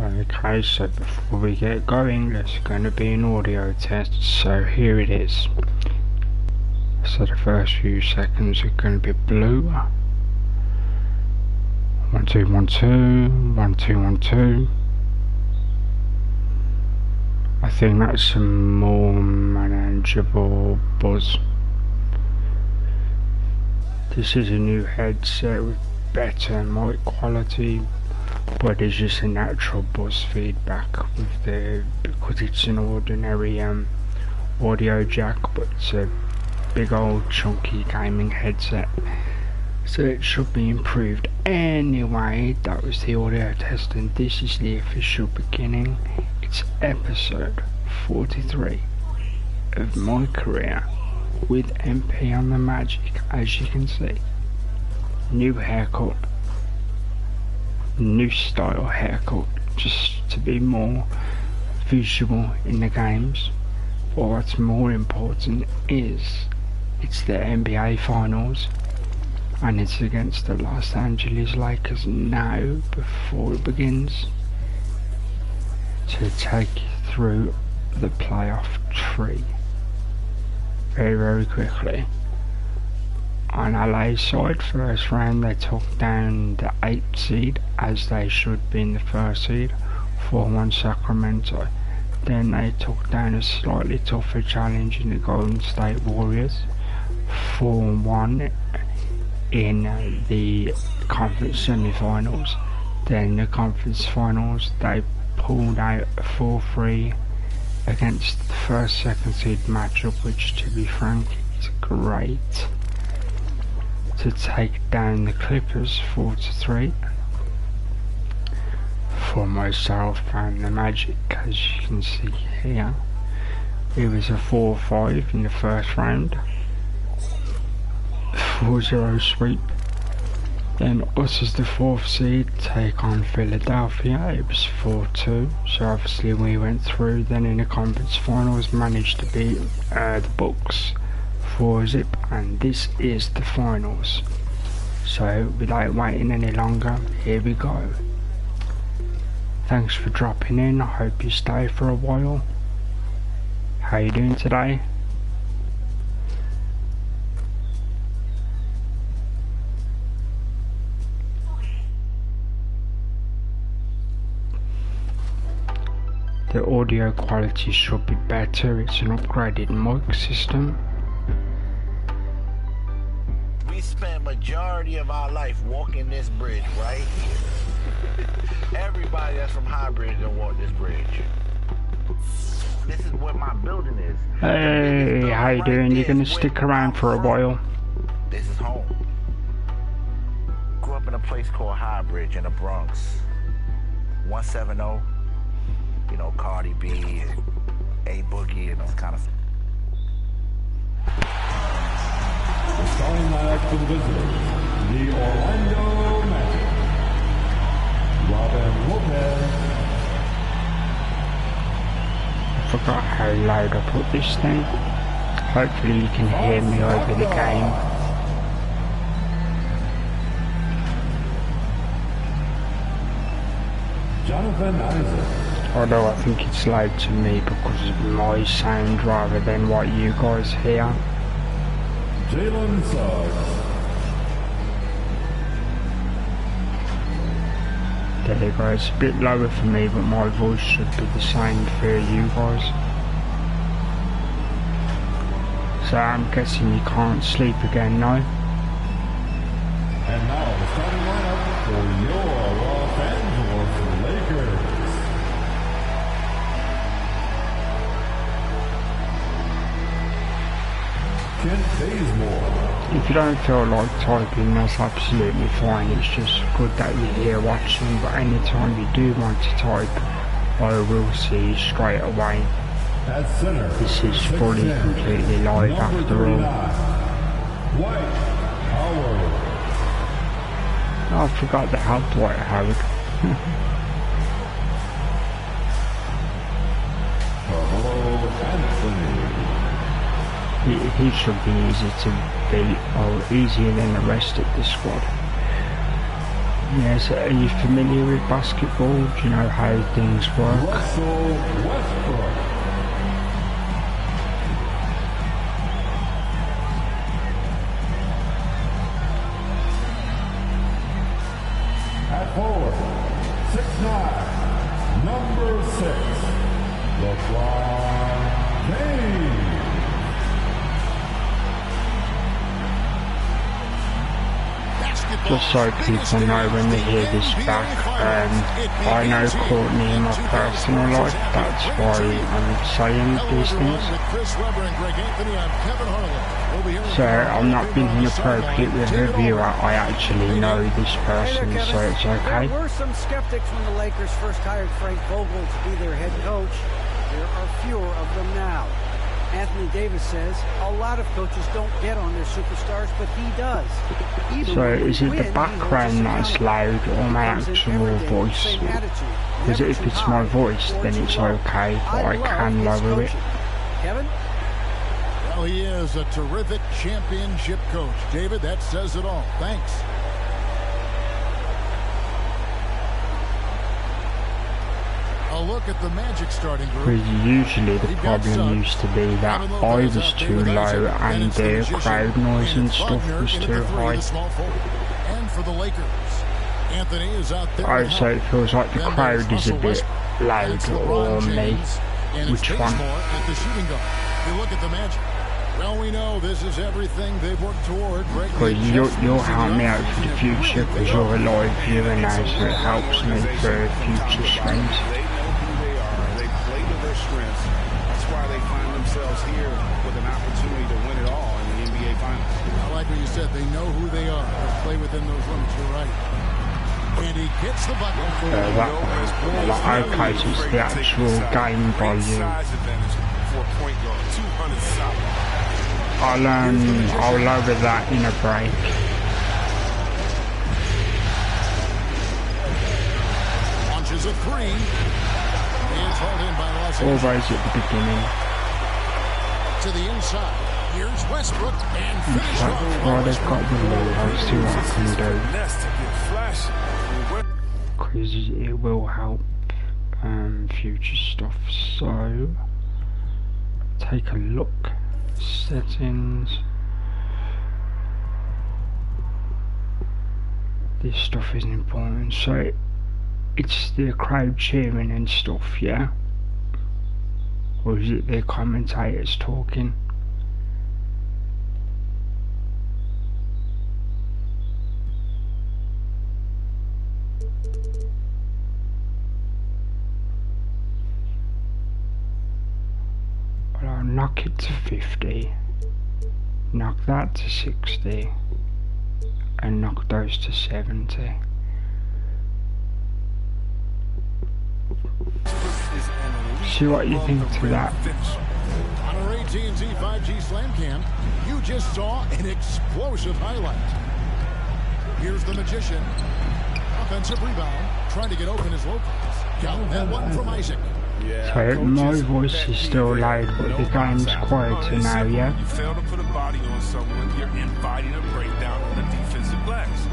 Okay, so before we get going, there's going to be an audio test, so here it is. So the first few seconds are going to be blue. 1 2 1 2 1 2 1 2. I think that's a more manageable buzz. This is a new headset with better mic quality, but it's just a natural buzz feedback because it's an ordinary audio jack, but it's a big old chunky gaming headset, so it should be improved. Anyway, that was the audio test, and this is the official beginning. It's episode 43 of my career with MP on the Magic. As you can see, new haircut, new style haircut, just to be more visual in the games. But what's more important is it's the NBA Finals, and it's against the Los Angeles Lakers now. Before it begins, to take you through the playoff tree very quickly. On LA's side, first round they took down the 8th seed, as they should be in the first seed, 4-1 Sacramento. Then they took down a slightly tougher challenge in the Golden State Warriors, 4-1 in the conference semi-finals. Then the conference finals they pulled out a 4-3 against the first second seed matchup, which to be frank is great, to take down the Clippers 4-3. For myself and the Magic, as you can see here, it was a 4-5 in the first round, 4-0 sweep. Then us as the 4th seed take on Philadelphia, it was 4-2, so obviously we went through. Then in the conference finals managed to beat the Bucks 4-0, and this is the finals. So without waiting any longer, here we go. Thanks for dropping in, I hope you stay for a while. How you doing today? The audio quality should be better, it's an upgraded mic system. We spent majority of our life walking this bridge right here. Everybody that's from Highbridge don't walk this bridge. This is what my building is. Hey, how you doing? You're gonna stick around for a while? This is home. Grew up in a place called Highbridge in the Bronx. 170. You know, Cardi B and A Boogie and those kind of. The starting lineup for the visitors: the Orlando Magic, Robin Lopez. I forgot how loud I put this thing. Hopefully you can hear me over the game. Jonathan Isaac. Although I think it's loud to me because of my sound rather than what you guys hear. Jalen Suggs. There you go, it's a bit lower for me, but my voice should be the same for you guys. So I'm guessing you can't sleep again now. And now the starting lineup for your Los Angeles Lakers. Kent Bazemore. If you don't feel like typing, that's absolutely fine. It's just good that you're here watching, but anytime you do want to type, I will see you straight away. At center, This is fully, completely live after all. Dwight Howard. Oh, I forgot to have Dwight Howard. Carmelo Anthony. He should be easy to beat, or easier than the rest of the squad. Yes, are you familiar with basketball? Do you know how things work? Russell Westbrook. At forward, 6'9", number 6, LeBron James. Just so people know when they hear this back, I know Courtney in my personal life, that's why I'm saying these things. So I'm not being inappropriate with a viewer, I actually know this person, so it's okay. There were some skeptics when the Lakers first hired Frank Vogel to be their head coach. There are fewer of them now. Anthony Davis says a lot of coaches don't get on their superstars, but he does. So is it the background that's loud or my actual voice? Because if it's my voice, then it's okay, but I can lower it. Kevin? Well, he is a terrific championship coach. David, that says it all. Thanks. A look at the Magic starting group. Because usually the problem used to be that I was too low and the crowd noise and stuff was too high. And for the Lakers, Anthony is out there. Oh, so it feels like the crowd is a bit loud or me. Which one? At the shooting guard. You look at the Magic. Well, we know this is everything they've worked toward. Because you'll help me out for the future because you're a live viewer now, so it helps me for future streams. Here with an opportunity to win it all in the NBA Finals. I like what you said. They know who they are. They play within those limits. You're right. And he gets the bucket. Okay, so it's the actual game volume. I'll lower that in a break. Launches a three. It's hauled in by Los Angeles. Always at the beginning. To the inside. Here's Westbrook and finish off. Well, they've got the lead. I'll see what I can do. Because it will help future stuff. So, take a look. Settings. This stuff isn't important. So, it's the crowd cheering and stuff, yeah? Or is it the commentators talking? Well, I'll knock it to 50, knock that to 60, and knock those to 70. See what you think to that. On our AT&T 5G Slam Cam, you just saw an explosive highlight. Here's the Magician. Offensive rebound. Trying to get open is Lopez. Got that one from Isaac. So my voice is still loud, but the game's quieter now, yeah? You fail to put a body on someone, you're inviting a breakdown on the defensive glass.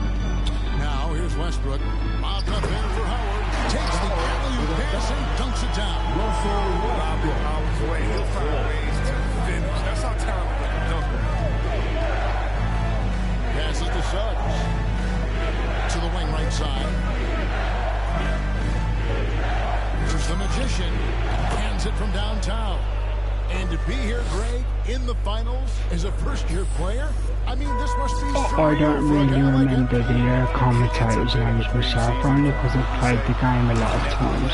Now here's Westbrook. Mobbed up there for Howard. Takes the alley-oop pass and dunks it down. He'll find ways to finish. That's how talented a dunker. Passes to Suggs. To the wing right side. Here's the Magician. Hands it from downtown. And to be here, Greg, in the finals as a first-year player, I mean, this must be I don't really remember the commentators' names myself, only because I've played the game a lot of times.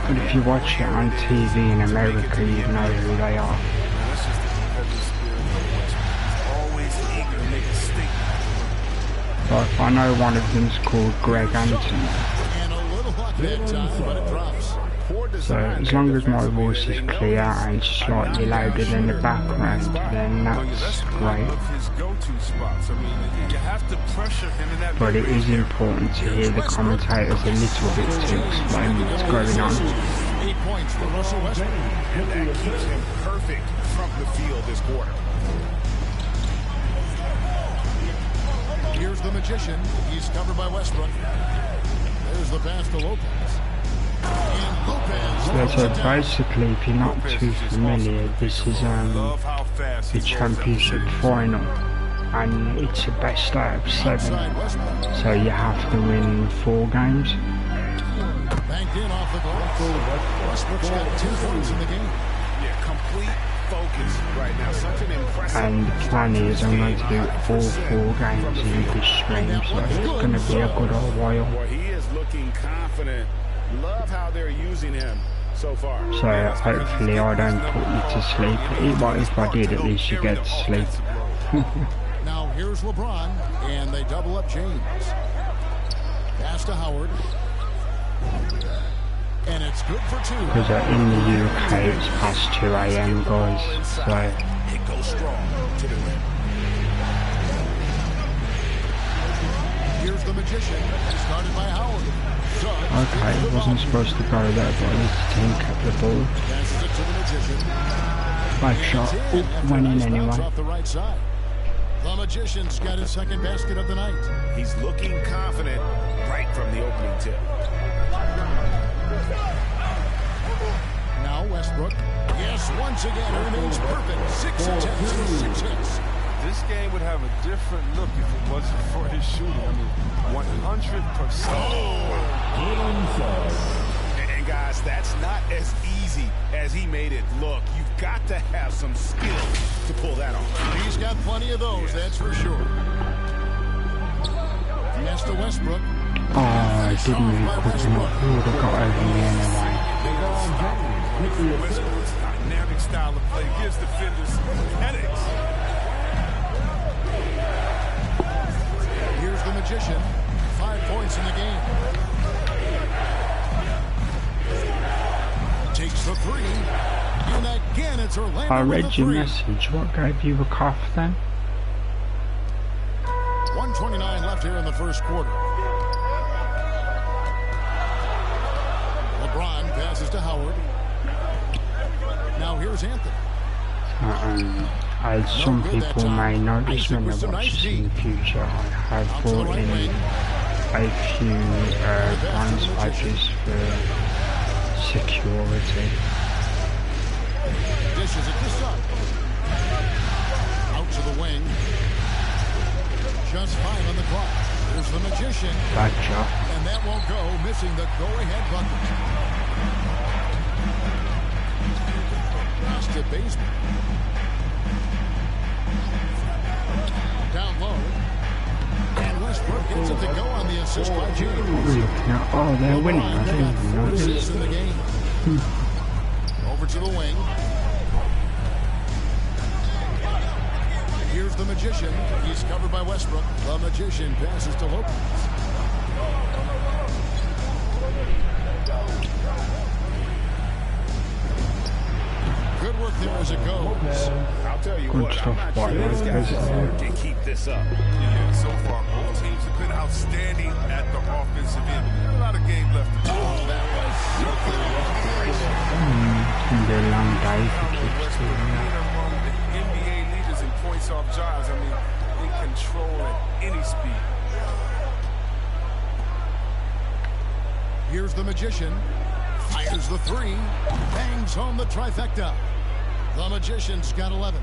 But if you watch it on TV in America, you know who they are. Like, I know one of them's called Greg Anthony. So as long as my voice is clear and slightly louder than the background, then that's great. But it is important to hear the commentators a little bit to explain what's going on. 8 points for Russell Westbrook. And that keeps him perfect from the field this quarter. Here's the magician. He's covered by Westbrook. There's the pass to Lopez. And Lopez. So basically, if you're not too familiar, this is the championship final, and it's a best out of 7. So you have to win 4 games. Banked in off the glass. Westbrook's got 2 points in the game. Yeah, complete focus right now. Such an impressive. And the plan is I'm going to do all 4 games in this stream, so it's going to be a good old while. Boy, he is looking confident. Love how they're using him so far. So hopefully I don't put you to sleep. If I did, at least you get to sleep. Now here's LeBron, and they double up James. Pass to Howard. And it's good for 2. Because in the UK it's past 2 AM, guys. So It goes strong to the rim. Here's the magician. Started by Howard. okay, it wasn't supposed to go there, but at least the team kept the ball. Passes it to the magician. Bad shot. After Went in those bounce anyway. off the right side. The magician's got his 2nd basket of the night. He's looking confident right from the opening tip. Now Westbrook. Yes, once again, he remains perfect. 6 attempts and 6 hits. This game would have a different look if it wasn't for his shooting. I mean, 100%. And guys, that's not as easy as he made it look. You've got to have some skill to pull that off. He's got plenty of those, that's for sure. Yes to Westbrook. Oh, I didn't move quick enough. He would have got over me anyway. Westbrook's dynamic style of play gives defenders headaches. Here's the magician. 5 points in the game. Takes the 3. And again, it's Orlando. I with read the your 3. message. What gave you a cough then? 1:29 left here in the first quarter. LeBron passes to Howard. Now here's Anthony. As some people may notice when they watch this in the future, I have brought in a few bronze badges for security. Dishes it to Suggs. Out to the wing. Just 5 on the clock. There's the magician. Bad job. And that won't go, missing the go-ahead bucket. Pass to Baseman. Down low. And Westbrook gets it to go on the assist by James. Looking at, oh, they're winning. I didn't even notice. In the game. Over to the wing. Here's the magician. He's covered by Westbrook. The magician passes to Lopez. Good work there as it goes. I'll tell you Good what, stuff I'm by not sure this Lopez. guy can keep this up. Yeah, so far both teams have been outstanding at the offensive end. A lot of game left to go. That was Can be a long day if he keeps Westbrook doing being that. among the NBA leaders in points off drives. I mean, in control at any speed. Here's the magician. Fires the 3. Bangs home the trifecta. The magician's got 11.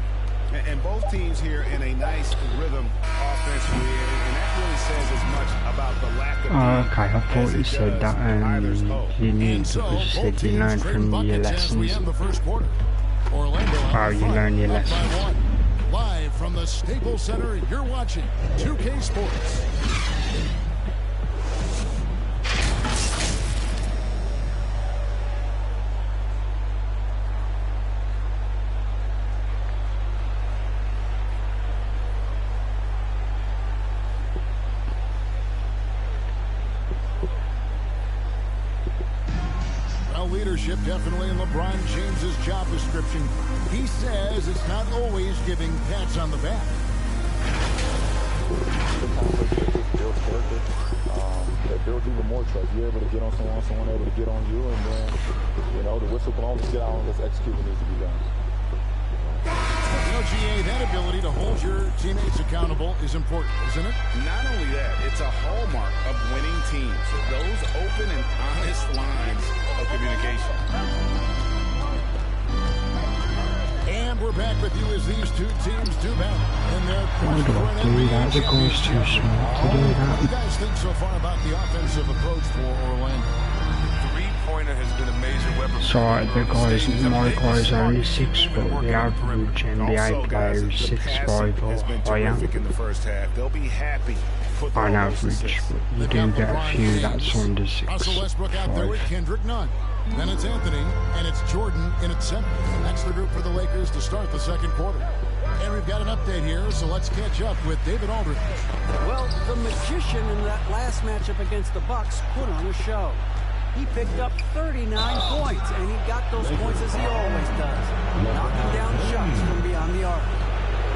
And both teams here in a nice rhythm offensively, and that really says as much about the lack of Oh, okay, I thought you said that you knew because you said you learned from your lessons. Oh, you learned your lessons. Live from the Staples Center, you're watching 2K Sports. Leadership definitely in LeBron James's job description. He says it's not always giving pats on the back. That builds even more trust. You're able to get on someone able to get on you, and then, the whistle blown, let's get out and let's execute what needs to be done. LGA, that ability to hold your teammates accountable is important, isn't it? Not only that, it's a hallmark of winning teams. Those open and honest lines of communication. And we're back with you as these two teams do battle. And they're Why do I do that? The goal's too small to do What do you that. guys think so far about the offensive approach for Orlando? Three-pointer has been a major weapon. So my guy's only 6 foot. The average NBA player is 6'5" or higher. In the first half. They'll be happy. On average, but you do get a few that's under Russell Westbrook out there with 6'5". Kendrick Nunn. Then it's Anthony, and it's Jordan in at 7. That's the group for the Lakers to start the second quarter. And we've got an update here, so let's catch up with David Aldridge. Well, the magician in that last matchup against the Bucks put on a show. He picked up 39 points, and he got those points as he always does, knocking down shots from beyond the arc.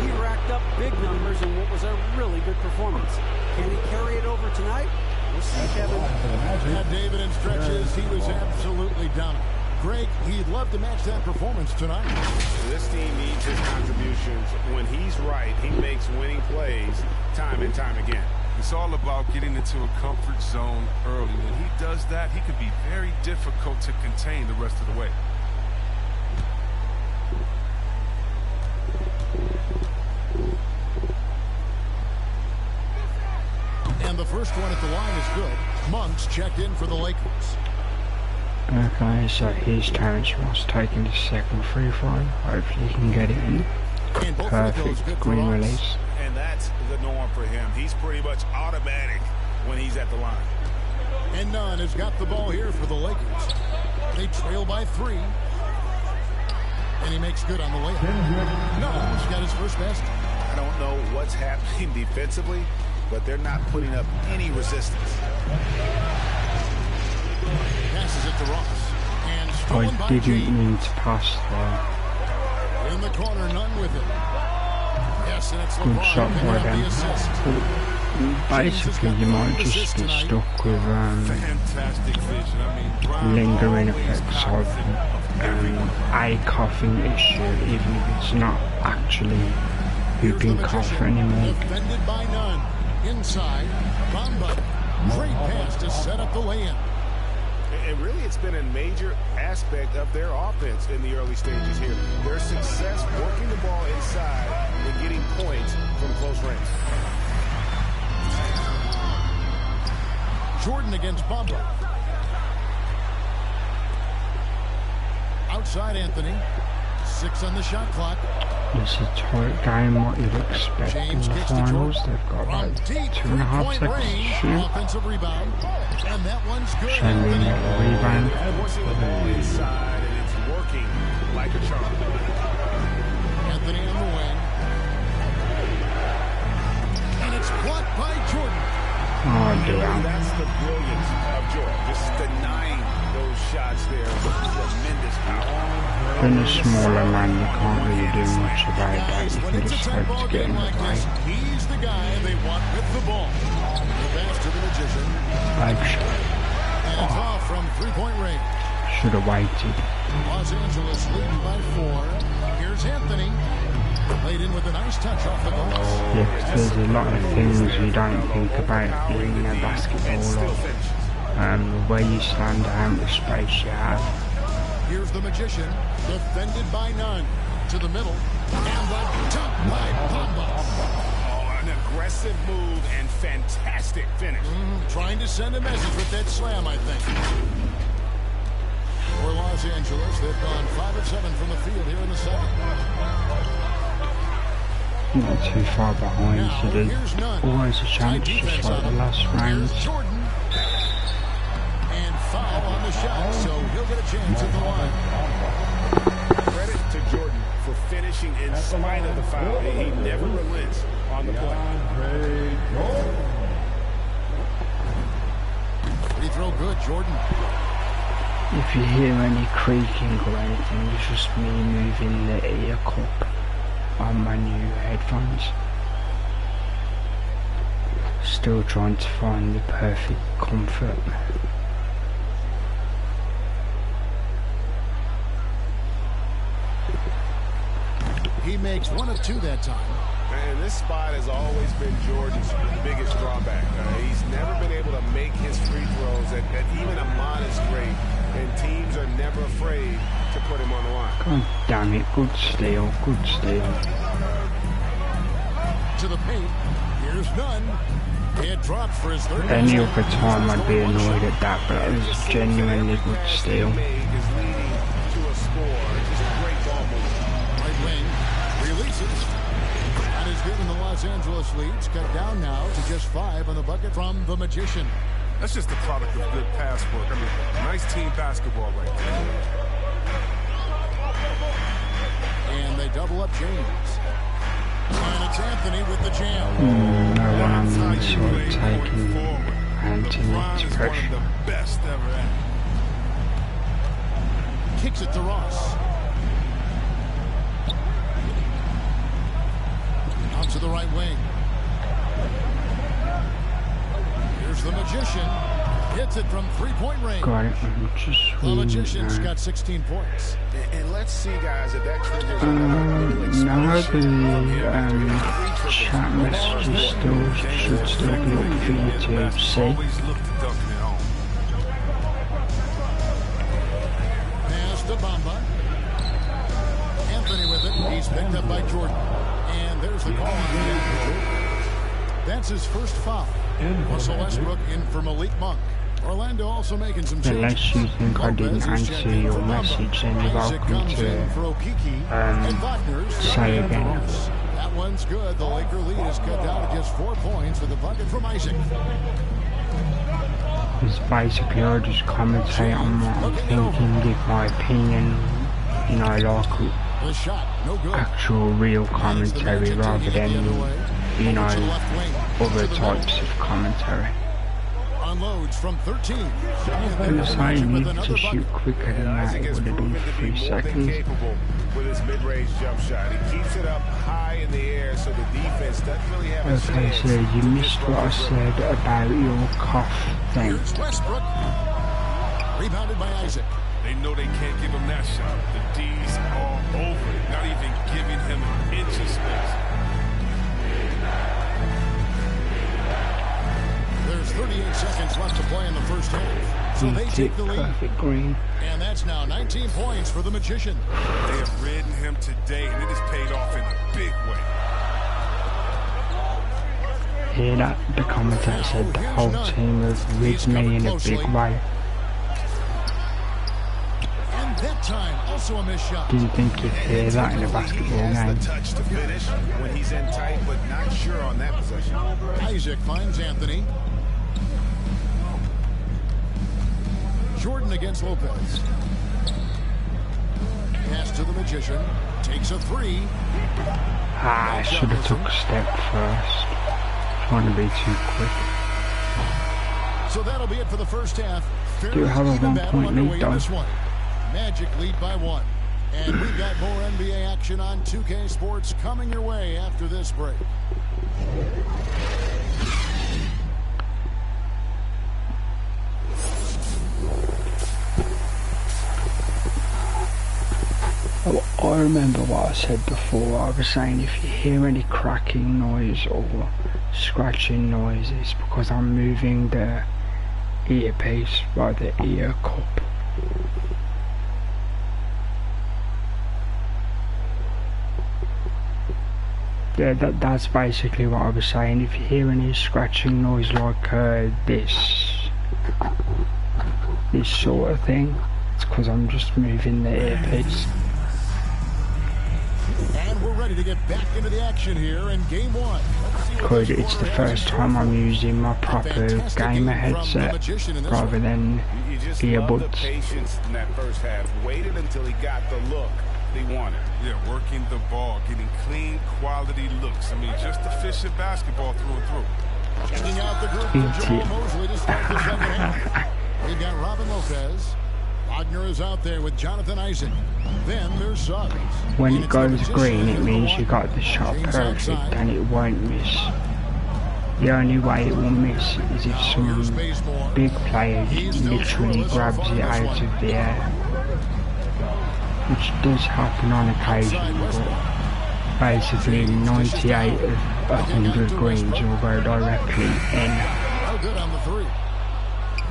He racked up big numbers in what was a really good performance. Can he carry it over tonight? We'll see, Kevin. Yeah, David, in stretches, he was absolutely dominant. Greg, he'd love to match that performance tonight. This team needs his contributions. When he's right, he makes winning plays time and time again. It's all about getting into a comfort zone early. When he does that, he can be very difficult to contain the rest of the way. And the first one at the line is good. Monk's checked in for the Lakers. Okay, so here's Terrence Ross taking the second free throw. Hopefully he can get it in. And both of those Perfect good green for Ross. release. And that's the norm for him. He's pretty much automatic when he's at the line. And Nunn has got the ball here for the Lakers. They trail by 3. And he makes good on the layup. Nunn's got his first basket. I don't know what's happening defensively, but they're not putting up any resistance. Passes it to Ross. And stolen by I didn't James. mean to pass there. In the corner, Nunn with it. Yes, and it's Good LeBron shot picking by up the them. assist. Basically, you might just get stuck with Fantastic vision. I mean, Brian lingering always effects of everyone. a coughing issue, even if it's not actually whooping cough anymore. Defended by Nunn. Inside, Bamba. Great pass to set up the lay-in. And really, it's been a major aspect of their offense in the early stages here. Their success working the ball inside and getting points from close range. Jordan against Bamba. Outside Anthony. 6 on the shot clock. It's a tight game, what you'd expect in James the kicks to finals. Jordan. They've got From about deep 2.5 three-point seconds to range. shoot. Offensive rebound. And that one's good. Shame we Anthony. never rebound. Forcing the ball inside, and it's working like a charm. Anthony on the wing. And it's blocked by Jordan. Oh dear. That's the brilliance of Jordan. Just denying those shots there with tremendous power. Being a smaller man, you can't really do much about that. Guys, You when can it's a just tight hope ball to get in game the like way. this, he's the guy they want with the ball. The pass to the magician. Leg shot. And it's off from three-point range. Should have waited. Los Angeles leading by 4. Here's Anthony. Laid in with a nice touch off the glass. Yeah, 'cause there's a lot of things you don't think about in a basketball, like the way you stand out, the space you have. Here's the magician. Defended by Nunn. To the middle. And the top by Bamba. Oh, an aggressive move and fantastic finish. Trying to send a message with that slam, I think. For Los Angeles, they've gone 5 of 7 from the field here in the second. Not too far behind, Now, so there's here's Nunn. always a Tight chance, just defense like on the him. last round. Here's Jordan. And foul on the shot, so he'll get a chance at the line. Credit to Jordan for finishing in spite of the foul. He never relents on the play. Free throw good, Jordan. If you hear any creaking or anything, it's just me moving the ear cup on my new headphones. Still trying to find the perfect comfort. He makes 1 of 2 that time. And this spot has always been Jordan's biggest drawback. He's never been able to make his free throws at even a modest rate, and teams are never afraid to put him on the line. God damn it, good steal, good steal. To the paint, here's none. It dropped for his third. Any other time I'd be annoyed at that, but it was genuinely good steal. Is leading to a score. Just a great ball move. Right wing releases. And has given the Los Angeles leads cut down now to just 5 on the bucket from the Magician. That's just the product of good pass work. I mean, nice team basketball right there. And they double up James. And it's Anthony with the jam. No one on the inside taking Anthony's pressure. The best ever at. Kicks it to Ross. Out to the right wing. Here's the Magician. Hits it from 3-point range. Got it, I'm just The Magician's got 16 points. And let's see, guys, if that triggers now the chat messages should still be up for you to see. Always look to dunking it home. Pass to Bamba. Anthony with it. He's picked up by Jordan. And there's the call on him. That's his first foul. Russell Westbrook in for Malik Monk. Orlando also making some changes. Unless you think I didn't answer your message, then you're welcome to say again. That one's good. The Laker lead is cut down to just 4 points with a bucket from Isaac. It's basically I just commentate on what I'm thinking, give my opinion, you know, like The shot, no good. actual real commentary rather than, you know, other types of commentary. Unloads from 13. I'm saying you need to shoot quicker than that, it would have been 3 seconds. Capable with his mid-range jump shot. He keeps it up high in the air, so the defense doesn't really have a Okay, chance. so you missed what I said about your cough thing. Here's Westbrook. Rebounded by Isaac. They know they can't give him that shot. The D's all over it, not even giving him an inch of space. There's 38 seconds left to play in the first half. So they take the lead. Perfect green. And that's now 19 points for the Magician. They have ridden him today, and it has paid off in a big way. Hear that? The commentator said the whole team have ridden me in a big way. And that time, also a missed shot. Didn't think you'd hear that in a basketball He has game. the touch to finish when he's in tight, but not sure on that possession. Isaac finds Anthony. Jordan against Lopez. Pass to the Magician. Takes a 3. I should have took a step first. Trying to be too quick. So that'll be it for the first half. Do have a 1 point lead though. Magic lead by 1. And we've got more NBA action on 2K Sports coming your way after this break. I remember what I said before. I was saying if you hear any cracking noise or scratching noise, it's because I'm moving the earpiece by the ear cup. Yeah, that's basically what I was saying. If you hear any scratching noise like this sort of thing, it's because I'm just moving the earpiece. And we're ready to get back into the action here in game 1. Because it's the first time I'm using my proper gamer headset rather than earbuds. Patience in that first half. Waited until he got the look he wanted. Yeah, working the ball, getting clean, quality looks. I mean, just efficient basketball through and through. Checking out the group for Jamal Mosley to start the second half. We've got Robin Lopez. Wagner is out there with Jonathan Isaac. Then there's Suggs. When it goes green, it means you got the shot perfect and it won't miss. The only way it will miss is if some big player literally grabs it out of the air. Which does happen on occasion, but basically 98 of 100 greens will go directly in. No good on the three.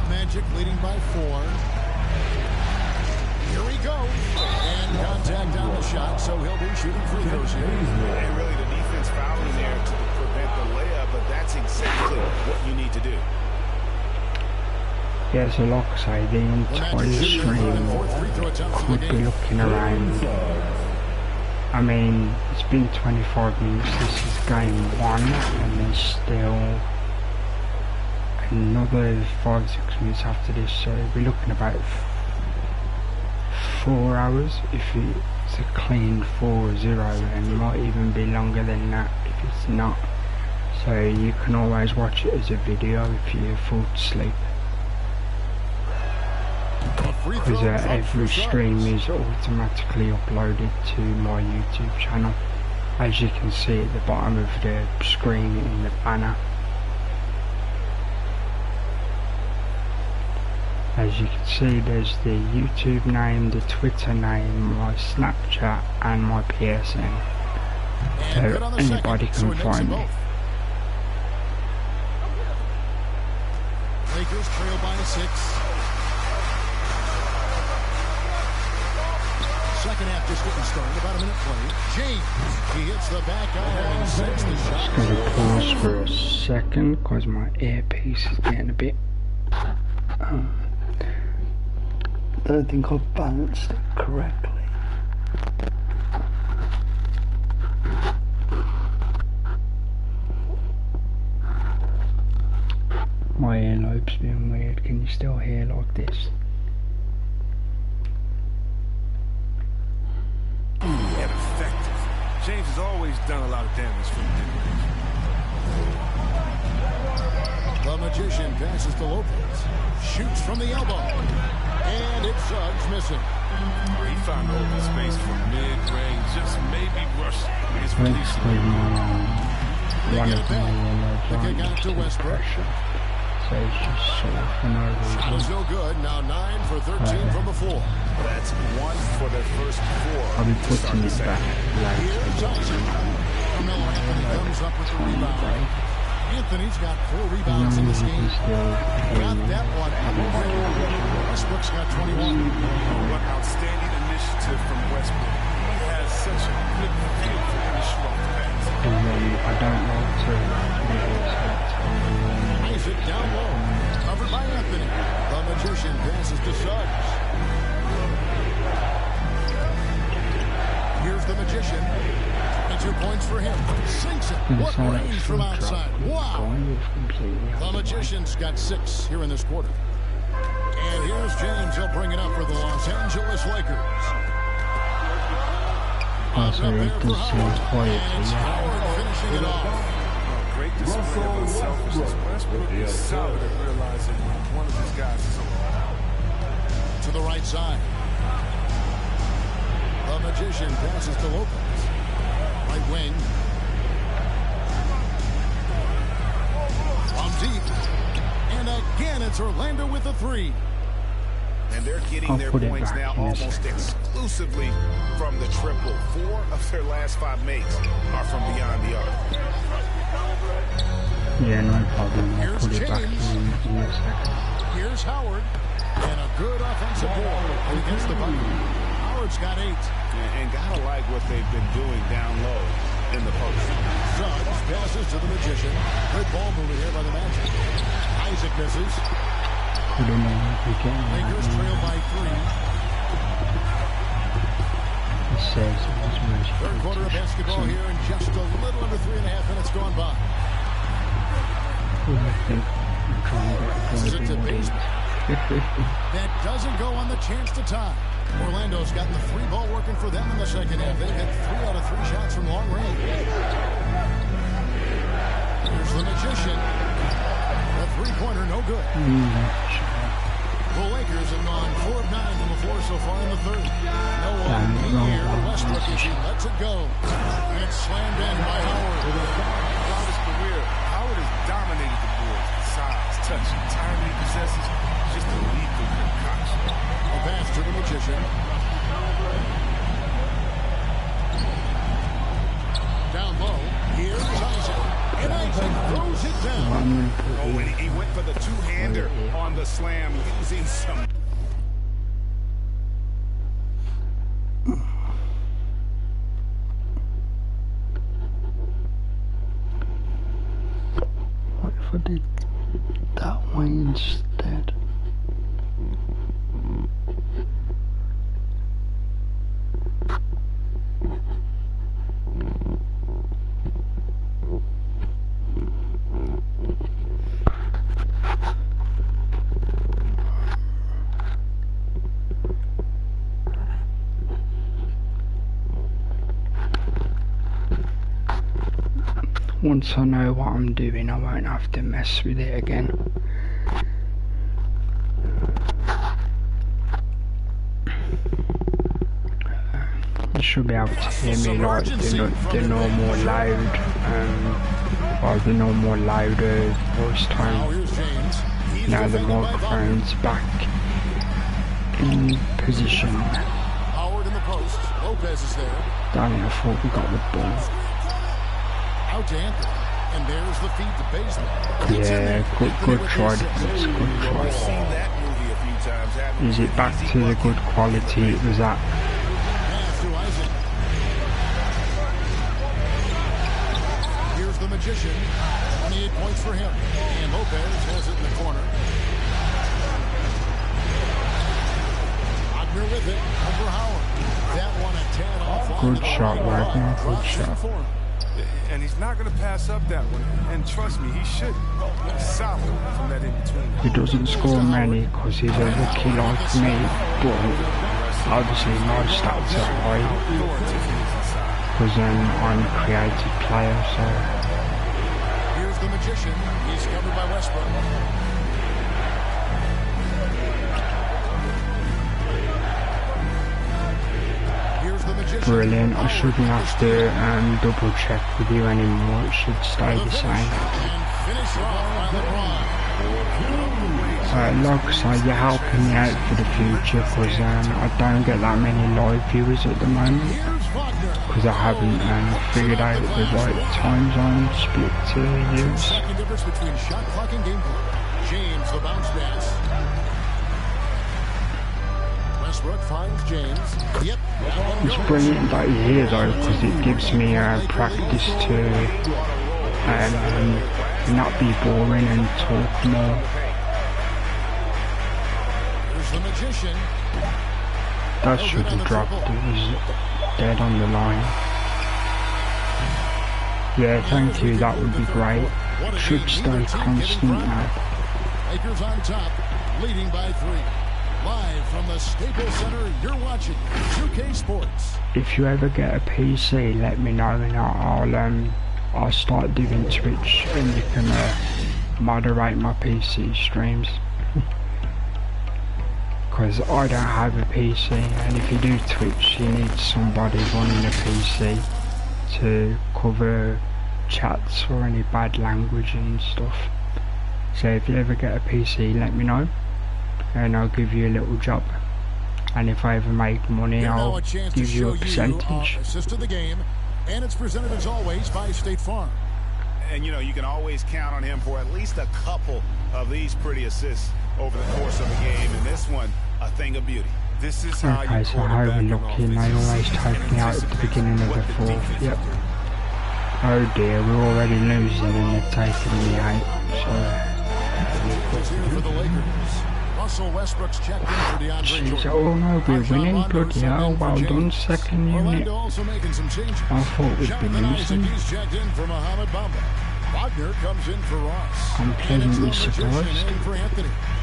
Magic leading by 4. Here he goes. And contact on the shot, so he'll be shooting free throws here. And really the defense fouling there to prevent the layup, but that's exactly what you need to do. Yeah, so like I say, the entire stream could be looking around. I mean, it's been 25 minutes, this is game 1, and there's still another 5-6 minutes after this, so we're looking about 4 hours if it's a clean 4-0, and it might even be longer than that if it's not. So you can always watch it as a video if you fall asleep, because every stream is automatically uploaded to my YouTube channel, as you can see at the bottom of the screen in the banner. As you can see, there's the YouTube name, the Twitter name, my Snapchat and my PSN, so anybody can find me. Lakers trail by 6. Second half just getting started, about a minute play. James, he hits the back iron and sends the shot. Just gonna pause for a second because my earpiece is getting a bit. I don't think I've balanced it correctly. My earlobe's been weird. Can you still hear like this? And effective. James has always done a lot of damage from the The Magician passes to Lopez. Shoots from the elbow. And it's Suggs missing. He found open space from mid-range, just maybe rush his release. One of my The kick out to Westbrook. So it's just sort of for no Shot is reason. no good. Now 9 for 13 from the floor. That's 1 for their first 4. I'll be to start putting the it second. back Here's later. Tyson. Carmelo Anthony comes up with the rebound. Anthony's got 4 rebounds in this game. Got that one. Westbrook's got 21. What outstanding initiative from Westbrook. He has such a good feel for finishing off the pass. And then I don't like to leave it at Isaac down low. Covered by Anthony. The Magician passes to Suggs. Here's the Magician. 22 points for him. Sinks it. What range from outside. Wow. The Magician's got 6 here in this quarter. And here's James. He'll bring it up for the Los Angeles Lakers. Also, it does seem quiet, And it's Howard finishing it off. Great display of unselfishness. Westbrook is solid at realizing one of his guys is over. To the right side. The Magician passes to Lopez. Right wing. From deep. And again, it's Orlando with the 3. And they're getting I'll their put it points back now in a almost second. exclusively from the triple. 4 of their last 5 makes are from beyond the arc. Yeah, no problem. I'll Here's put it back James. in a second. Here's Howard. And a good offensive ball against the bucket. Howard's got 8. And gotta like what they've been doing down low in the post. Suggs passes to the Magician. Good ball movement here by the Magic. Isaac misses. Put it in again. Lakers trail by 3. It says it was most Third quarter of basketball here and just a little under 3.5 minutes gone by. I think I'm trying to get a global audience. That doesn't go on the chance to tie. Orlando's gotten the 3 ball working for them in the second half. They've had 3 out of 3 shots from long range. Here's the Magician. The 3-pointer, no good. The Lakers have gone 4 of 9 from the floor so far in the third. No one near Westbrook as he lets it go. And it's slammed in by Howard. Throughout his career, Howard has dominated the boards. The size, touch, and time he possesses, just a lethal concoction. A pass to the Magician. down low. Here's Isaac. And Isaac throws it down. Oh, and he went for the two-hander on the slam using some... What if I did that way instead? Once I know what I'm doing, I won't have to mess with it again. You should be able to hear me like the normal loud, or the normal louder voice tone. Now the microphone's back in position. Howard in the post. Lopez is there. Damn it, I thought we got the ball. Out to Anthony. And there's the feed to Baseman. Yeah, good try, defense, good try. I've seen that movie a few times, haven't you? Is it back to the good quality it was at? Pass to Isaac. Here's the Magician. 28 points for him. And Lopez has it in the corner. Wagner with it. Over Howard. That one a 10 off. Good shot, Wagner, good shot. And he's not going to pass up that one. And trust me, he should. Solid from that in-between. He doesn't score many because he's a rookie like me, but obviously my stats are high because I'm a creative player, so... Here's the Magician. He's covered by Westbrook. Brilliant. I shouldn't have to double check with you anymore. It should stay the same. Like I say, you're helping me out for the future because I don't get that many live viewers at the moment because I haven't figured out the right time zone split to use. Second difference between shot clock and gameplay. James, the bounce pass. Westbrook finds James. Yep. It's brilliant that you're here though because it gives me practice to not be boring and talk more. Here's the Magician. That should have dropped, it was dead on the line. Yeah, thank you, that would be great. Should stay constant now. Lakers on top, leading by 3. Live from the Staples Center, you're watching 2K Sports. If you ever get a PC, let me know and I'll start doing Twitch and you can moderate my PC streams. Because I don't have a PC, and if you do Twitch, you need somebody running a PC to cover chats or any bad language and stuff. So if you ever get a PC, let me know. And I'll give you a little job, and if I ever make money, I'll give you a percentage. Assist of the game, and it's presented as always by State Farm. And you know, you can always count on him for at least a couple of these pretty assists over the course of a game, and this one, a thing of beauty. This is how okay, so overlooking, they always take me out at the beginning of the fourth. Yep. Oh dear, we're already losing and they're taking me out. So. Here for the Lakers. Russell Westbrook's checked in for DeAndre Jordan. Oh no, we're winning, bloody hell, well done, second unit. I thought we'd be losing. Wagner comes in for Ross. I'm pleasantly surprised.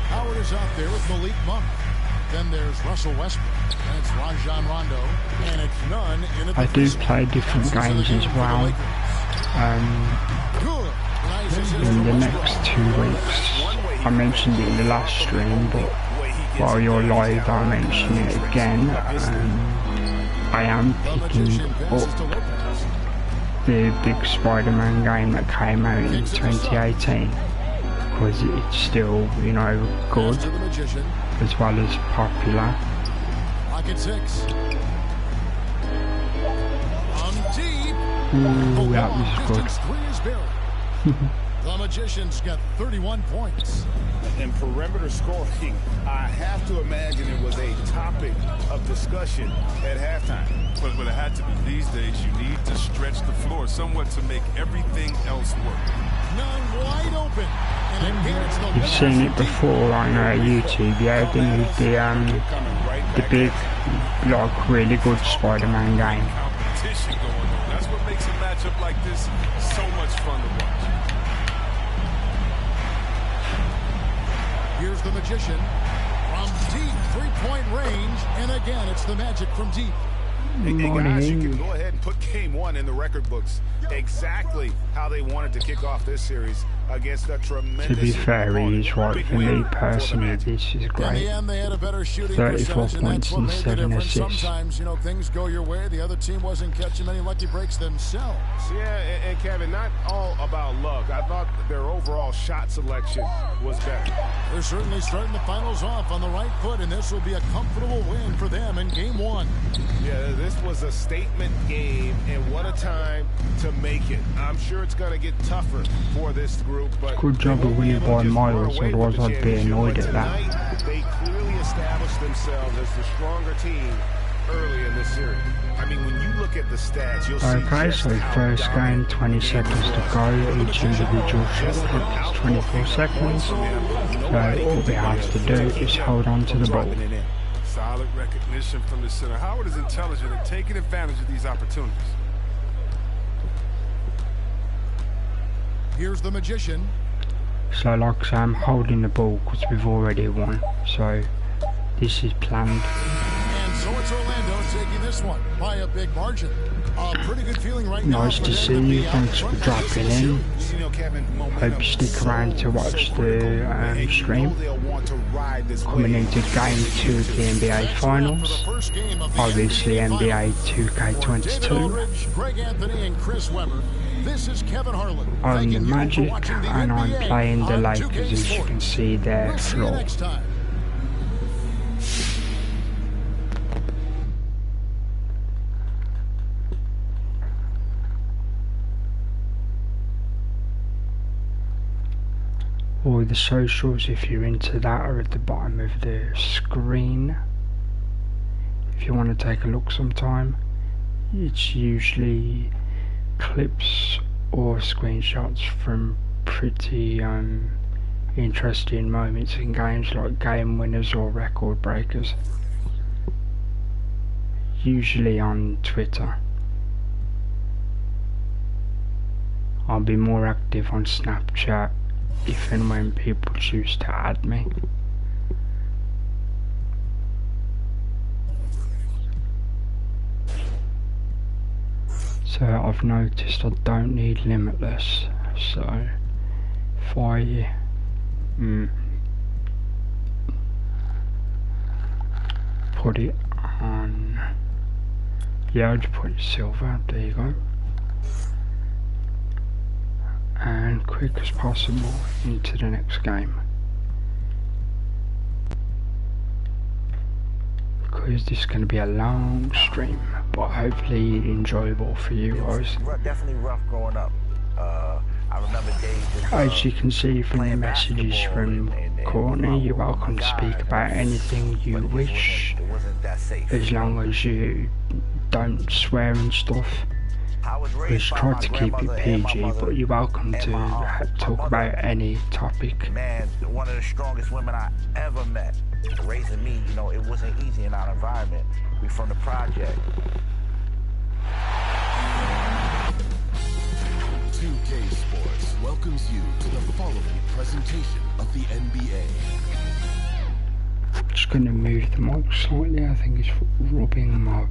Howard is out there with Malik Monk. Then there's Russell Westbrook. And it's Rajon Rondo. And it's none in the I do play different games as well. In the next 2 weeks, I mentioned it in the last stream, but while you're live I'll mention it again. I am picking up the big Spider-Man game that came out in 2018 because it's still, you know, good as well as popular. Ooh, that was good. Distance three is buried. The Magicians got 31 points. And perimeter scoring, I have to imagine it was a topic of discussion at halftime. But it had to be these days. You need to stretch the floor somewhat to make everything else work. Nine wide open. And again, it's the You've seen it before on YouTube, yeah, they need the big, like, really good Spider-Man game. Competition going on. That's what makes a matchup like this so much fun to watch. Here's the Magician from deep three-point range. And again, it's the Magic from deep. Hey guys, you can go ahead and put game one in the record books. Exactly how they wanted to kick off this series against a tremendous. To be fair, he is right. For me personally, this is great. In the end, they had a better shooting 34 percentage, and points that's what and made the 7 difference. assists. Sometimes, you know, things go your way. The other team wasn't catching many lucky breaks themselves. Yeah, and Kevin, not all about luck. I thought their overall shot selection was better. They're certainly starting the finals off on the right foot, and this will be a comfortable win for them in game one. Yeah, this was a statement game, and what a time to make it. I'm sure it's going to get tougher for this group, but good job of winning by miles, otherwise I'd be annoyed at that. They clearly established themselves as the stronger team early in this series. I mean, when you look at the stats, you'll see. Okay, so first game, 20 seconds to go. Each individual shot clock is 24 seconds. So all we have to do is hold on to the ball. Solid recognition from the center. Howard is intelligent at taking advantage of these opportunities. Here's the Magician. So like I say, I'm holding the ball because we've already won. So this is planned. And so it's Orlando taking this one by a big margin. A pretty good feeling right now. Nice to see you. Thanks for dropping in. Hope you stick around to watch the stream. Coming into game 2 of the NBA Finals. Obviously NBA 2K22. Greg Anthony and Chris Webber. This is Kevin Harlan. I'm the Magic and I'm playing the Lakers, as you can see their floor. All the socials, if you're into that, are at the bottom of the screen. If you want to take a look sometime, it's usually clips or screenshots from pretty interesting moments in games, like game winners or record breakers, usually on Twitter. I'll be more active on Snapchat if and when people choose to add me. So I've noticed I don't need Limitless, so if I put it on, yeah, I'll just put it silver, there you go, and quick as possible into the next game, because this is going to be a long stream, but hopefully enjoyable for you guys. Definitely rough growing up. I remember days. As you can see from the messages from Courtney, you're welcome to speak about anything you wish, as long as you don't swear and stuff. Just try to keep it PG, but you're welcome to talk about any topic. Man, one of the strongest women I ever met. Raising me, you know, it wasn't easy in our environment. We from the project. 2K Sports welcomes you to the following presentation of the NBA. Just going to move the mic slightly. I think it's rubbing my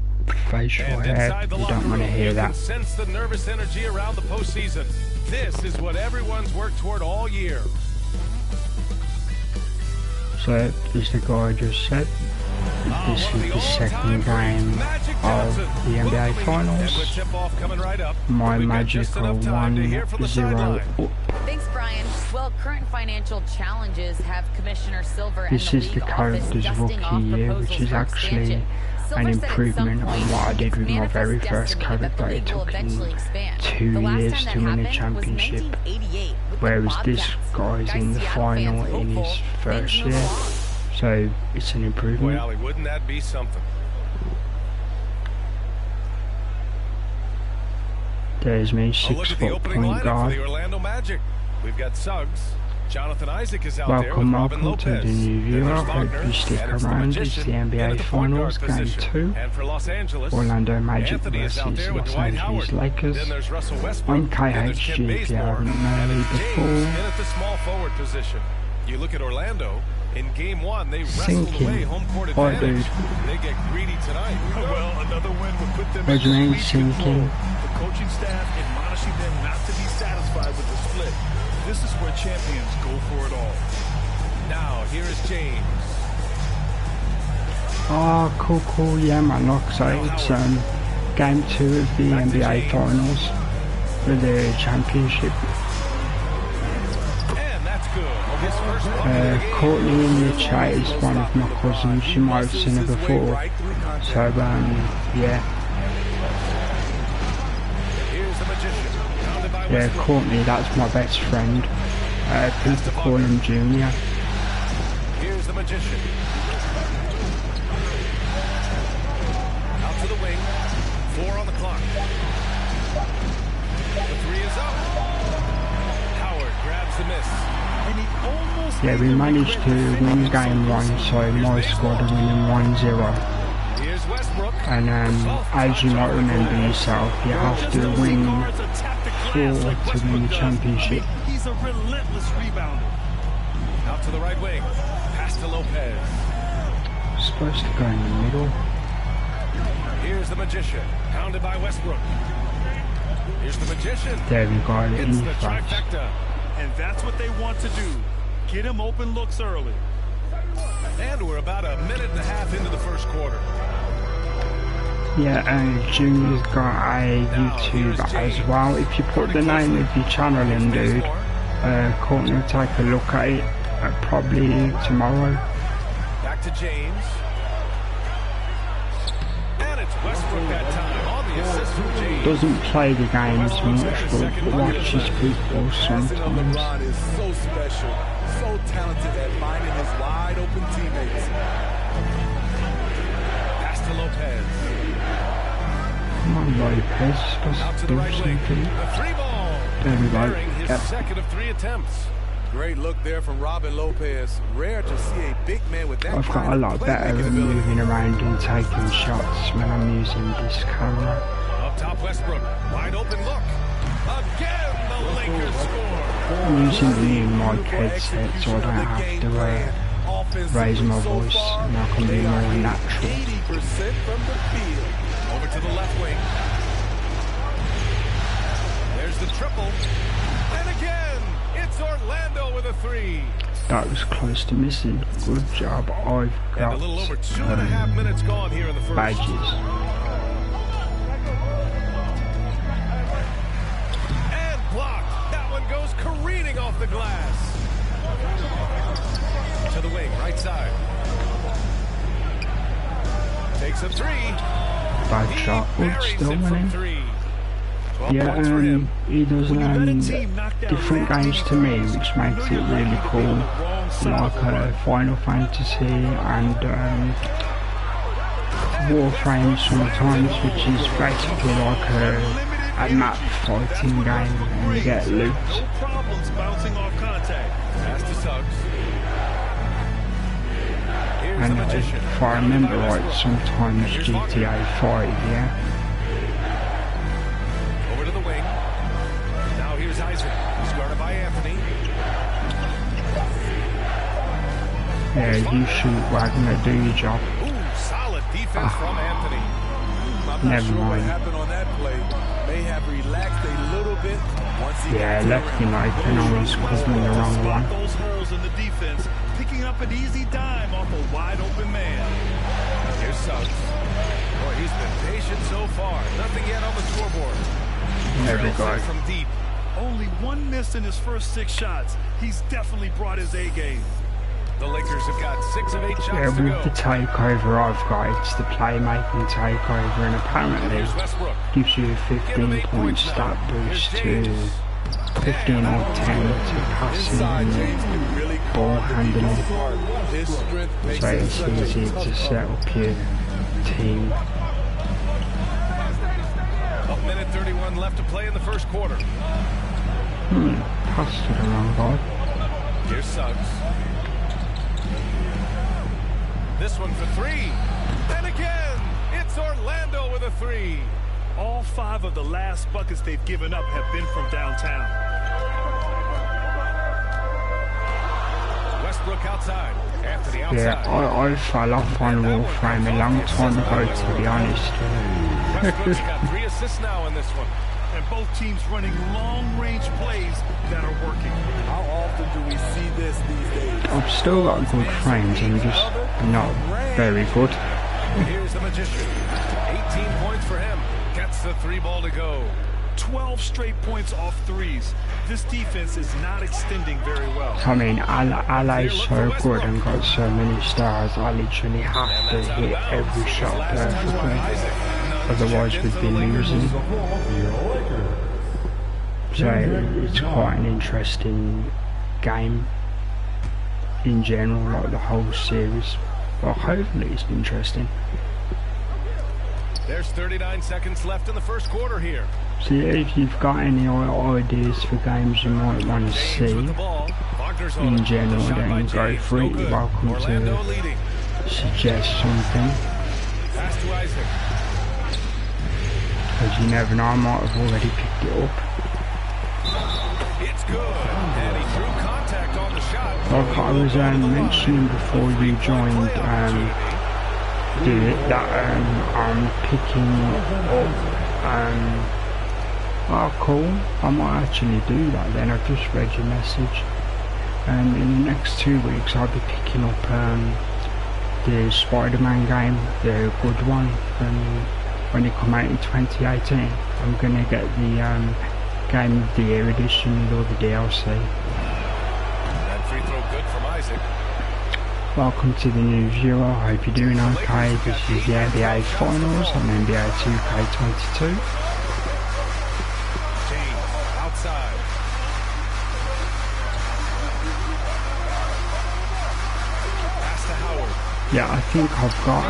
facial hair. You don't want to hear that. Sense the nervous energy around the postseason. This is what everyone's worked toward all year. So, as the guy just said, this is the second game of the NBA Finals. My Magic are 1-0 up. Thanks, Brian. Well, current financial challenges have Commissioner Silver This and is the the league office character's dusting rookie off year, which proposals is for actually expansion. an improvement on what I did with my very first character. It took him 2 years to win a championship, whereas this guy's in the final in his first year, so it's an improvement. Boy, Ollie, wouldn't that be something? There's me, 6 foot point guard. We've got Suggs. Jonathan Isaac is out there with Welcome to the new viewer. Hope you stick around. It's the NBA Finals, Game 2. Orlando Magic versus Los Angeles Lakers. I'm KHG if you haven't known me before. At the small forward position. You look at Orlando. In Game 1, they wrestled away home court advantage. They get greedy tonight. Well, another win would put them in the The coaching staff admonishing them not to be satisfied with the split. This is where champions go for it all. Now, here is James. Oh, cool, yeah man, like I say, it's Game 2 of the NBA Finals for the championship. And that's good. Courtney in the chat is one of my cousins, you might have seen her before, so yeah. Yeah, Courtney, that's my best friend. People call him Junior. Here's the magician. Out to the wing. 4 on the clock. The 3 is up. Howard grabs the miss. And he almost yeah, we managed to win Game 1, so my squad are winning 1-0. Here's Westbrook. And as you might remember yourself, you have to win 4 to win the championship. He's a relentless rebounder. Out to the right wing. Pass to Lopez. Supposed to go in the middle. Here's the magician. Pounded by Westbrook. Here's the magician. There we go. It's the trifecta. And that's what they want to do. Get him open looks early. And we're about a minute and a half into the first quarter. Yeah, Junior's got a YouTube as well. If you put the name of your channel in, dude, Courtney will take a look at it probably tomorrow. Back to James. And it's Westbrook that time on the assist from James. Doesn't play the games much, but watches people sometimes. LeBron is so special, so talented at finding his wide open teammates. Pass to Lopez. Come on, Lopez, supposed to do something. There we go. His second of 3 attempts. Great look there from Robin Lopez. Rare to see a big man with that. I've got a lot better at moving around and taking shots when I'm using this camera. Up top, Westbrook. Wide open look. Again, the Lakers score. I'm using the new mic headset so I don't have to raise my voice and I can be more natural. 80% from the field. Over to the left wing. There's the triple. And again, it's Orlando with a 3. That was close to missing. Good job. I've got a little over 2.5 minutes gone here in the first. Badges. And blocked. That one goes careening off the glass. To the wing, right side. Takes a 3. Bad shot, but still winning. Yeah, he does different games to me, which makes it really cool. Like Final Fantasy and Warframe sometimes, which is basically like a map fighting game and you get loot. And if I remember right, sometimes GTA 5, yeah? Over to the wing. Now here's Isaac. He's guarded by Anthony. Yeah, you shoot Wagner, do your job. Ooh, solid defense from Anthony. Never mind. What happened on that play may have relaxed a little bit once he left him open, I was covering the wrong one. Those holes in the defense, picking up an easy dime off a wide open man. Here's Suggs. Boy, he's been patient so far. Nothing yet on the scoreboard. There we go. From deep. Only 1 miss in his first 6 shots. He's definitely brought his A game. The Lakers Lakers have got 6 of 8 shots Yeah, to go. with the takeover I've got, it's the playmaking takeover, and apparently gives you a 15-point stat boost to 15 or 10 to passing and ball handling. So it's easy to set up your team. A minute 31 left to play in the first quarter. Pass to the wrong guy. Here's Suggs. This one for 3. And again, it's Orlando with a 3. All 5 of the last buckets they've given up have been from downtown. Westbrook outside. Anthony outside. Yeah, I fell off on Warframe a long time ago, to be honest. Westbrook's got 3 assists now in this one. And both teams running long-range plays that are working. How often do we see this these days? I've still got good frames, I'm just not very good. Here's the magician. 18 points for him. Gets the 3 ball to go. 12 straight points off threes. This defense is not extending very well. I mean, LA's so good and got so many stars, I literally have to hit every shot perfectly. Otherwise we'd be losing. So it's quite an interesting game in general, like the whole series. Well, hopefully it's interesting. There's 39 seconds left in the first quarter here. So if you've got any ideas for games you might want to see in general, then go for it. You're welcome to suggest something. Pass to Isaac. Because you never know, I might have already picked it up. It's good. And he threw contact on the shot. Like I was mentioning before you joined, that I'm picking up, oh cool, I might actually do that then. I've just read your message. In the next 2 weeks I'll be picking up the Spider-Man game, the good one from when it come out in 2018. I'm gonna get the Game of the Year edition with all the DLC. And free throw good from Isaac. Welcome to the new viewer, I hope you're doing okay. This is the NBA Finals on NBA 2K22. James outside. Pass to Howard. Yeah, I think I've got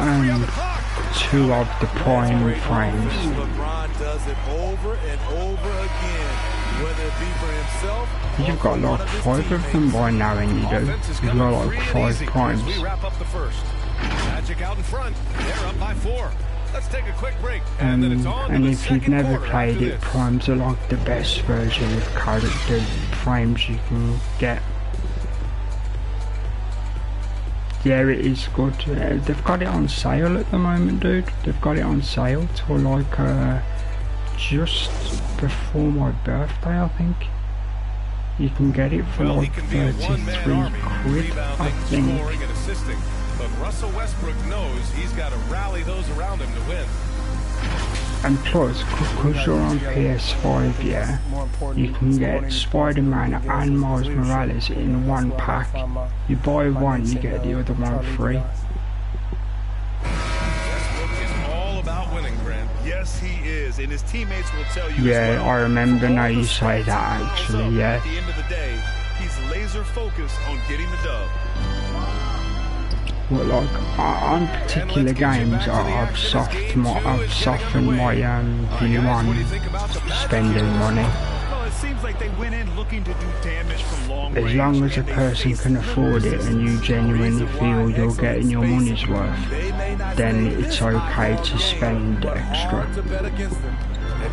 2 of the prime frames. LeBron does it over and over again, whether it be for himself. You've got like 5 of them by now, and you do. You've got like 5 primes. We wrap up the first. Magic out in front. They're up by 4. Let's take a quick break. And then it's on to And the if you've second never quarter played after it, this. primes are like the best version of character frames you can get. Yeah, it is good. They've got it on sale at the moment, dude. They've got it on sale till like just before my birthday, I think. You can get it for like 33 quid, I think. Scoring and assisting, but Russell Westbrook knows he's got to rally those around him to win. And plus, because you're on PS5, yeah, you can get Spider-Man and Miles Morales in one pack. You buy one, you get the other one free. Westbrook is all about winning, Grant. Yes, he is, and his teammates will tell you. Yeah, as well. I remember now you All say the that stress actually, piles up. yeah. At the end of the day, he's laser focused on getting the dub. Well, like on particular games, I've softened my view on spending money. Well, it seems like they went in looking to do damage from long range. As long as a and they person faced can afford it and you genuinely feel you're getting your money's worth, then it's okay to spend extra.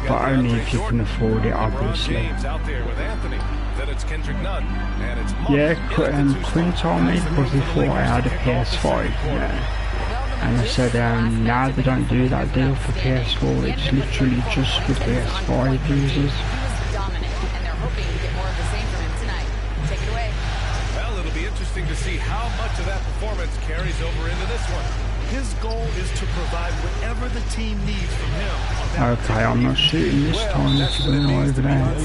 But only if you can afford it, obviously. James out there with Anthony. Then it's Kendrick Nunn, and it's Yeah, Quinn told me because he thought I had a PS5, yeah. And I said, now they don't do that deal for PS4, it's literally just for PS5 users. He was dominant, and they're hoping to get more of the same from him tonight. Take it away. Well, it'll be interesting to see how much of that performance carries over into this one. His goal is to provide whatever the team needs from him. Okay, I'm not shooting this time. It's going over there.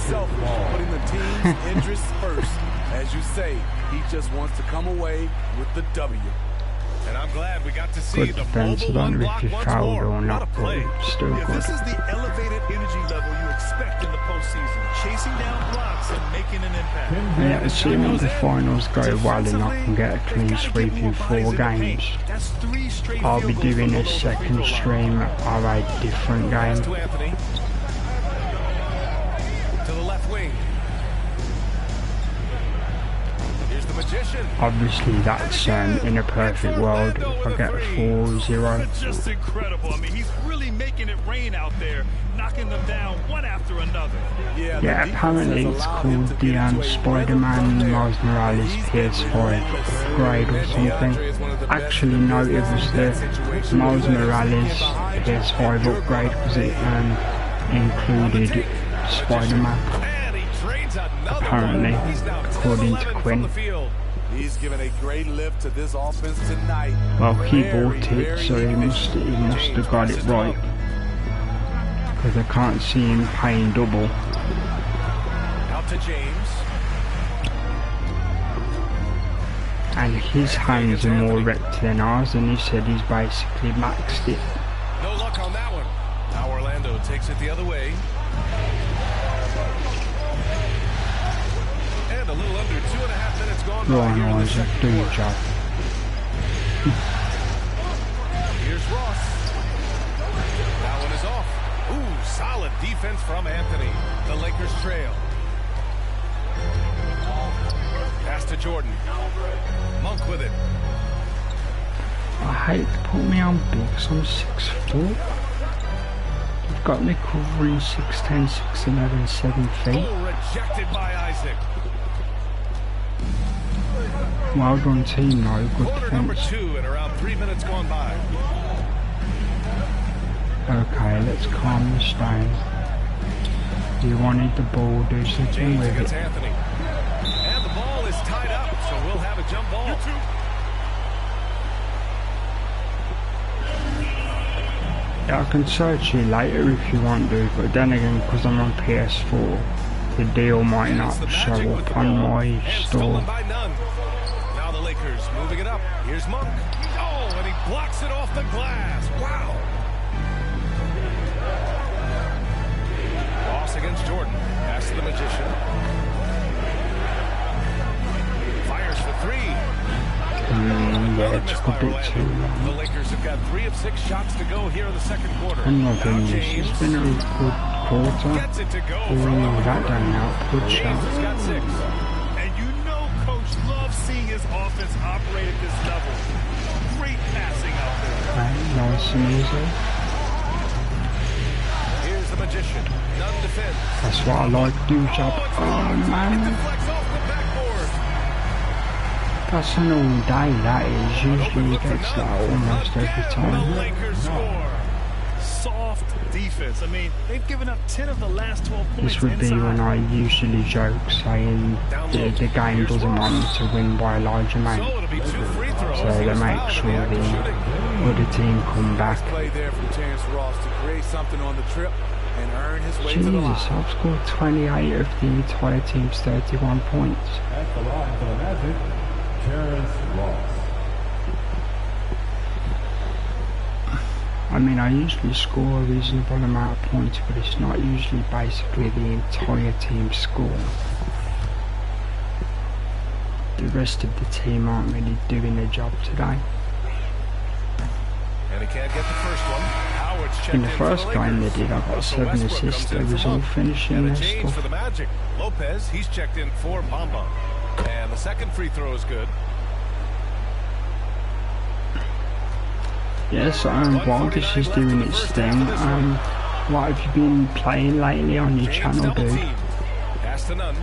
Putting the team's interests first. As you say, he just wants to come away with the W. And I'm glad we got to see Good the defense. I mobile don't one know block if you once fouled more. or What a not, play. but still Yeah, good. this is the elevated energy level you expect in the postseason. Chasing down blocks and making an impact. Yeah, assuming the finals go well and I can get a clean sweep in 4 games, That's 3 straight I'll be field goals doing below a the free second throw line. stream of a different Pass to game. Anthony. To the left wing. Here's the magician. Obviously that's in a perfect world if I get a 4-0. Just incredible. I mean, he's really making it rain out there, knocking them down one after another. Yeah, apparently it's called the Spider-Man Miles Morales PS5 grade or something. Actually no, it was the Miles Morales PS5 upgrade because it included Spider-Man. And he trades another Apparently, one. He's now 10 of according to 11 from Quinn. the field. He's given a great lift to this offense tonight. Well, he Very, bought it, very so he must have got it right. Because I can't see him paying double. Out to James. And his hands are more wrecked than ours, and he said he's basically maxed it. No luck on that one. Now Orlando takes it the other way. And a little under 2.5 minutes gone by Ryan here in the Isaac, second do your quarter. job. Here's Ross. That one is off. Ooh, solid defense from Anthony. The Lakers trail. Pass to Jordan. Monk with it. I hate to put me on big, so I'm 6 foot. You've got me covering 6'10", 6'11", 7 feet. Oh, rejected by Isaac. Well done team though, good Quarter number defense. 2 and around 3 minutes gone by. Okay, let's calm this down. You wanted the ball, do something James with against it. Anthony. And the ball is tied up, so we'll have a jump ball. Yeah, I can search you later if you want to, but then again, because I'm on PS4, the deal might not show up on my store. Stolen by none. Now the Lakers moving it up. Here's Monk. Oh, and he blocks it off the glass. Wow. Ross against Jordan. Pass to the magician. Fires for 3. Yeah, it's a bit too long. The Lakers have got 3 of 6 shots to go here in the second quarter. I'm not doing Now this. James It's been a good quarter. gets it to go Ooh, from out that front. done out. Good James shot. has got 6. And you know Coach loves seeing his offense operate at this level. Great passing out there. Right, nice and easy. Here's the magician. None defense. That's what I like to do, job. Oh It man, deflects off the backboard. that's an all day, that is. Usually he gets that almost every The time. Lakers score. Soft defense. I mean, they've given up 10 of the last 12 points This would be inside. when I usually joke saying the game doesn't want me to win by a large So amount. it'll be 2 free throws. So they make sure the other team come back. Play there from Terrence Ross to create something on the trip and earn his way to the line. Jesus, I've scored 28 of the entire team's 31 points. At the line for the Magic, Terrence Ross. I mean, I usually score a reasonable amount of points, but it's not usually basically the entire team's score. The rest of the team aren't really doing their job today. And he can't get the first one. Howard's checked In the for first game they Lakers. did, I got Russell 7 Westbrook assists. comes in They was for all Monk. finishing And a their change for stuff. the Magic. Lopez, he's checked in for Bamba. And the second free throw is good. Yes, while this is doing its thing, what have you been playing lately on your James channel, double dude? team. Pass to none.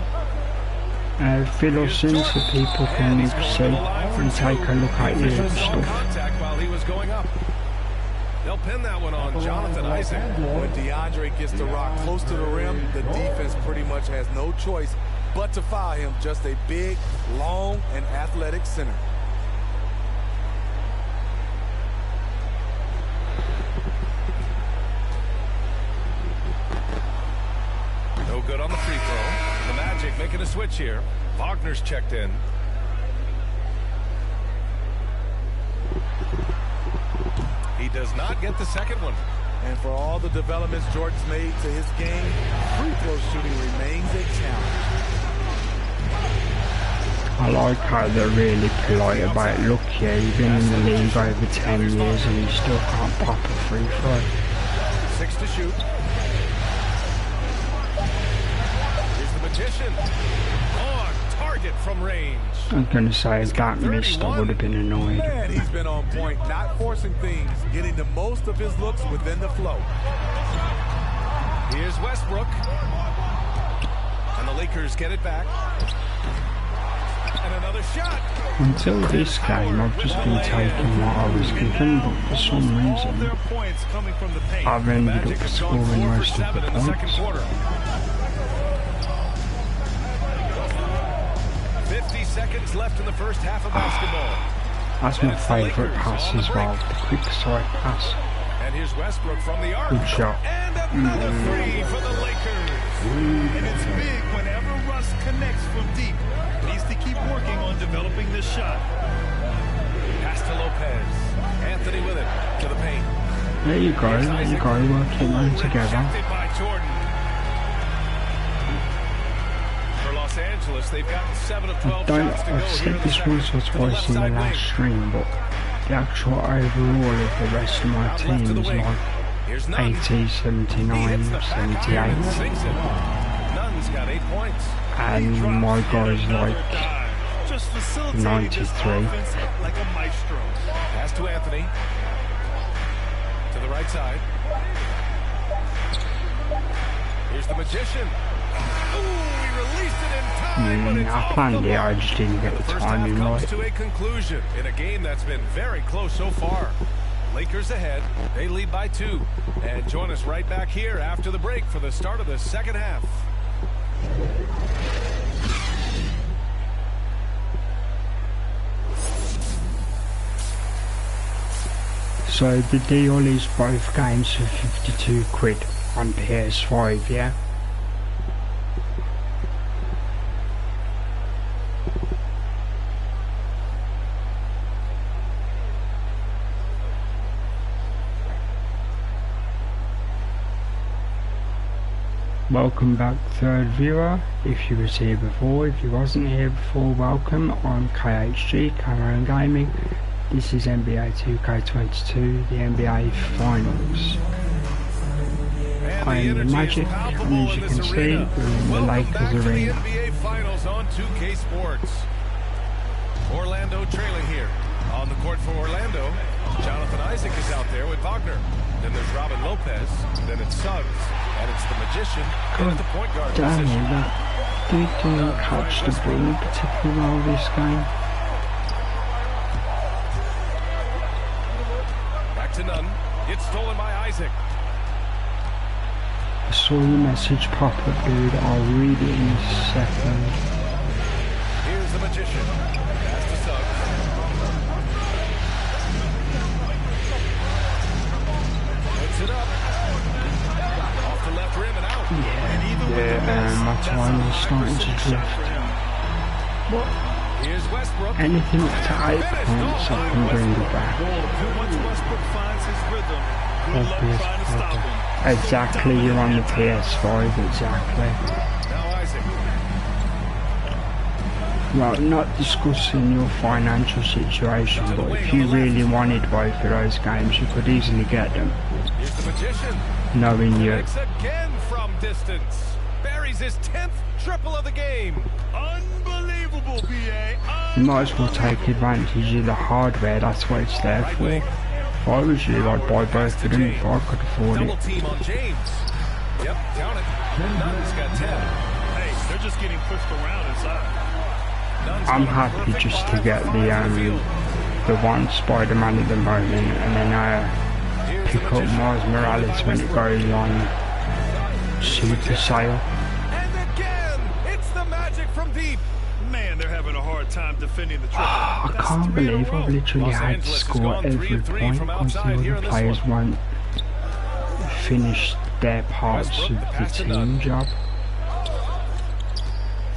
Fill us in so people can see and take a look at your stuff. Contact while he was going up. They'll pin that one on Jonathan Isaac. When DeAndre gets the rock close to the rim, the defense pretty much has no choice but to foul him. Just a big, long, and athletic center. switch here. Wagner's checked in. He does not get the second one. And for all the developments Jordan's made to his game, free throw shooting remains a challenge. I like how they're really polite about it. Look, yeah, you've been in the league over 10 years and you still can't pop a free throw. 6 to shoot. Here's the magician. On target from range. I'm going to say if that missed, I would have been annoyed. Man, he's been on point, not forcing things, getting the most of his looks within the flow. Here's Westbrook. And the Lakers get it back. And another shot. Until this game, I've just been taking what I was given, but for some reason, I've ended up scoring most of the points. 50 seconds left in the first half of basketball. That's my favourite pass as well, the quick side pass. And here's Westbrook from the arc. Good shot. And another three for the Lakers. And it's big whenever Russ connects from deep. Needs to keep working on developing this shot. Pass to Lopez. Anthony with it to the paint. There you go, working them together. By Jordan. For Los Angeles, they've gotten 7 of 12 shots to go. I've said this once or twice in the last stream, but the actual overall of the rest of my team is like 80, 79, 78. Nunn's got 8 points. And my guy's like 93. Like a maestro. Pass to Anthony. To the right side. Here's the magician. Ooh, he released it in time, but it's I planned it, I just didn't get the timing right. Comes to a conclusion in a game that's been very close so far. Lakers ahead. They lead by 2. And join us right back here after the break for the start of the second half. So the deal is both games for 52 quid on PS5, yeah? Welcome back, third viewer. If you was here before, if you wasn't here before, welcome. I'm KHG, Cameron Gaming. This is NBA 2K22, the NBA Finals. I am the Magic, and as you can see, we're in the Lakers arena. NBA Finals on 2K Sports. Orlando trailing here. On the court for Orlando, Jonathan Isaac is out there with Wagner. Then there's Robin Lopez, then it's Suggs, and it's the magician at the point guard Damn position. that dude didn't catch the ball particularly well this game. Back to Nunn. Gets stolen by Isaac. I saw your message pop up, dude. I'll read it in a second. Here's the magician. Pass to Suggs. Puts it up. Off the left rim and out. My time is starting to drift. Here's Westbrook. Anything up to 8 points, I can bring it back. Once Westbrook finds his rhythm, good luck trying to stop him. Exactly, you're on the PS5, exactly. Now Isaac. Well, not discussing your financial situation, but if you really wanted both of those games, you could easily get them. Here's the magician. Knowing you. Connects again from distance. Buries his 10th triple of the game. Unbelievable, BA. You might as well take advantage of the hardware, that's what it's there for. If I was you, I'd buy both of them if I could afford Double it. team on James. Yep, count it. Nunn's got 10. Hey, they're just getting pushed around inside. I'm happy just to get the one Spider-Man at the moment, and then pick up Miles Morales when it goes on Super Sale. And again, it's the Magic from deep. Man, they're having a hard time defending the triple. I can't believe I've literally had to score every point because the other players won't finish their parts of the team job.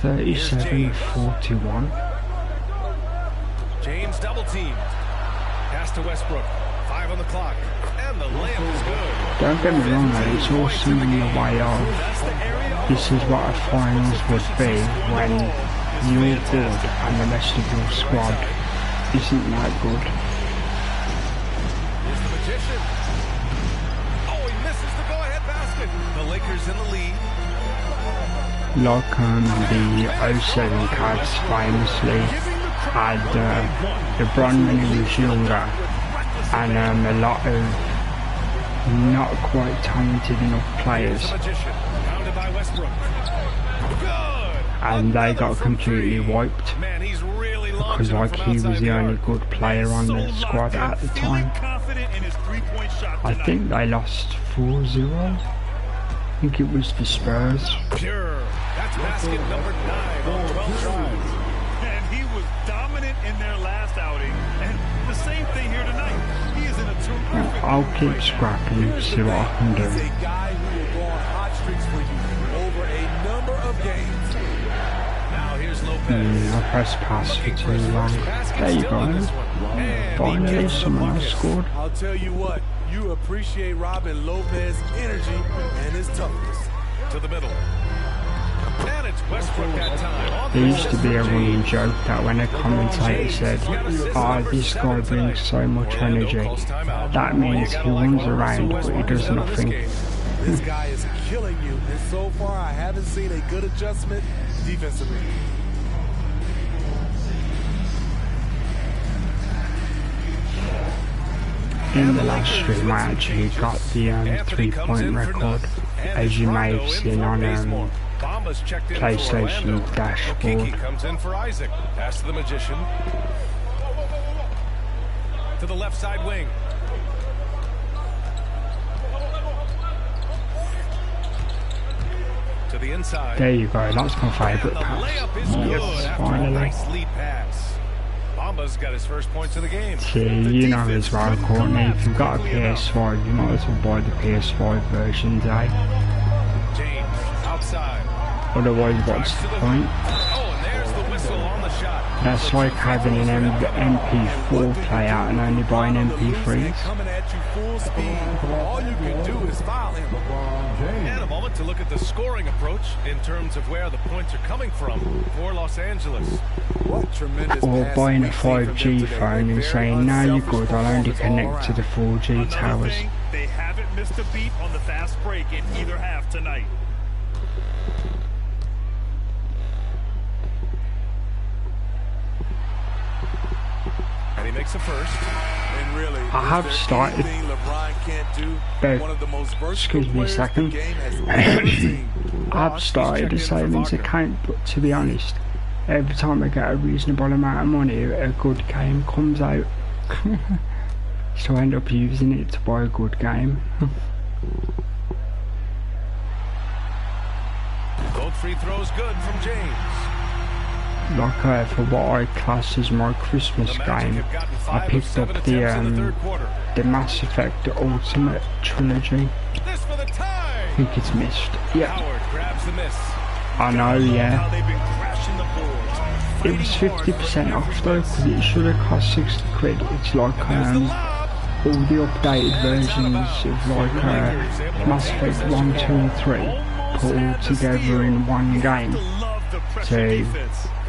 37-41. James double teamed. Pass to Westbrook. 5 on the clock. And the layup is good. Don't get me wrong though, it's also in the way of this is what a finals would be when you're good and the rest of your squad isn't that good. Here's the magician. Oh, he misses the go-ahead basket. The Lakers in the lead. Like the 07 Cavs famously had LeBron when he was younger, and a lot of not quite talented enough players, and they got completely wiped because like he was the only good player on the squad at the time. I think they lost 4-0. I think it was the Spurs. Pure. That's basket number 9 on 12 tries. And he was dominant in their last outing. And the same thing here tonight. He is in a terrific I'll keep scrapping to see what I can do. He's a guy who will go on hot streaks for you over a number of games. Now here's Lopez. I pressed pass for too long. There you go. Finally, someone else scored. I'll tell you what, you appreciate Robin Lopez's energy and his toughness. To the middle. And it's Westbrook that time. There used to be a running joke that when a commentator said, "Ah, this guy brings so much energy," that means he runs around but he does nothing. This guy is killing you, and so far I haven't seen a good adjustment defensively. In the last stream I actually got the 3-point record, as you may have seen on PlayStation dashboard. Comes in for Isaac. Pass to the magician. To the left side wing. To the inside. There you go, that's my favourite pass. Yes, finally. Nice lead pass. Bamba's got his first points of the game. See, you know as well, Courtney, if you've got a PS5, you might as well buy the PS5 version, eh? James outside. Otherwise, what's the point? Oh, and there's the whistle on the shot. That's like having an MP4 player and only buying MP3s. Coming at you full speed. All you can do is foul him. And a moment to look at the scoring approach in terms of where the points are coming from for Los Angeles. What tremendous Or pass buying a we see 5G from them phone and today. saying, "No, you're good, I'll only connect to the 4G Another towers." thing, they haven't missed a beat on the fast break in either half tonight. And he makes a first. And really, I have started. LeBron can't do? Babe, One of the most excuse me a second. I've started a savings account, but to be honest, every time I get a reasonable amount of money, a good game comes out. So I end up using it to buy a good game. Both free throws good from James. Like for what I class as my Christmas game, I picked up the Mass Effect Ultimate Trilogy. This for the tie. I think it's missed. Yeah, Howard grabs the miss. I know, yeah. They've been crashing the boards. It was 50% off though, because it should have cost 60 quid. It's like all the updated versions of like Mass Effect 1, 2 and 3 put all together in one game. So,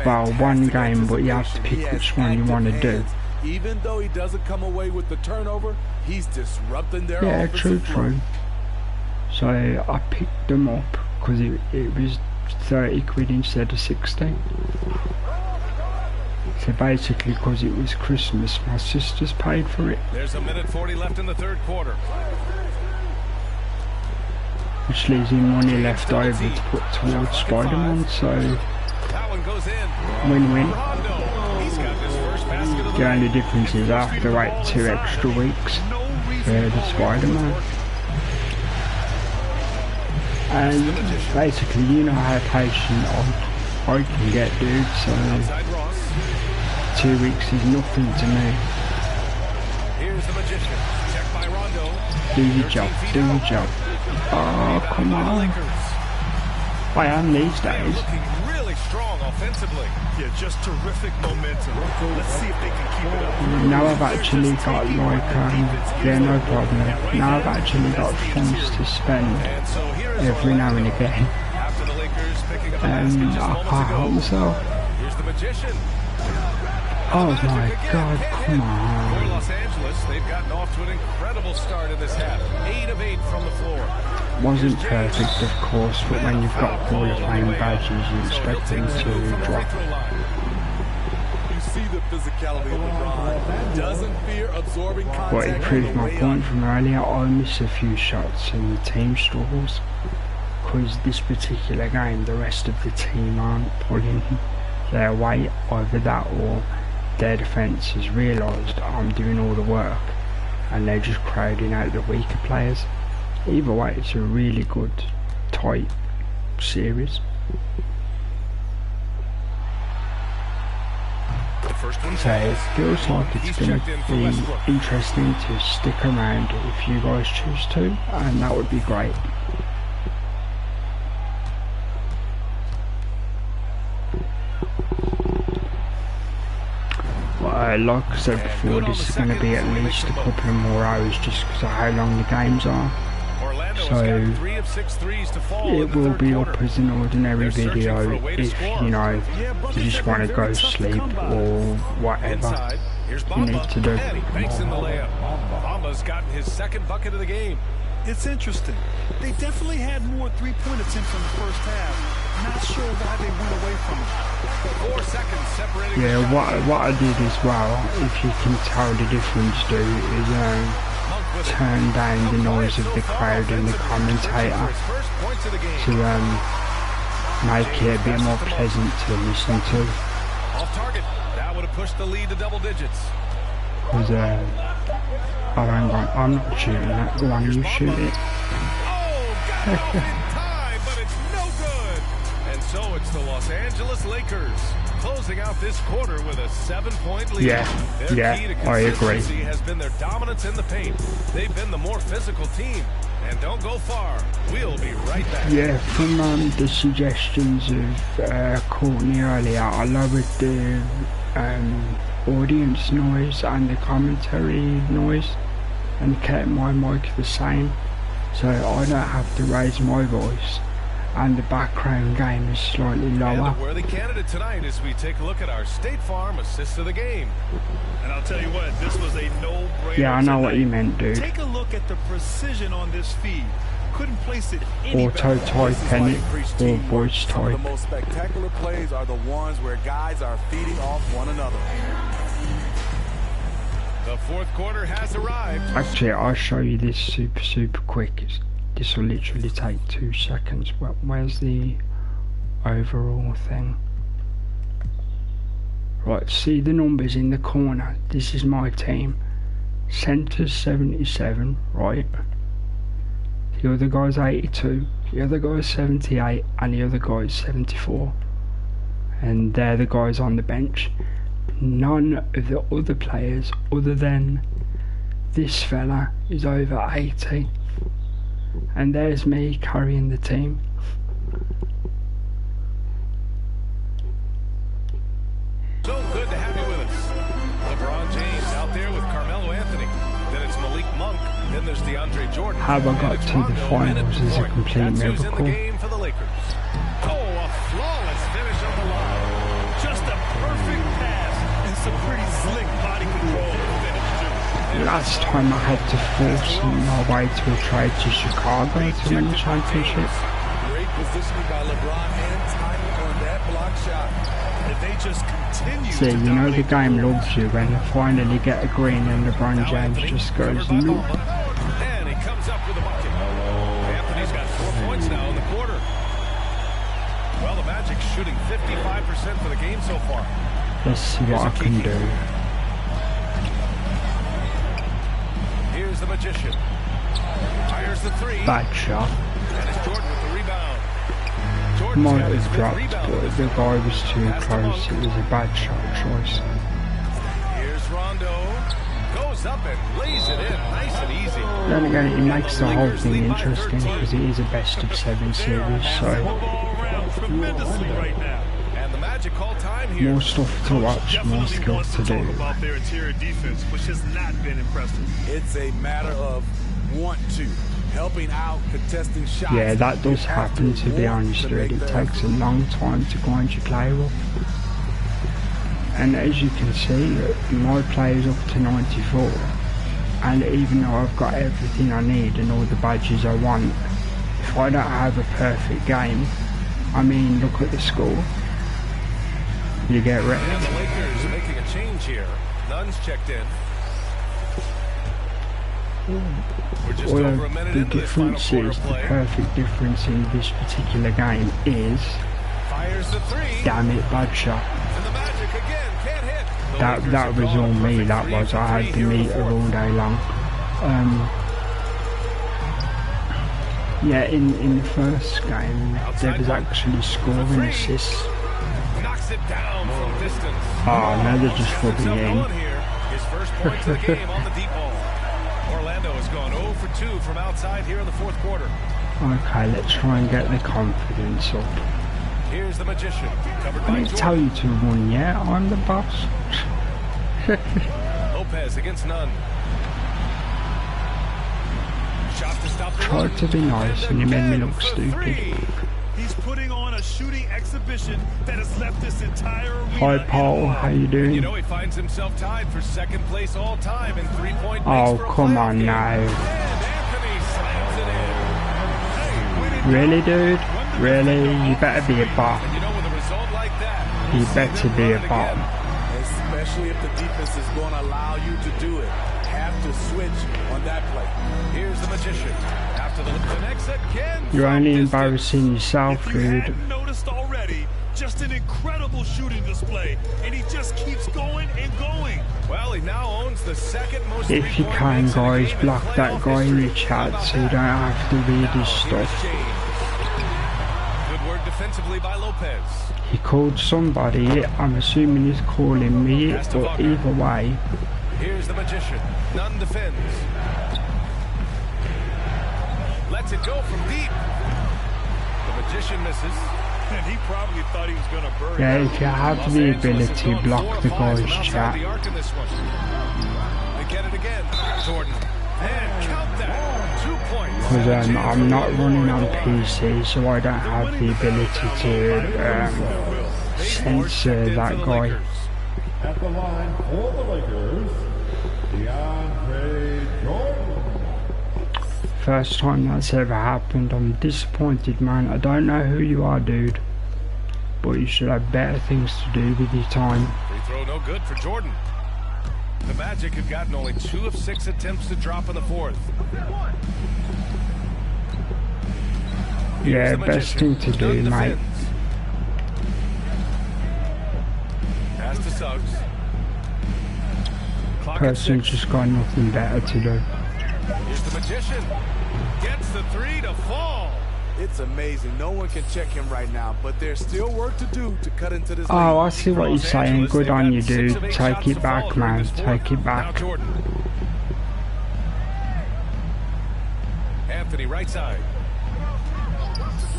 well, one game, but you have to pick which one you want to do. Even though he doesn't come away with the turnover, he's disrupting their Yeah, offensive flow. true. So I picked them up because it was 30 quid instead of 60. So basically, because it was Christmas, my sisters paid for it. There's a minute 40 left in the third quarter. Which leaves me money left over to put towards Spider-Man, so win-win. The only difference is I have to wait 2 extra weeks for the Spider-Man. And basically, you know how patient I can get, dude, so 2 weeks is nothing to me. Do your job, do your job. Oh, come on. I am these days. Looking really strong offensively. Yeah, just terrific momentum. Let's see if they can keep it up. Now I've actually got like, yeah, no problem. Now I've actually got funds to spend every now and again. After the Lakers picking up the I basket just can't moments help ago. myself. Here's the magician. Oh my god, come For on. Los Angeles, they've gotten off to an incredible start in this half. 8 of 8 from the floor. Wasn't perfect, of course, but when you've got Hall of Fame badges, you expect them to drop. You see the physicality of LeBron. Doesn't fear absorbing contact. But it proved my point from earlier. I miss a few shots and the team struggles. Because this particular game, the rest of the team aren't pulling their weight. Either that or their defence has realised I'm doing all the work and they're just crowding out the weaker players. Either way, it's a really good, tight series. So it feels like it's going to be interesting to stick around if you guys choose to, and that would be great. Like I said before, this is going to be at least a couple of more hours just because of how long the games are. So it will be up as an ordinary video if, you know, you just want to go sleep or whatever you need to do. Bamba's gotten his second bucket of the game. It's interesting. They definitely had more three-point attempts in the first half. Not sure why they went away from it. 4 seconds separating. Yeah, what I did as well, if you can tell the difference, is turn down the noise of the crowd and the commentator to make it a bit more pleasant to listen to. Off target. That would have pushed the lead to double digits. Because I'm not shooting that. Go on, you shoot it. Oh, got it in time, but it's no good. And so it's the Los Angeles Lakers closing out this quarter with a 7-point lead. Yeah, I agree. Has been their dominance in the paint. They've been the more physical team. And don't go far. We'll be right back. Yeah, from the suggestions of Courtney earlier, I lowered the audience noise and the commentary noise and kept my mic the same, so I don't have to raise my voice, and the background game is slightly lower. And the worthy candidate tonight as we take a look at our State Farm assist of the game. And I'll tell you what, this was a no-brainer. Yeah, I know what you meant, dude. Take a look at the precision on this feed. Couldn't place it any Auto type in it, or voice Some of type. the most spectacular plays are the ones where guys are feeding off one another. The fourth quarter has arrived. Actually, I'll show you this super quick. This will literally take 2 seconds. But where's the overall thing? Right, see the numbers in the corner. This is my team. Centre's 77, right? The other guy's 82, the other guy's 78, and the other guy's 74. And they're the guys on the bench. None of the other players, other than this fella, is over 80. And there's me carrying the team. So good to have you with us. LeBron James out there with Carmelo Anthony. Then it's Malik Monk. Then there's DeAndre Jordan. How I got to the finals is a complete That's who's in the miracle. game for the Lakers. Oh, a flawless finish on the line. Just a perfect pass and some pretty slick body control to finish too. Last time I had to force my way to a trade to Chicago to win the championship. Great positioning by LeBron and timing on that block shot. If they just continue See, to you know the dominate game loves you when you finally get a green and LeBron James just goes nope. And he comes up with a bucket. Anthony's got 4 points now in the quarter. Well, the Magic's shooting 55% for the game so far. Let's see what I can do. Here's the magician. Fires the three. Bad shot. And it's Jordan with the rebound. Jordan's Might got his have fifth dropped, rebound. but the guy was too close. It was a bad shot choice. Here's Rondo. Goes up and lays it in. Nice and easy. Then again, it makes the whole thing interesting because it is a best of 7 series, so tremendously right now. And the Magic call time here. More stuff to watch, more skills to do. About their interior defense, which has not been impressive. It's a matter of want to. Helping out, contesting shots. Yeah, that does happen, to be honest, dude. It takes a long time to grind your play up. And as you can see, my play is up to 94. And even though I've got everything I need and all the badges I want, if I don't have a perfect game, I mean, look at the score. You get wrecked. And the Lakers making a change here. Nunn's checked in. We're just Well, over a minute the into this final difference quarter is, the play. perfect difference in this particular game is, Fires the three. damn it, bad shot. And the Magic again can't hit. The That Lakers was have all gone me, perfect that 3 was, for I 3 had the here in the meter fourth. all day long. Yeah, in the first game, there was actually scoring assists. Knocks it down from distance. Oh, now they're just rubbing it in. His first points of the game on the deep ball. Orlando has gone 0 for 2 from outside here in the fourth quarter. Okay, let's try and get the confidence up. Here's the Magician. Covered by I didn't tell you to run yet, I'm the boss. Lopez against Nunn. Shot to stop the Tried to be nice and you made me look stupid. He's putting on a shooting exhibition that has left this entire arena. Hi Paul, how you doing? You know, he finds himself tied for second place all time in 3-point makes Oh, for a come playoff on game. now. And Anthony slams it in. Really, dude? Really? You better be a bot. And you know, with a result like that, You better be a bot. Especially if the defense is going to allow you to do it. Have to switch on that play. Here's the Magician. After the connects again. You're only embarrassing yourself, If you dude. hadn't noticed already, just an incredible shooting display, and he just keeps going and going. Well, he now owns the second most If you three-point can, makes in a guys, game in block that playoff guy in the history. chat so you don't have to read his stuff. Good work defensively by Lopez. He called somebody, I'm assuming he's calling me, but either way. Here's the Magician. Nunn defends. Lets it go from deep. The Magician misses. And he probably thought he was going to burn. Yeah, if you have the ability, block the guy's chat. The arc in this one. They get it again. Jordan. And count that. 2 points. Because I'm not running on PC, so I don't have the ability to censor that guy. At the line for the Lakers, DeAndre Jordan. First time that's ever happened. I'm disappointed, man. I don't know who you are, dude, but you should have better things to do with your time. Free throw no good for Jordan. The Magic had gotten only 2 of 6 attempts to drop in the fourth. Yeah, best thing to do, mate. Pass to Suggs. Clock at Person 6. just got nothing better to do. Here's the Magician. Gets the 3 to fall. It's amazing. No one can check him right now, but there's still work to do to cut into this Oh, I lead. see what you're saying. Good on you, dude. Take it back, man. Take it Now back. Jordan. Anthony right side.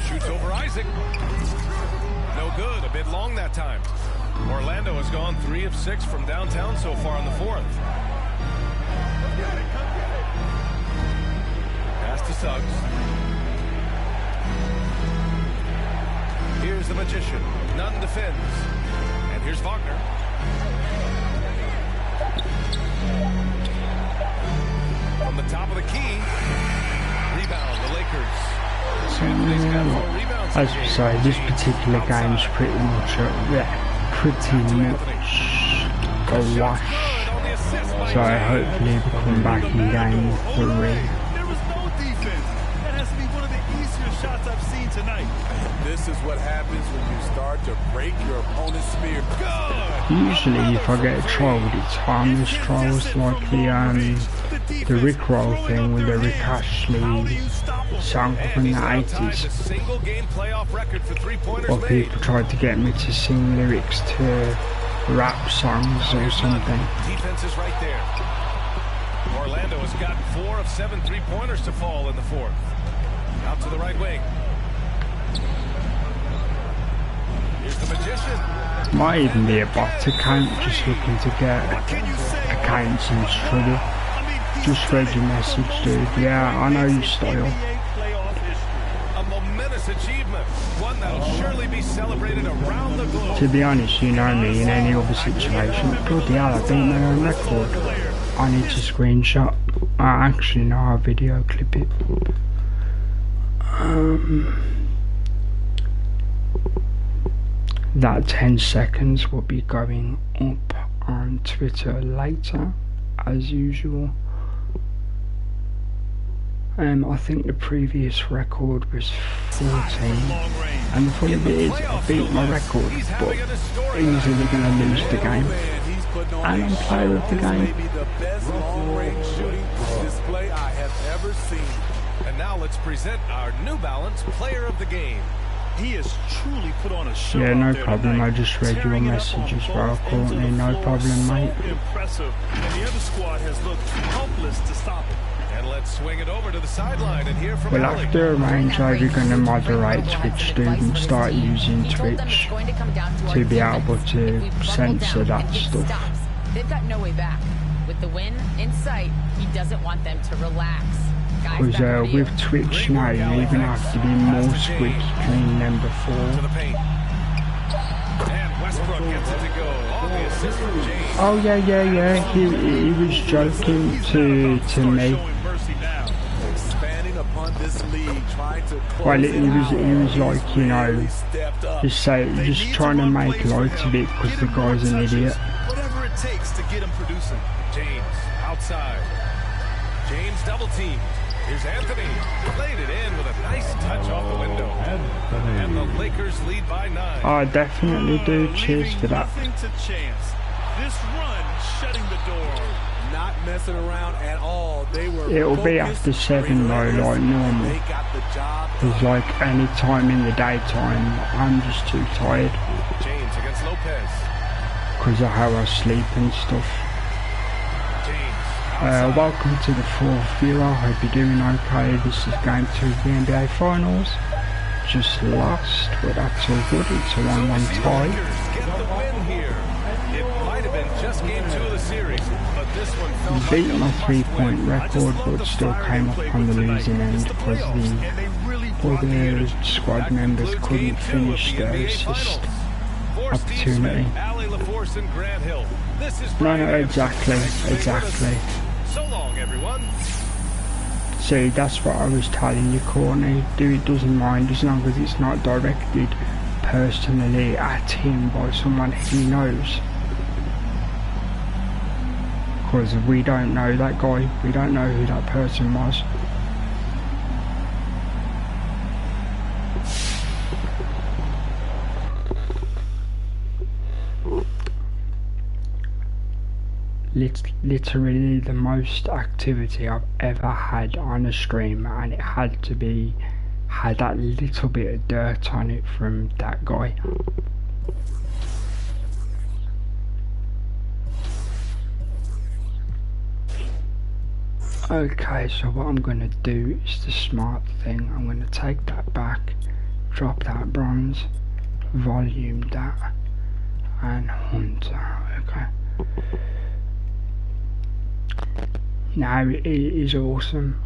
Shoots over Isaac. No good. A bit long that time. Orlando has gone 3 of 6 from downtown so far in the fourth. Pass to Suggs. Here's the Magician. Nunn defends. And here's Wagner. From the top of the key. Rebound, the Lakers. Anthony's got 4 rebounds. As we say, this particular game's pretty much a wash. So hopefully we'll come back in game 3. There was no defense. That has to be one of the easier shots I've seen tonight. This is what happens when you start to break your opponent's spear. Usually if I get trolled, it's harmless trolls like the Rickroll thing with the Rick Ashley song from the 80s. Single game playoff record for 3-pointers Or made. people tried to get me to sing lyrics to rap songs or something. Defense is right there. Orlando has gotten 4 of 7 3-pointers to fall in the fourth. Out to the right wing. the magician. Might even be a bot account just looking to get accounts in trouble. Just read your message, dude. Yeah, I know your style. A momentous achievement, one that'll surely be celebrated around the globe. To be honest, you know me, in any other situation, bloody hell, I beat my own record. I need to screenshot. I actually know how video clip it. That 10 seconds will be going up on Twitter later, as usual. I think the previous record was 14, and the funny bit is I beat my record, but easily going to lose the game, and I'm player of the game. And now let's present our New Balance player of the game. He has truly put on a show. Yeah, no problem. I just read your message as well, Courtney. No problem, mate. Impressive, and the other squad has looked helpless to stop it. And let's swing it over to the sideline and hear from We'll Ali. have to arrange how we're going to moderate Twitch, dude, and start using Twitch to be able to censor that stuff. They've got no way back. With the win in sight, he doesn't want them to relax. Because with Twitch now, you even have to be more squeaky clean than before. And Westbrook gets it to go on the assist from James. Oh yeah. He was joking to me. Well, he was like, you know, just trying to make light of it because the guy's an idiot. Whatever it takes to get him producing. James outside. James double teamed. Here's Anthony. Played it in with a nice touch off the window. And the Lakers lead by 9. I definitely do. Cheers for that. Nothing to chance. This run shutting the door. Not messing around at all. They were. It'll be after 7 though, like normal. Because like any time in the daytime, I'm just too tired. James against Lopez. Because of how I sleep and stuff. Welcome to the 4th viewer. Hope you're doing okay. This is game 2 of the NBA Finals. Just lost, but that's all good. It's a 1-1 tie. Get the win here. It might have been just game 2 of the series, but this one felt Beat my 3-point record, but still came up on the losing end because the other squad members couldn't finish their assist opportunity. No, exactly. So long, everyone. See, that's what I was telling you, Courtney. Dude doesn't mind as long as it's not directed personally at him by someone he knows. Because we don't know that guy. We don't know who that person was. Literally the most activity I've ever had on a stream, and it had that little bit of dirt on it from that guy. Okay, so what I'm gonna do is the smart thing. I'm gonna take that back, drop that bronze, volume that, and Hunter. Okay. Now it is awesome.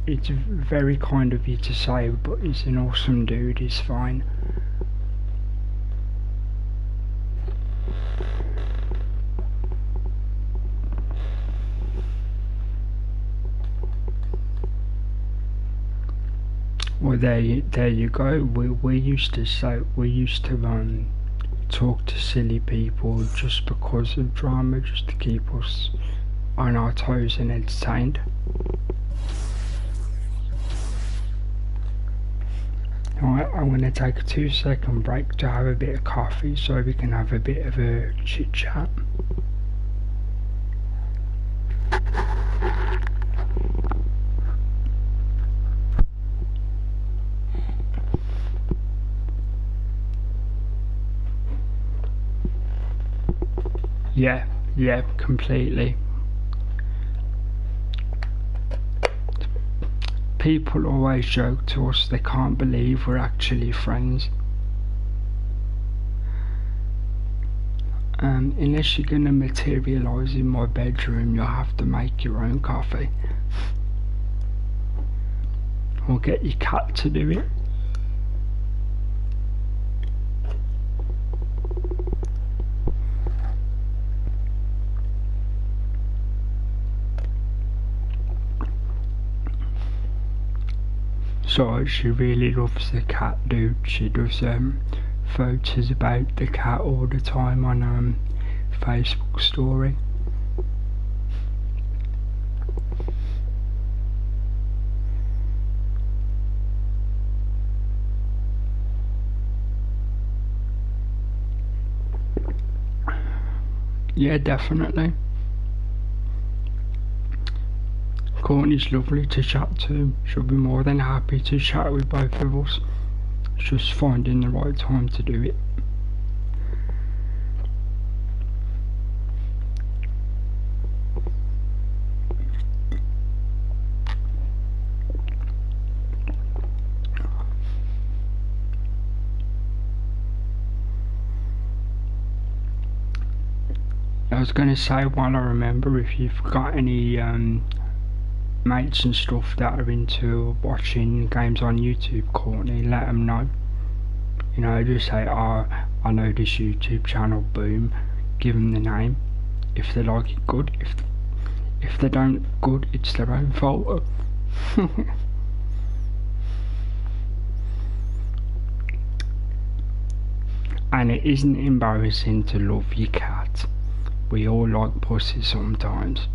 It's very kind of you to say, but he's an awesome dude. He's fine. Well, there you go. We used to talk to silly people just because of drama, just to keep us on our toes and entertained. Alright, I'm going to take a 2-second break to have a bit of coffee so we can have a bit of a chit chat. Yeah, completely. People always joke to us they can't believe we're actually friends. Unless you're gonna materialise in my bedroom, you'll have to make your own coffee. Or get your cat to do it. So she really loves the cat, dude. She does photos about the cat all the time on Facebook story. Yeah, definitely. Courtney's lovely to chat to. She'll be more than happy to chat with both of us. It's just finding the right time to do it. I was going to say, while I remember, if you've got any mates and stuff that are into watching games on YouTube, Courtney, let them know. You know, just say, oh, I know this YouTube channel, boom, give them the name. If they like it, good. If they don't, good, it's their own fault. And it isn't embarrassing to love your cat. We all like pussy sometimes.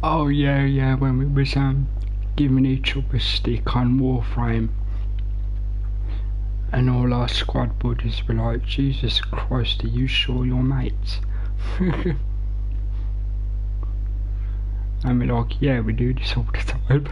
Oh yeah, when we was giving each other a stick on Warframe, and all our squad buddies were like, Jesus Christ, are you sure you're mates? And we're like, yeah, we do this all the time.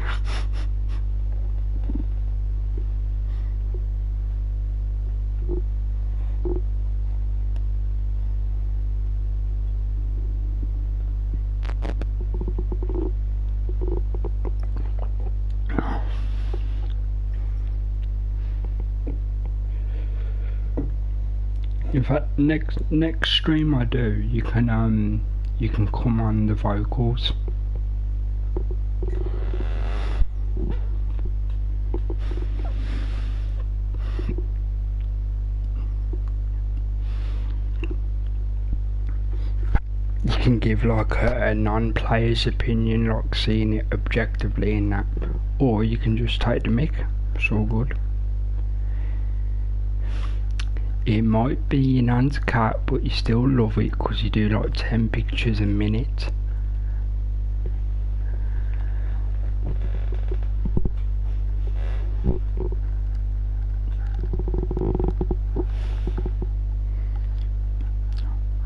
In fact, next stream I do, you can come on the vocals. You can give like a non-player's opinion, like seeing it objectively in that, or you can just take the mic. It's all good. It might be your nan's cat, but you still love it because you do like 10 pictures a minute.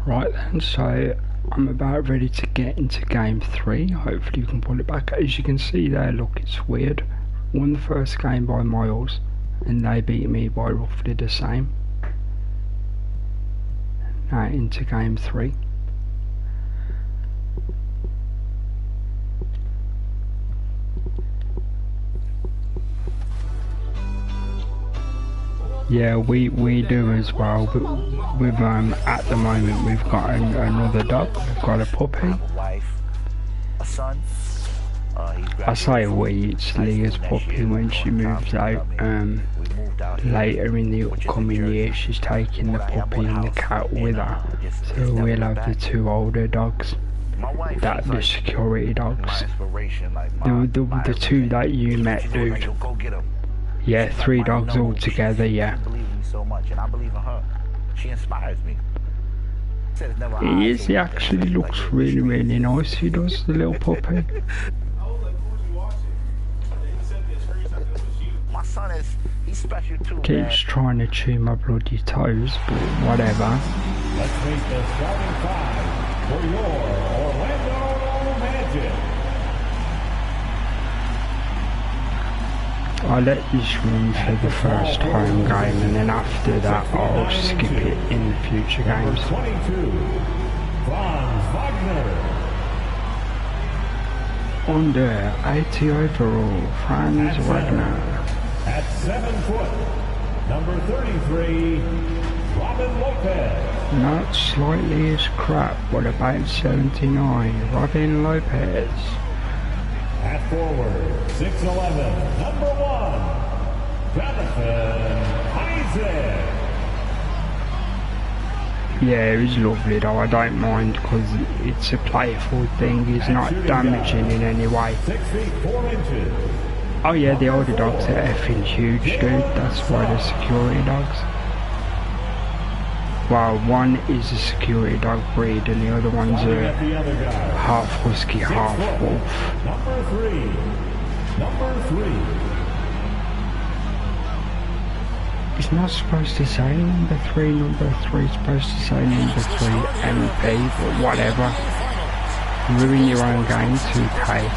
Right then, so I'm about ready to get into game 3. Hopefully you can pull it back. As you can see there, look, it's weird. Won the first game by miles, and they beat me by roughly the same. Now into game 3. Yeah, we do as well, but with at the moment we've got another dog. We've got a puppy. I say we, it's Leah's puppy. When she moves out later in the upcoming year, she's taking the puppy and the cat with her, so we'll have the 2 older dogs, that the security dogs, the 2 that you met, dude. Yeah, 3 dogs all together, yeah. He actually looks really, really nice, he does, the little puppy. son is, he's special too, man. Keeps trying to chew my bloody toes, but whatever. Let's meet the starting five for your Orlando Magic. I'll let this run for the first home game, and then after that I'll skip it in the future games. 22, Franz Wagner. Under 80 overall, Franz Wagner. At 7 foot, number 33, Robin Lopez. Not slightly as crap, but about 79, Robin Lopez. At forward, 6'11", number 1, Jonathan Isaac. Yeah, it was lovely though, I don't mind because it's a playful thing, he's not damaging in any way. 6 feet 4 inches. Oh yeah, the older dogs are effing huge, dude, that's why they're security dogs. Well, one is a security dog breed and the other one's a half husky, half wolf. Number 3. It's not supposed to say number 3, number 3 is supposed to say number 3 MP, but whatever. Ruin your own game, 2K.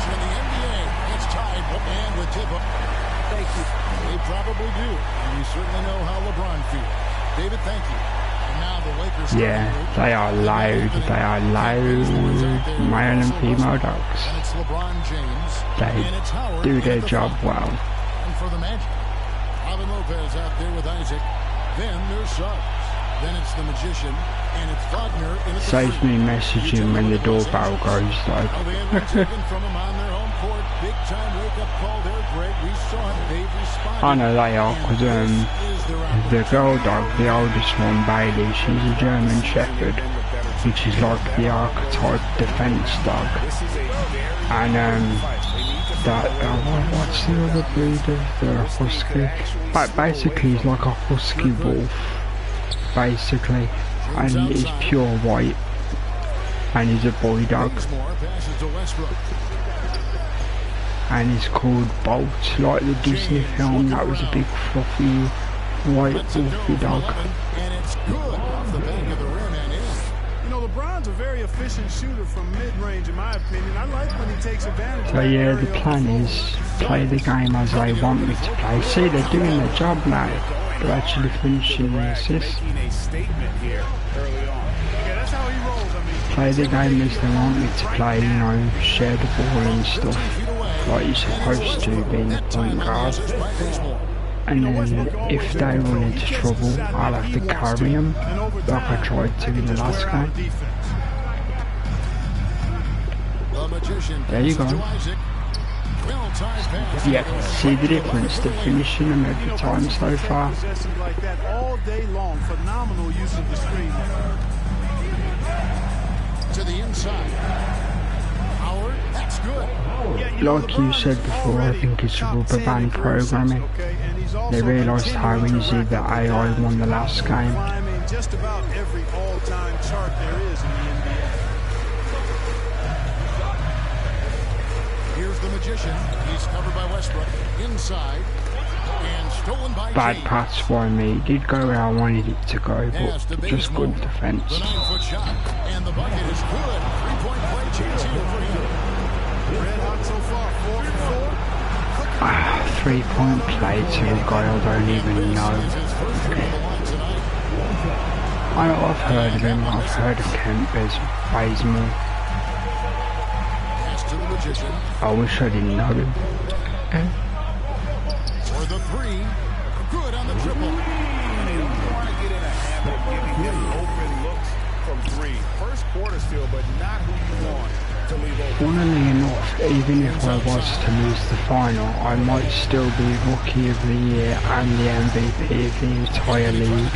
Thank you. They probably do. And you certainly know how LeBron feels. David, thank you. And now the Lakers. Yeah, they are loud, male and female dogs. And it's LeBron James. They do their job well. And for the Magic, Robin Lopez out there with Isaac. Then there's Suggs. Then it's the Magician, and it's Wagner in at the Saves me messaging when the doorbell goes though. I know they are, because the girl dog, the oldest one, Bailey, she's a German Shepherd, which is like the archetype defense dog. And what's the other breed of the husky? But basically he's like a husky wolf, basically, and he's pure white, and he's a boy dog, and he's called Bolt, like the Disney film. That was a big fluffy white wolfy dog. You know, LeBron's a very efficient shooter from mid-range, in my opinion. I like when he takes advantage. So yeah, the plan is play the game as they want me to play. See, they're doing their job now. They're actually finishing the assist. Play the game as they want me to play, you know, share the ball and stuff, like you're supposed to, being the point guard. And then if they run into trouble, I'll have to carry them, like I tried to in the last game. There you go. Yep, see the difference, they're finishing them every time so far. All day long, phenomenal use of the screen. To the inside. Howard, that's good. Like you said before, I think it's rubber band programming. They realised how easy the AI won the last game. Just about every all-time chart there is in the NBA. Here's the Magician. He's covered by Westbrook. Inside. And stolen by Bad pass by me. It did go where I wanted it to go, but just good defence. The 9-foot shot. And the bucket is good. 3-point play chance here for him. Red hot so far. 4 for 4. 3-point play to a guy I don't even know. I know I've heard of him. I've heard of Kempers, Bazemore. I wish I didn't know him. For the 3, good on the triple. And they don't want to get in a habit of giving him open looks from 3. First quarter still, but not who you want to leave open. Funnily enough, even if I was to lose the final, I might still be Rookie of the Year and the MVP of the entire league.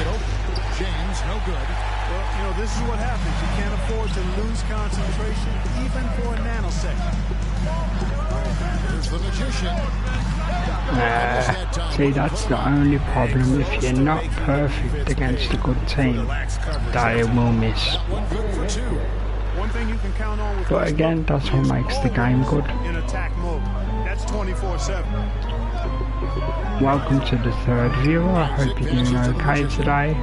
James, no good. Well, you know, this is what happens. You can't afford to lose concentration, even for a nanosecond. Here's the Magician. See, that's the only problem. If you're not perfect against a good team, they will miss. But again, that's what makes the game good. In attack mode. That's 24/7. Welcome to the third viewer, I hope you're doing okay today.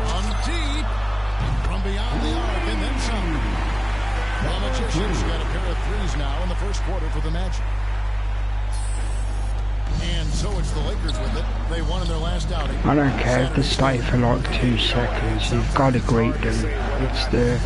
On deep, from beyond the arc and then some. The Magicians got a pair of threes now in the first quarter for the Magic. And so it's the Lakers with it. They won in their last outing. I don't care if they stay for like 2 seconds, you've got to greet them. It's the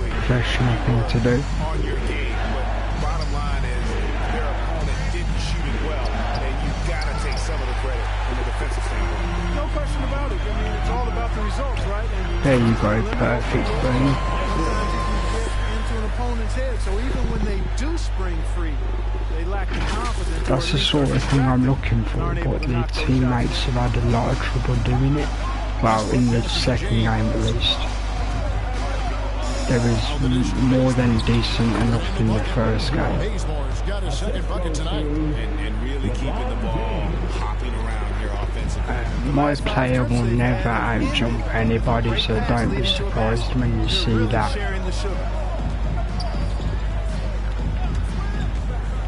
professional thing to do. On your game, but bottom line is their opponent didn't shoot it well, and you've got to take some of the credit from the defensive standpoint. No question about it. I mean, it's all about the results, right? And there you go, perfect, boom. Sometimes you can get into an opponent's head, so even when they do spring free, they lack the confidence. That's the sort of thing I'm looking for, but the teammates have had a lot of trouble doing it. Well, in the second game at least. There was more than decent enough in the first game. Got his second bucket tonight. And really keeping the ball hopping around here offensively. My player will never out-jump anybody, so don't be surprised when you see that.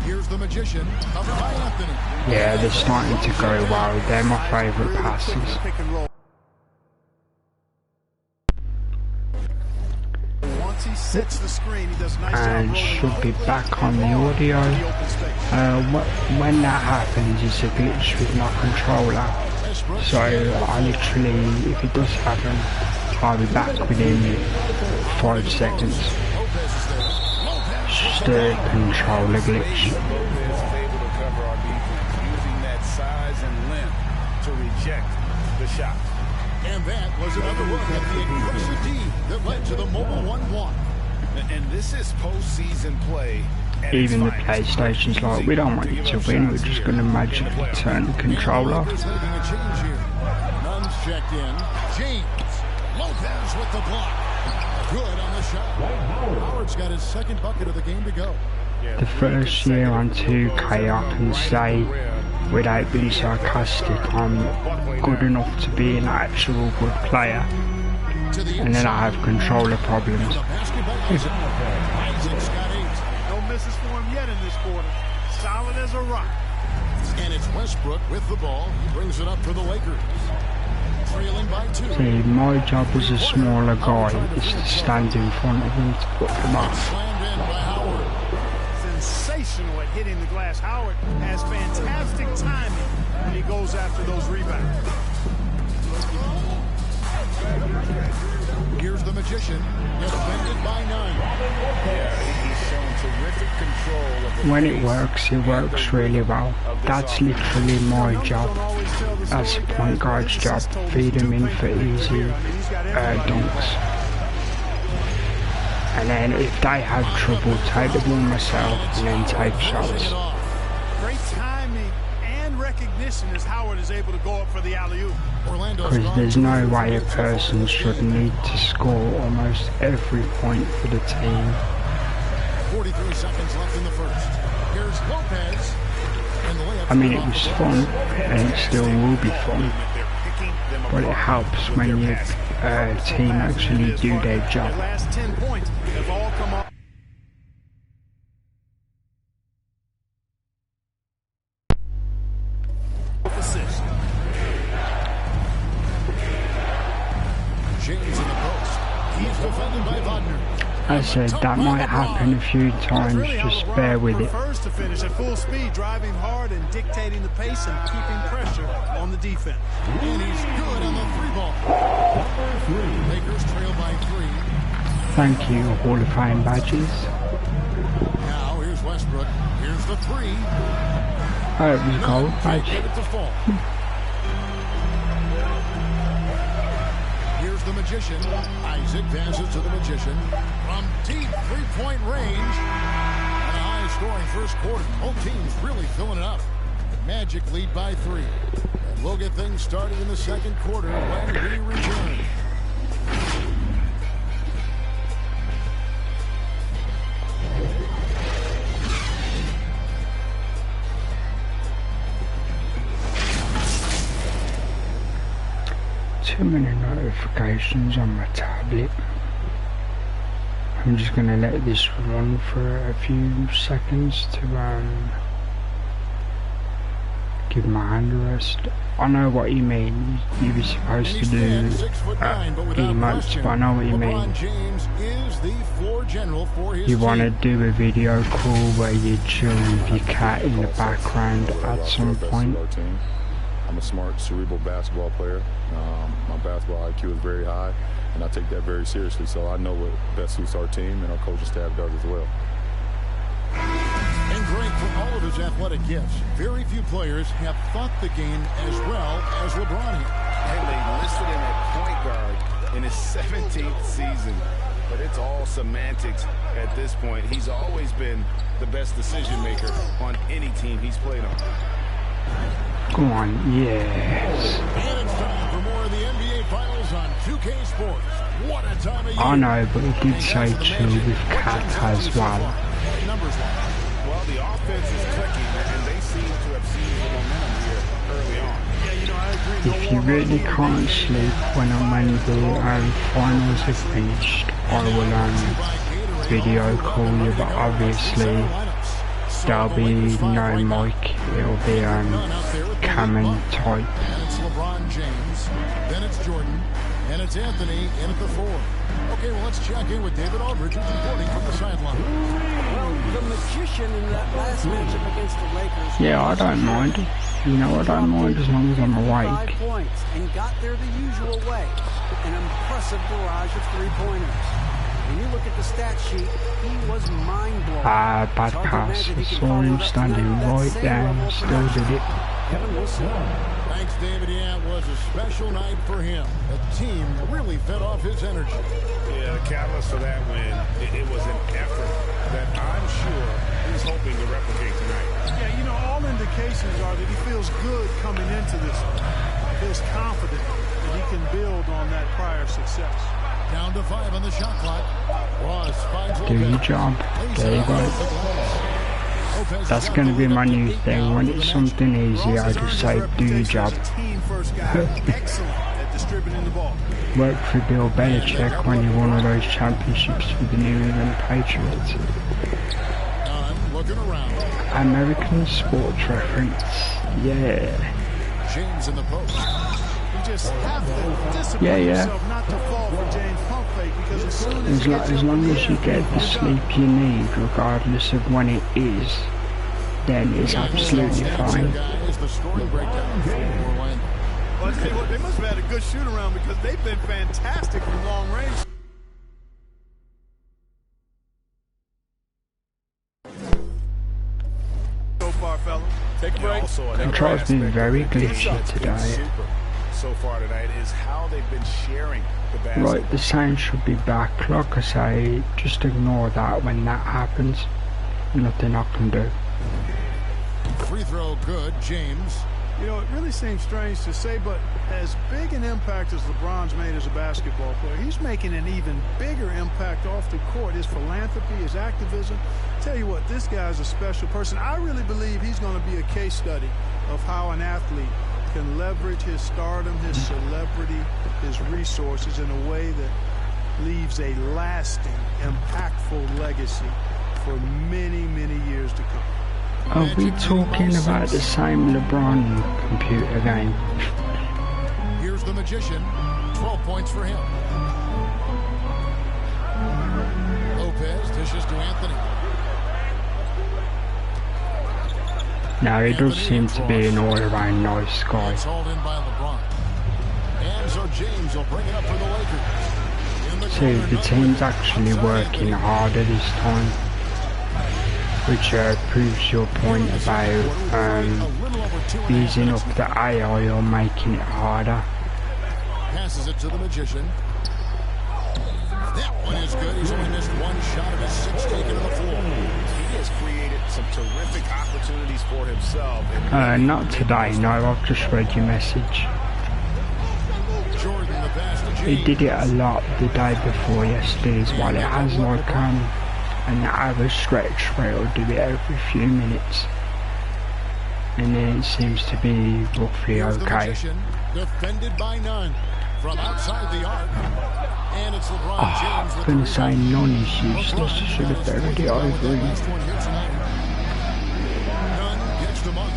Here's the Magician, covered by Anthony. Yeah, they're starting to go well. They're my favourite passes. And should be back on the audio. When that happens, it's a glitch with my controller. So I literally, if it does happen, I'll be back within 5 seconds. It's just a controller glitch. Using that size and length to reject the shot. And that was another look at the aggressive D that led to the mobile 1-1. And this is postseason play. Even the PlayStation's like, we don't want you to win, we're just going to magically turn the controller off. Nuns checked in. James. Lopez with the block. Good on the shot. Howard's got his second bucket of the game to go. The first year on 2K I can say, without being sarcastic, I'm good enough to be an actual good player. And then I have controller problems. No misses for him yet in this quarter. Solid as a rock. And it's Westbrook with the ball. He brings it up for the Lakers. Trailing by 2. See, my job as a smaller guy is to stand in front of him to put them up. Slammed in by Howard. Sensational at hitting the glass. Howard has fantastic timing when he goes after those rebounds. Here's the Magician, defended by 9. Yeah, he's shown terrific control of the When it works really well. That's literally my job. That's a point guard's job. Feed them in for easy dunks. And then if they have trouble, take the ball myself and then take shots. Great timing and recognition as Howard is able to go up for the alley-oop. Because there's no way a person should need to score almost every point for the team. 43 seconds left in the first. Here's Lopez. And the layup. I mean, it was fun, and it still will be fun. But it helps when your team actually do their job. The last 10 points have all come off. Assist. James in the post. He's defended by Wagner. I said that might happen a few times, Really just LeBron bear with it. prefers to finish at full speed, driving hard and dictating the pace and keeping pressure on the defense. And he's good on the 3-ball. Lakers trail by 3. Thank you, Hall of Fame badges. Now here's Westbrook. Here's the 3. Oh, it was gold badge. Get it to fall. Here's the Magician. Isaac passes to the Magician. From deep 3-point range. And a high-scoring first quarter. Both teams really filling it up. Magic lead by 3. And we'll get things started in the second quarter when we return. Too many notifications on my tablet. I'm just gonna let this run for a few seconds to give my hand a rest. I know what you mean. You were supposed to do emotes, but I know what you mean. You want to do a video call where you chill with your cat in the background at some point. I'm a smart, cerebral basketball player. My basketball IQ is very high, and I take that very seriously. So I know what best suits our team, and our coaching staff does as well. And great for all of his athletic gifts. Very few players have thought the game as well as LeBron here. And they listed him at point guard in his 17th season. But it's all semantics at this point. He's always been the best decision maker on any team he's played on. Go on, yes. And it's time for more of the NBA Finals on 2K Sports. What a time of year. I know, but he did say chill with cat as well. Well, the offense is clicking, and they seem to have seen the momentum here early on. Yeah, you know, I agree. If you really can't sleep when the finals are finished, I will video call you, but obviously there'll be no mic, it'll be cam and type. And it's LeBron James, then it's Jordan, and it's Anthony in at the 4. Okay, well, let's check in with David Aldridge, who's reporting from the sideline. Well, the magician in that last matchup against the Lakers. Yeah, I don't mind. You know, I don't mind as long as I'm awake. 5 points and got there the usual way. An impressive barrage of 3-pointers. When you look at the stat sheet, he was mind-blowing. Bad pass. I saw him standing right there and still did it. Thanks, David. Yeah, it was a special night for him. The team really fed off his energy. Yeah, the catalyst for that win, it was an effort that I'm sure he's hoping to replicate tonight. Yeah, you know, all indications are that he feels good coming into this. Feels confident that he can build on that prior success. Down to 5 on the shot clock. Ross finds Do your job. There you go. That's going to be my new thing. When it's something easy, I just say, do your job. Work for Bill Belichick when he won all those championships with the New England Patriots. American sports reference. Yeah. James in the post. Just have to discipline yourself not to fall for James pump fake, because as long as you get the sleep you need, regardless of when it is, then it's absolutely fine. Well, I tell you what, they must have had a good shoot around, because they've been fantastic from long range. So far, fellas. Take a break. Control's been very glitchy today. So far tonight is how they've been sharing the basketball. Right, the sound should be back. Like I say, just ignore that when that happens. Nothing I can do. Free throw good, James. You know, it really seems strange to say, but as big an impact as LeBron's made as a basketball player, he's making an even bigger impact off the court. His philanthropy, his activism. Tell you what, this guy's a special person. I really believe he's going to be a case study of how an athlete can leverage his stardom, his celebrity, his resources in a way that leaves a lasting, impactful legacy for many, many years to come. Are we talking about the same LeBron computer game? Here's the magician. 12 points for him. Lopez dishes to Anthony. Now he does seem to be an all-around nice guy. It's hauled in by LeBron. And so James will bring it up for the Lakers. See, the team's actually working harder this time, which proves your point about easing up the AI or making it harder. Passes it to the magician. That one is good. He's only missed one shot of his 6 taken to the floor. He has created some terrific opportunities for himself. Not today, no, I've just read your message. Jordan, the pass to James. He did it a lot the day before yesterday as well. It has like an hour stretch where it'll do it every few minutes. And then it seems to be roughly okay. Defended by none. From outside the arc. And it's LeBron James. I'm going to say none is useless. I should have buried it over him. None gets the money.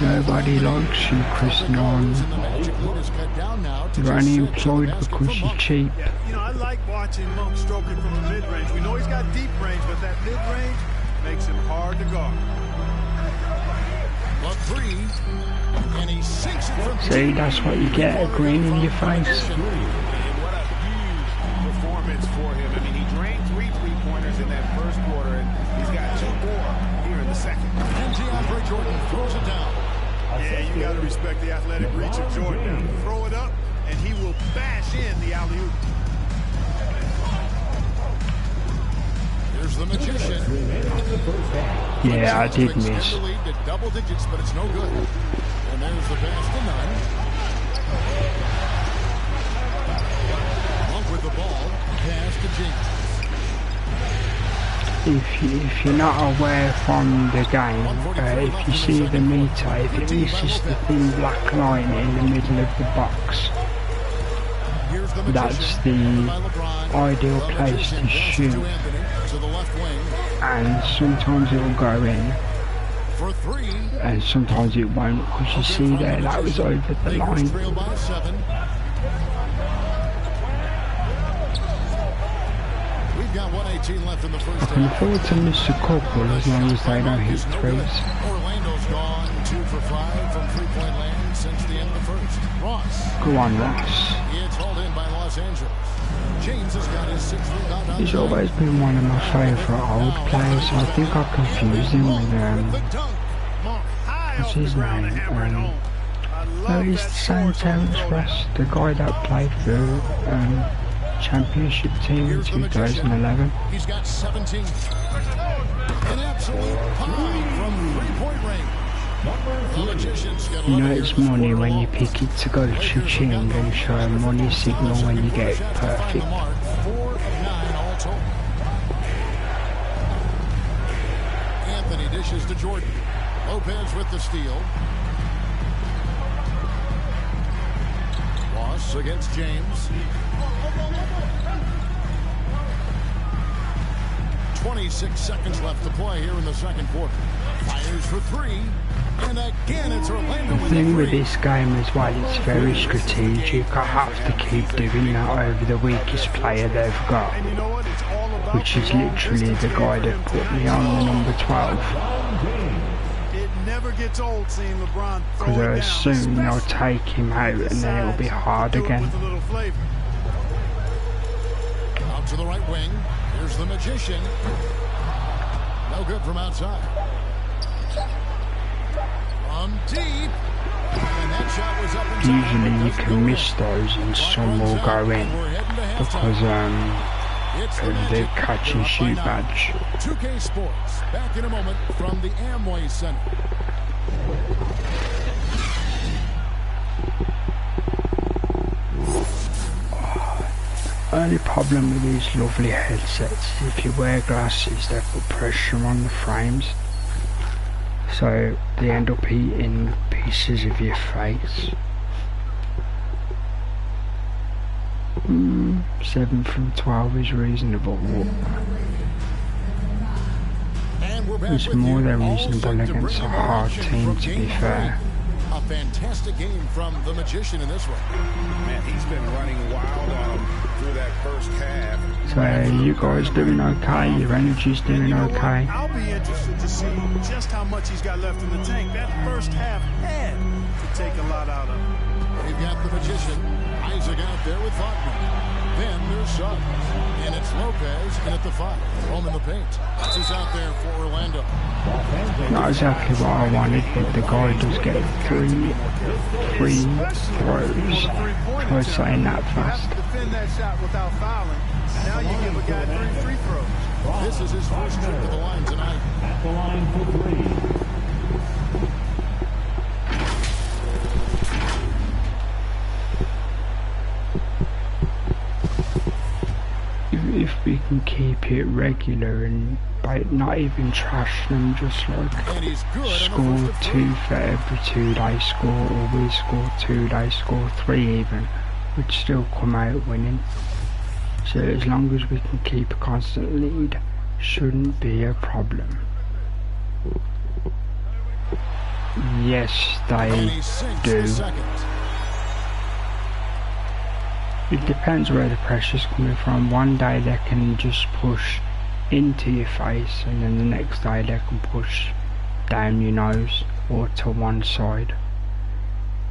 Nobody likes you, Chris Norton. You're only employed because you're cheap. Yeah, you know, I like watching Monk stroke it from the mid-range. We know he's got deep range, but that mid-range makes him hard to guard. A three, and he sinks it from See, that's what you get, a green in your face. And what a huge performance for him. I mean, he drained 3 3-pointers in that first quarter, and he's got 2 more here in the second. And DeAndre Jordan throws it down. Yeah, you got to respect the athletic reach of Jordan. Now, throw it up, and he will bash in the alley-oop. Here's the magician. Yeah, I did miss. The lead to double digits, but it's no good. And there's the pass to Nunn. Monk with the ball. Pass to James. If you're not aware from the game, if you see the meter, if it misses the thin black line in the middle of the box, that's the ideal place to shoot. And sometimes it will go in, and sometimes it won't, because you see there, that was over the line. Got 1:18 left in the first half. I can afford to miss a couple as long as they don't hit threes. Orlando's gone 2 for 5 from three-point land since the end of the first. Ross. Go on, Ross. It's hauled in by Los Angeles. James has got his 6th rebound on. He's always been one of my favourite old players. I think I confused him with what's his name? Oh, he's the same Terrence West, the guy that played for championship team in 2011. He's got 17. An absolute pie from three-point range. You know it's money when you pick it to go cha-ching and show a money signal when you get it perfect. 4 of 9 all told. Anthony dishes to Jordan. Lopez with the steal. Ross against James. 26 seconds left to play here in the second quarter. Fires for 3. And again, it's Orlando. The thing with this game as well, it's very strategic. I have to keep doing that over the weakest player they've got, which is literally the guy that put me on the number 12. It never gets old seeing LeBron throw Because it down. soon they'll take him out and then it'll be hard again. Out to the right wing. Here's the magician. No good from outside. From deep. And that shot was up and Usually you can miss those and some will go in because they're catch and shoot badge. 2K Sports back in a moment from the Amway Center. Only problem with these lovely headsets is if you wear glasses they put pressure on the frames, so they end up eating pieces of your face. 7 from 12 is reasonable. It's more than reasonable against a hard team, to be fair. A fantastic game from the magician in this one. Man, he's been running wild on him through that first half. So you guys doing okay? Your energy's doing okay? I'll be interested to see just how much he's got left in the tank. That first half had to take a lot out of him. We've got the magician. Isaac out there with Faulkner. Then there's Suggs. And it's Lopez in at the 5. Home in the paint. He's out there for Orlando. Not exactly what I wanted, but the guy does get 3 free throws. Try saying that fast. Defend that shot without fouling. Now you give a guy 3 free throws. This is his first trip to the line tonight. At the line for 3. If we can keep it regular and by not even trash them, just like score 2 for every 2 they score, or we score 2 they score 3 even, we'd still come out winning. So as long as we can keep a constant lead, shouldn't be a problem. Yes, they do. It depends where the pressure's coming from. One day they can just push into your face, and then the next day they can push down your nose or to one side.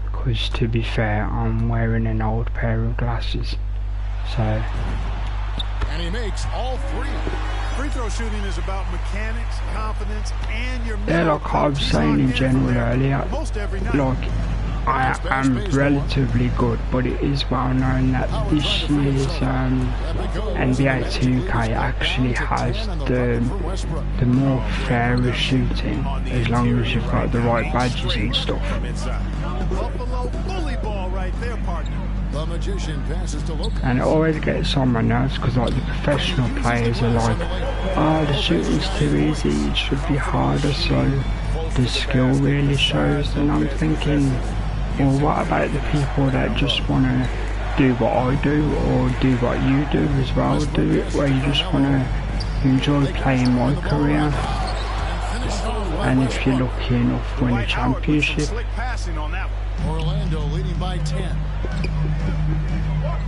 Because to be fair, I'm wearing an old pair of glasses, so. And he makes all three. Free throw shooting is about mechanics, confidence, and your yeah, like I was saying in general earlier, like I am relatively good, but it is well known that this year's NBA 2K actually has the more fairer shooting, as long as you've got the right badges and stuff. And it always gets on my nerves because like the professional players are like, oh, the shooting's too easy, it should be harder, so the skill really shows. And I'm thinking, well, what about the people that just want to do what I do or do what you do as well? Do it where you just want to enjoy playing my career, and if you're lucky enough win a championship. Orlando leading by 10.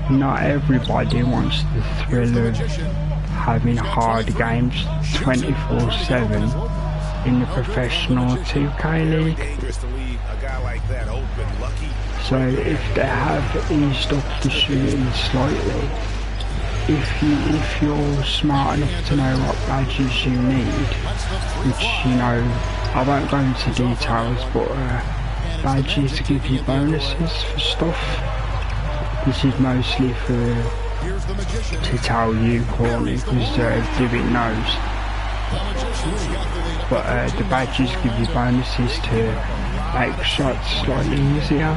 Not everybody wants the thrill of having hard games 24/7 in the professional 2K league. So if they have eased up the shooting slightly, if you're smart enough to know what badges you need, which, you know, I won't go into details, but badges give you bonuses for stuff. This is mostly to tell you, Courtney, because Divot knows. But the badges give you bonuses to make shots slightly easier.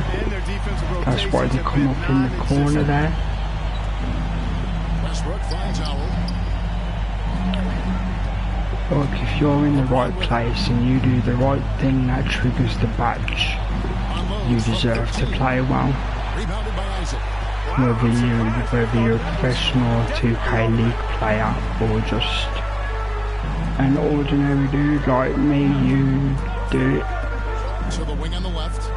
That's why they come up in the corner there. Look, if you're in the right place and you do the right thing that triggers the badge, you deserve to play well. Whether you're a professional 2K league player or just an ordinary dude like me, you do it. To the wing on the left.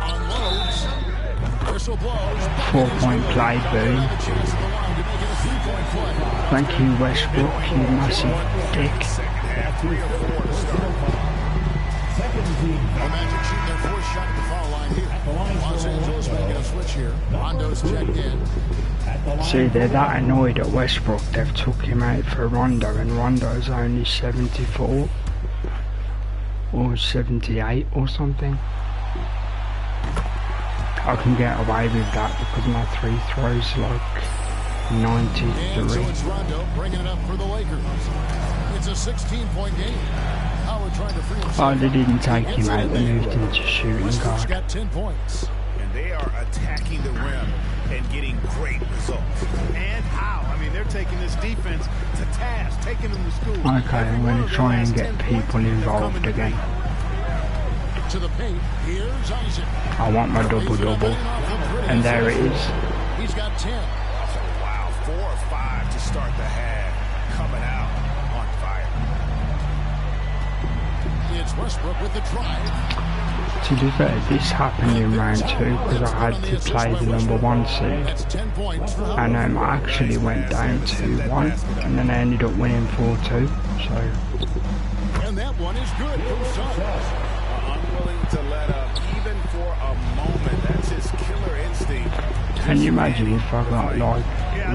Unloads. Whistle blows. 4-point play, boom. Thank you, Westbrook, you massive dick. The Magic shoot their fourth shot at the foul line here. Los Angeles making a switch here. Rondo's checked in. See, they're that annoyed at Westbrook, they've took him out for Rondo, and Rondo's only 74 or 78 or something. I can get away with that because my free throws like 93. And so it's Rondo bringing it up for the Lakers. It's a 16-point game. Howard trying to free himself. Oh, they didn't take him out, they moved him to shooting guard. Got 10 points. And they are attacking the rim and getting great results. And how? I mean, they're taking this defense to task, taking them to school. Okay, I'm going to try and get people involved again. To the paint, here's Isaac. I want my double-double, and there it is. He's got 10. Wow, 4 or 5 to start the half, coming out on fire. It's Westbrook with the drive. To be fair, this happened in round 2 because I had to play the #1 seed, and I actually went down 2-1, and then I ended up winning 4-2. So. And that one is good. Unwilling to let up even for a moment. That's his killer instinct. Can you imagine if I got like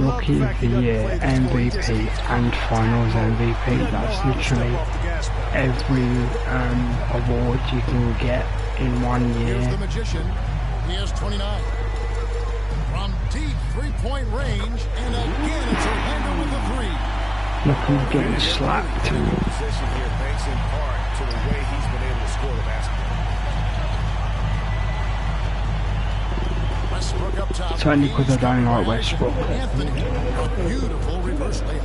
Rookie of the Year, MVP and Finals MVP? That's literally every award you can get in 1 year. Here's the magician. He has 29. From deep three-point range, and again it's Orlando with the three. Look who's getting slapped. Position here thanks in part to the way he's been able to score the basketball. Westbrook up top. It's only because I don't like Westbrook. Beautiful reverse layup.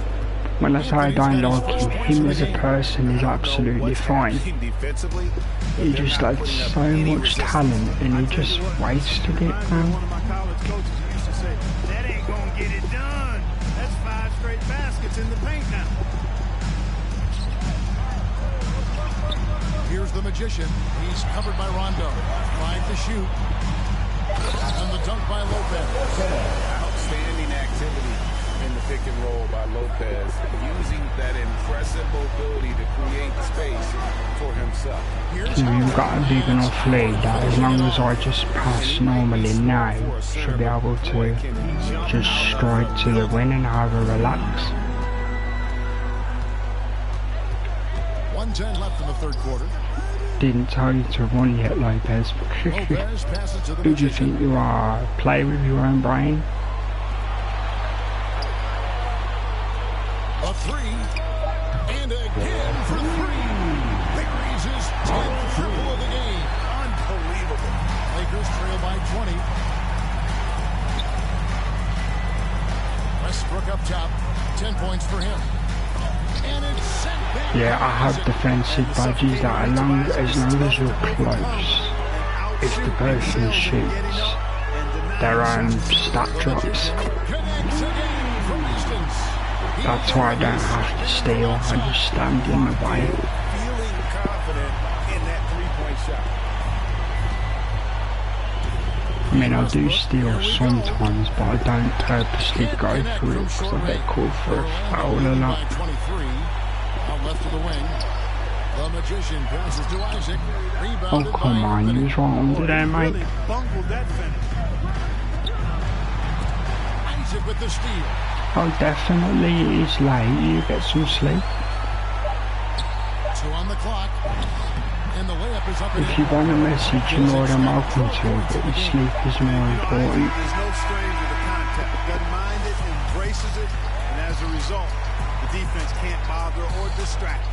When I say I don't like him as a person is absolutely fine. He just had so much talent and he just wasted it, man. One of my college coaches used to say, that ain't gonna get it done. That's 5 straight baskets in the paint now. Here's the magician. He's covered by Rondo. Trying to shoot. And the dunk by Lopez. Outstanding activity in the pick and roll by Lopez, using that impressive mobility to create space for himself. You've got a big enough lead that as long as I just pass normally now, should be able to just stride to the win and have a relax. 1:10 left in the third quarter. Didn't tell you to run yet, Lopez. Who do you think you are? Play with your own brain? A three, and again for three. There's his 10th triple of the game. Unbelievable. Lakers trail by 20. Westbrook up top, 10 points for him. And it's sent back. Yeah, I have defensive badges that as long as you're close, if the person shoots, their own stat drops. That's why I don't have to steal, I just stand in the way. Feeling confident in that three-point shot. I mean, I do steal sometimes, but I don't purposely go for it because I get called for a foul a lot. Left of the wing. The magician passes to Isaac. Oh, come on, you was right under there, mate. Isaac with the steal. Oh, definitely it is late. You get some sleep. 2 on the clock. And the layup is up. If you want a message, you're more than welcome to, but your sleep is more important. There's no stranger to contact. Doesn't mind it, embraces it, and as a result, the defense can't bother or distract.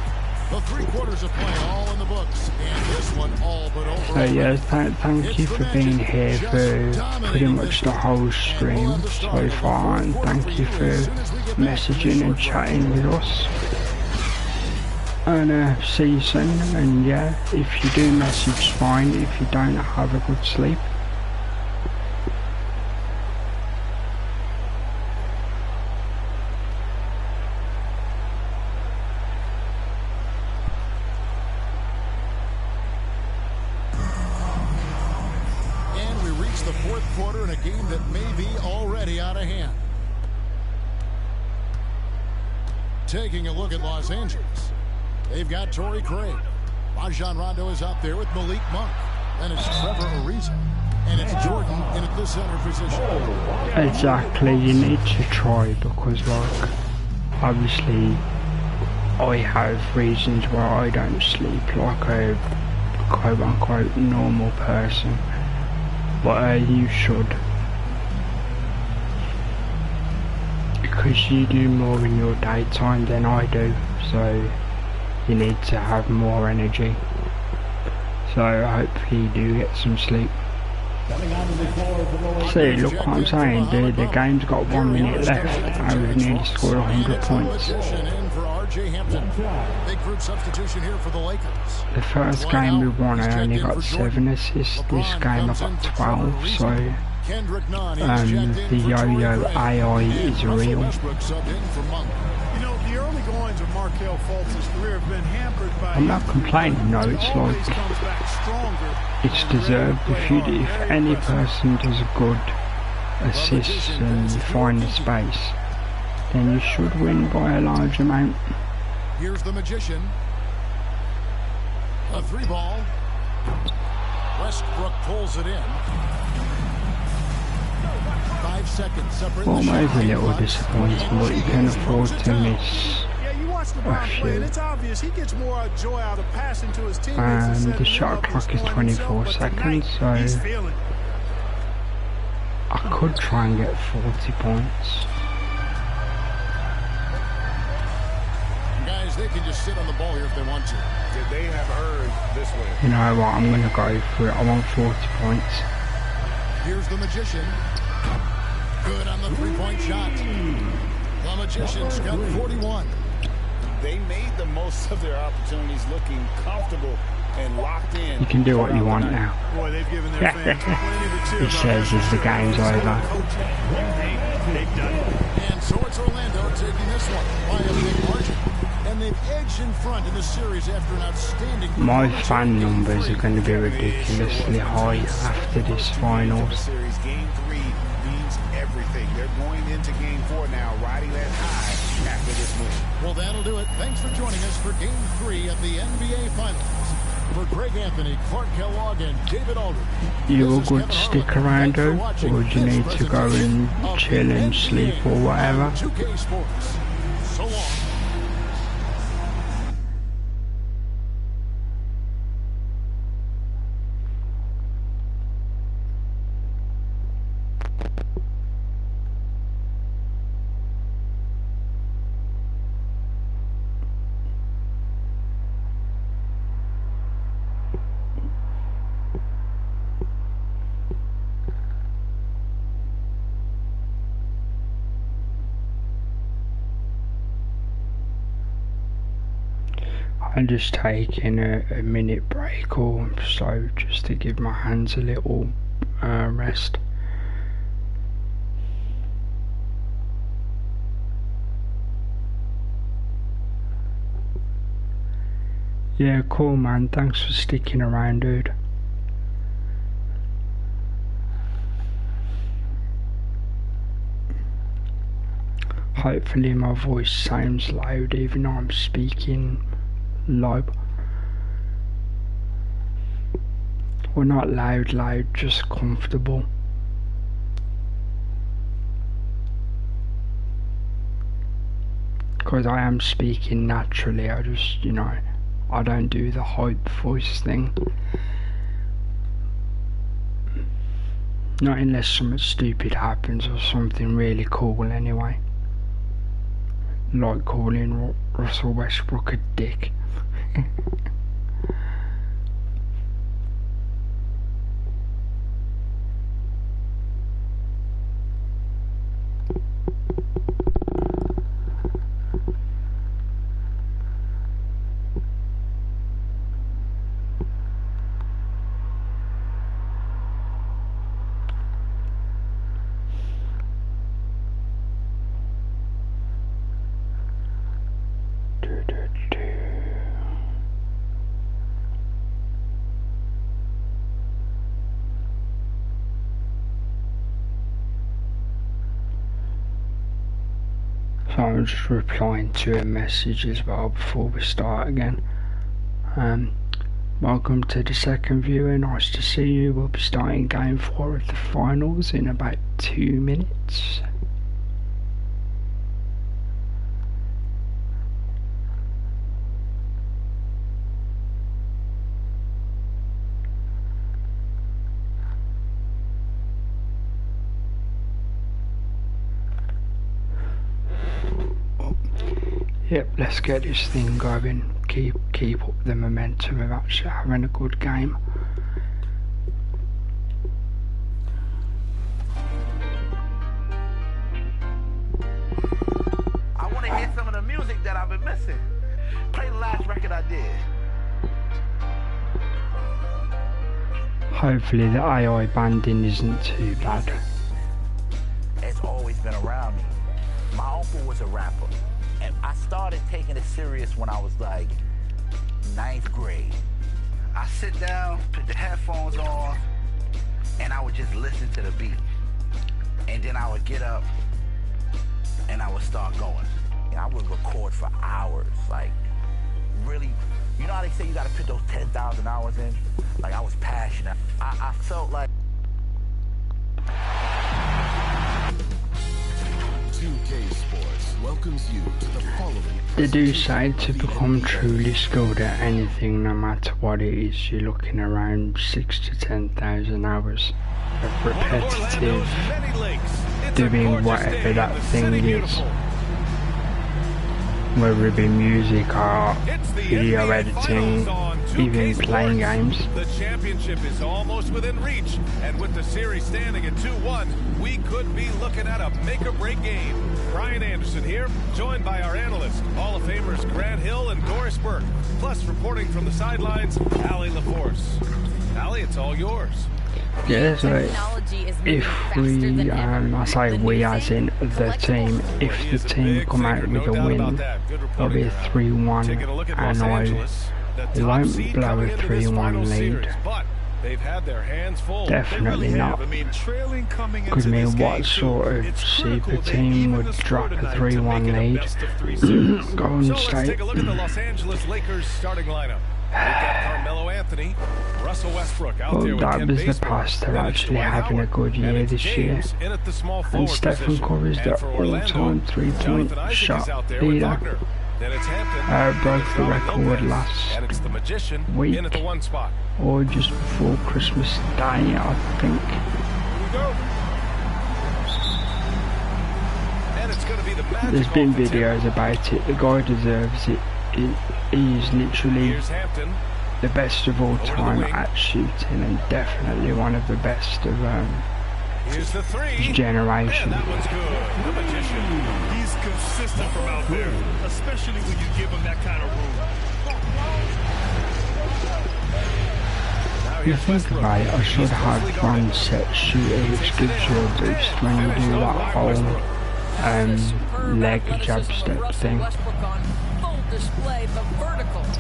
The 3 quarters of play all in the books, and this one all but over. So yeah, thank you for being here for pretty much the whole stream so far, and thank you for messaging and chatting with us. And see you soon, and yeah, if you do message, fine. If you don't, have a good sleep. The fourth quarter in a game that may be already out of hand. Taking a look at Los Angeles. They've got Torrey Craig. Rajon Rondo is out there with Malik Monk. Then it's Trevor Ariza. And it's Jordan in at the center position. Exactly, you need to try because, like, obviously I have reasons why I don't sleep like a quote-unquote normal person. But you should, because you do more in your daytime than I do, so you need to have more energy. So hopefully you do get some sleep. See, look what I'm saying, dude, the game's got 1 minute left and we've nearly scored 100 points. The first game we won, I only got 7 assists, this game I got 12, so the yo-yo AI is real. You know, the early goings of Markelle Fultz's career have been hampered by... I'm not complaining, no, it's like, it's deserved. If any person does a good assist and you find the space, then you should win by a large amount. Here's the magician. A 3-ball. Westbrook pulls it in. 5 seconds separate. Well, maybe a little disappointing, but you can afford to miss a few. And the shot clock is 24 seconds, so I could try and get 40 points. Guys, they can just sit on the ball here if they want to. They have earned this win. You know what, I'm going to go for it. I want 40 points. Here's the magician. Good on the 3-point shot. The magician's got 41. They made the most of their opportunities, looking comfortable and locked in. You can do what you want now. Boy, they've given their fans He says as the game's over. And so it's Orlando taking this one by a big margin. And and they've edged in front in the series after an outstanding. My fan numbers are going to be ridiculously high after this finals. Game 3 means everything. They're going into Game 4 now, riding that high after this win. Well, that'll do it. Thanks for joining us for Game 3 of the NBA Finals. For Greg Anthony, Clark Kellogg, and David Aldridge. You a good stick around, though, or do you need to go and chill and sleep or whatever? 2K Sports. So long. I'm just taking a minute break or so just to give my hands a little rest. Yeah, cool man, thanks for sticking around, dude. Hopefully my voice sounds loud even though I'm speaking low. Well, not loud, just comfortable. Because I am speaking naturally, I just, you know, I don't do the hype voice thing. Not unless something stupid happens or something really cool anyway. Like calling Russell Westbrook a dick. So I'm just replying to a message as well before we start again. Welcome to the second viewer, nice to see you. We'll be starting game 4 of the finals in about 2 minutes. Yep, let's get this thing going. Keep up the momentum of actually having a good game. I want to hear some of the music that I've been missing. Play the last record I did. Hopefully the AI banding isn't too bad. It's always been around me. My uncle was a rapper. And I started taking it serious when I was like 9th grade. I sit down, put the headphones on, and I would just listen to the beat. And then I would get up and I would start going. And I would record for hours, like really, you know how they say you gotta put those 10,000 hours in? Like I was passionate. I felt like 2K Sports welcomes you to the following. They do say to become truly skilled at anything, no matter what it is, you're looking around 6,000 to 10,000 hours of repetitive doing whatever that thing is. Whether it be music, art, video editing, even playing games. The championship is almost within reach, and with the series standing at 2-1, we could be looking at a make-or-break game. Brian Anderson here, joined by our analysts, Hall of Famers Grant Hill and Doris Burke, plus reporting from the sidelines, Allie LaForce. Allie, it's all yours. Yeah, so if we, I say we as in the team, if the team come out with a win, it'll be a 3-1, and I won't blow a 3-1 lead. Definitely not. Because I mean, what sort of super team would drop a 3-1 lead? Golden State. Look at the Los Angeles Lakers starting lineup. We've got Carmelo Anthony, Russell Westbrook out there with that was the past. They're actually having a good year this year. And Stephen Curry's the all-time 3-point shot leader. Broke the record last week, or just before Christmas Day, I think. There's been videos about it. The guy deserves it. He is literally the best of all time at shooting, and definitely one of the best of his generation. He's consistent from out there, especially when you give him that kind of room. You think about it, I should have one set shooter which gives you a boost when you do that whole leg jab step thing.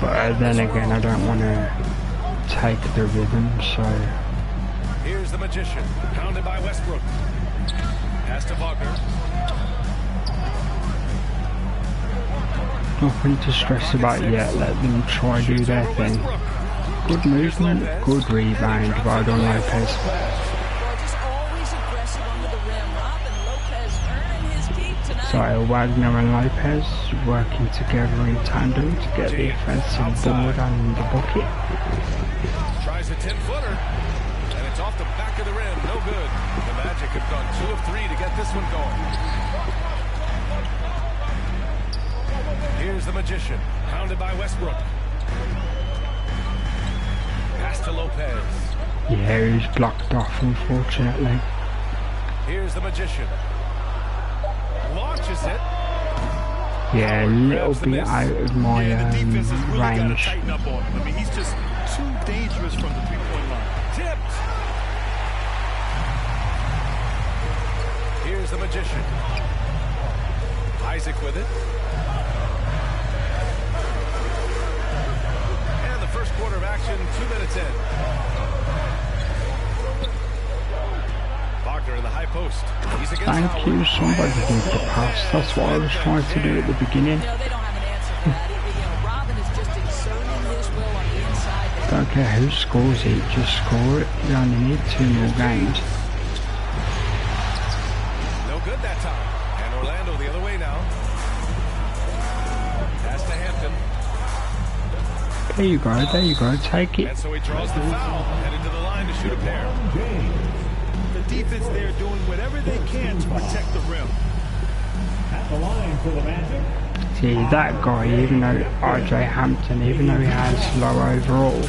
But then again, I don't want to take the rhythm, so... Here's the magician, pounded by Westbrook. Pass to Wagner. Nothing to stress about yet, let them try do their thing. Good movement, good rebound, well done Lopez. So Wagner and Lopez working together in tandem to get the offensive board and the bucket. Tries a 10-footer, and it's off the back of the rim, no good. The Magic have gone 2 of 3 to get this one going. Here's the magician, pounded by Westbrook. Pass to Lopez. Yeah, he's blocked off, unfortunately. Here's the magician. Launches it. Yeah, a little bit out of my range. I mean, he's just too dangerous from the three-point line. Tipped. Here's the magician. Isaac with it. And the first quarter of action, 2 minutes in. Wagner in the high post. He's against Thank you, somebody did the pass. That's what I was trying to do at the beginning. Don't care who scores it, just score it. You only need 2 more games. No good that time. And Orlando the other way now. Pass to Hampton. There you go, take it. And so he draws the foul, headed to the line to shoot a pair. The defense there doing whatever they can to protect the rim. At the line for the Magic. See, that guy, even though RJ Hampton, even though he has low overall,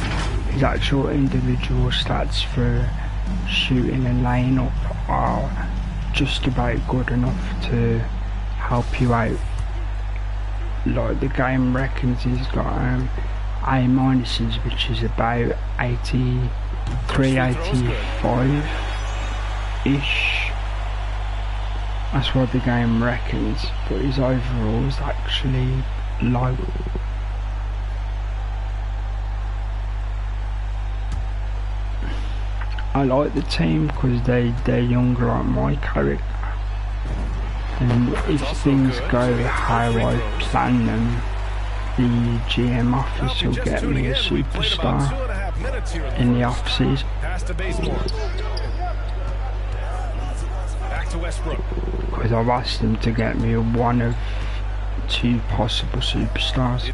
his actual individual stats for shooting and laying up are just about good enough to help you out. Like the game reckons he's got A minuses, which is about 83, 85-ish. That's what the game reckons, but his overall is actually low. I like the team because they're younger like my character, and if things go how I plan them, the GM office will get me a superstar in the off season. To Westbrook. Because I've asked them to get me one of 2 possible superstars,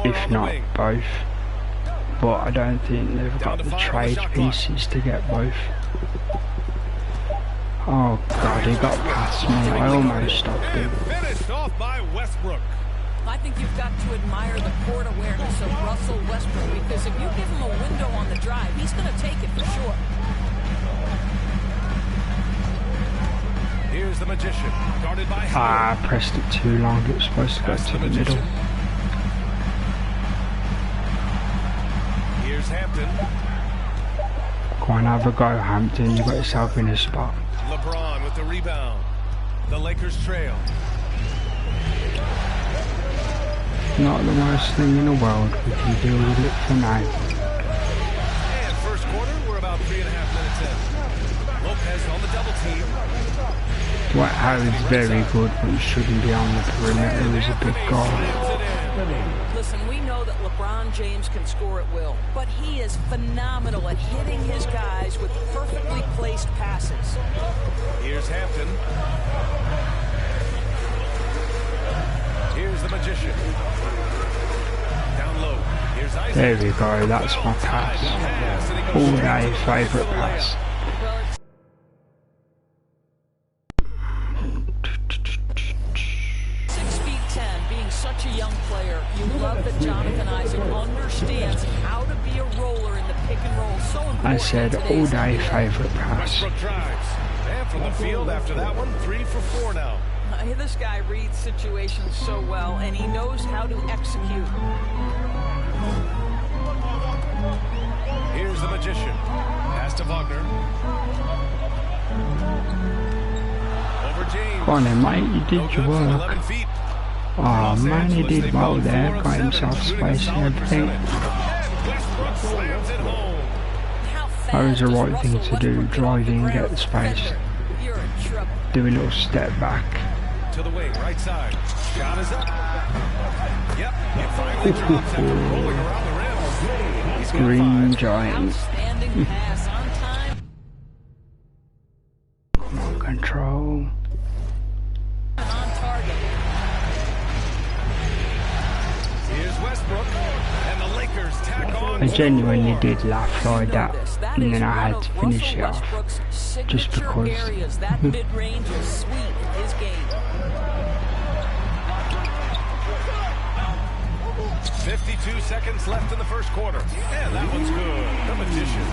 if not both. But I don't think they've got the trade pieces to get both. Oh god, he got past me. I almost stopped him. Finished off by Westbrook. I think you've got to admire the court awareness of Russell Westbrook, because if you give him a window on the drive, he's going to take it for sure. Here's the magician, guarded by I pressed it too long, it was supposed to go to the middle. Here's Hampton. Go on, have a go, Hampton. You got yourself in a spot. LeBron with the rebound. The Lakers trail. Not the worst thing in the world. We can deal with it for now. And first quarter, we're about 3.5 minutes in. Lopez on the double team. Dwight Howard's very good, but he shouldn't be on the perimeter. He's a big guy. Listen, we know that LeBron James can score at will, but he is phenomenal at hitting his guys with perfectly placed passes. Here's Hampton. Here's the Magician. Down low. Here's Isaac. There we go, that's my pass. All day favourite pass. 6'10", being such a young player, you love that Jonathan Isaac understands how to be a roller in the pick and roll. So important. I said all day favourite pass. Westbrook drives. And from the field after that one, 3 for 4 now. This guy reads situations so well, and he knows how to execute. Here's the Magician. Pass to Wagner. Over James. Go on then, mate, you did your work. Oh man, he did well there. Got himself space and everything. That was the right thing to do. Drive in, get the space. Do a little step back. To the wing, right side. Shot is up. Yep, it finally drops after rolling around the rim. He's got Green 5. Giant. Outstanding pass on time. Come on, control. On target. Here's Westbrook, and the Lakers tack on. I genuinely did laugh like that, and then I had to finish it off. Just because. That mid-range is sweet in his game. 52 seconds left in the first quarter. And that one's good. The Magician.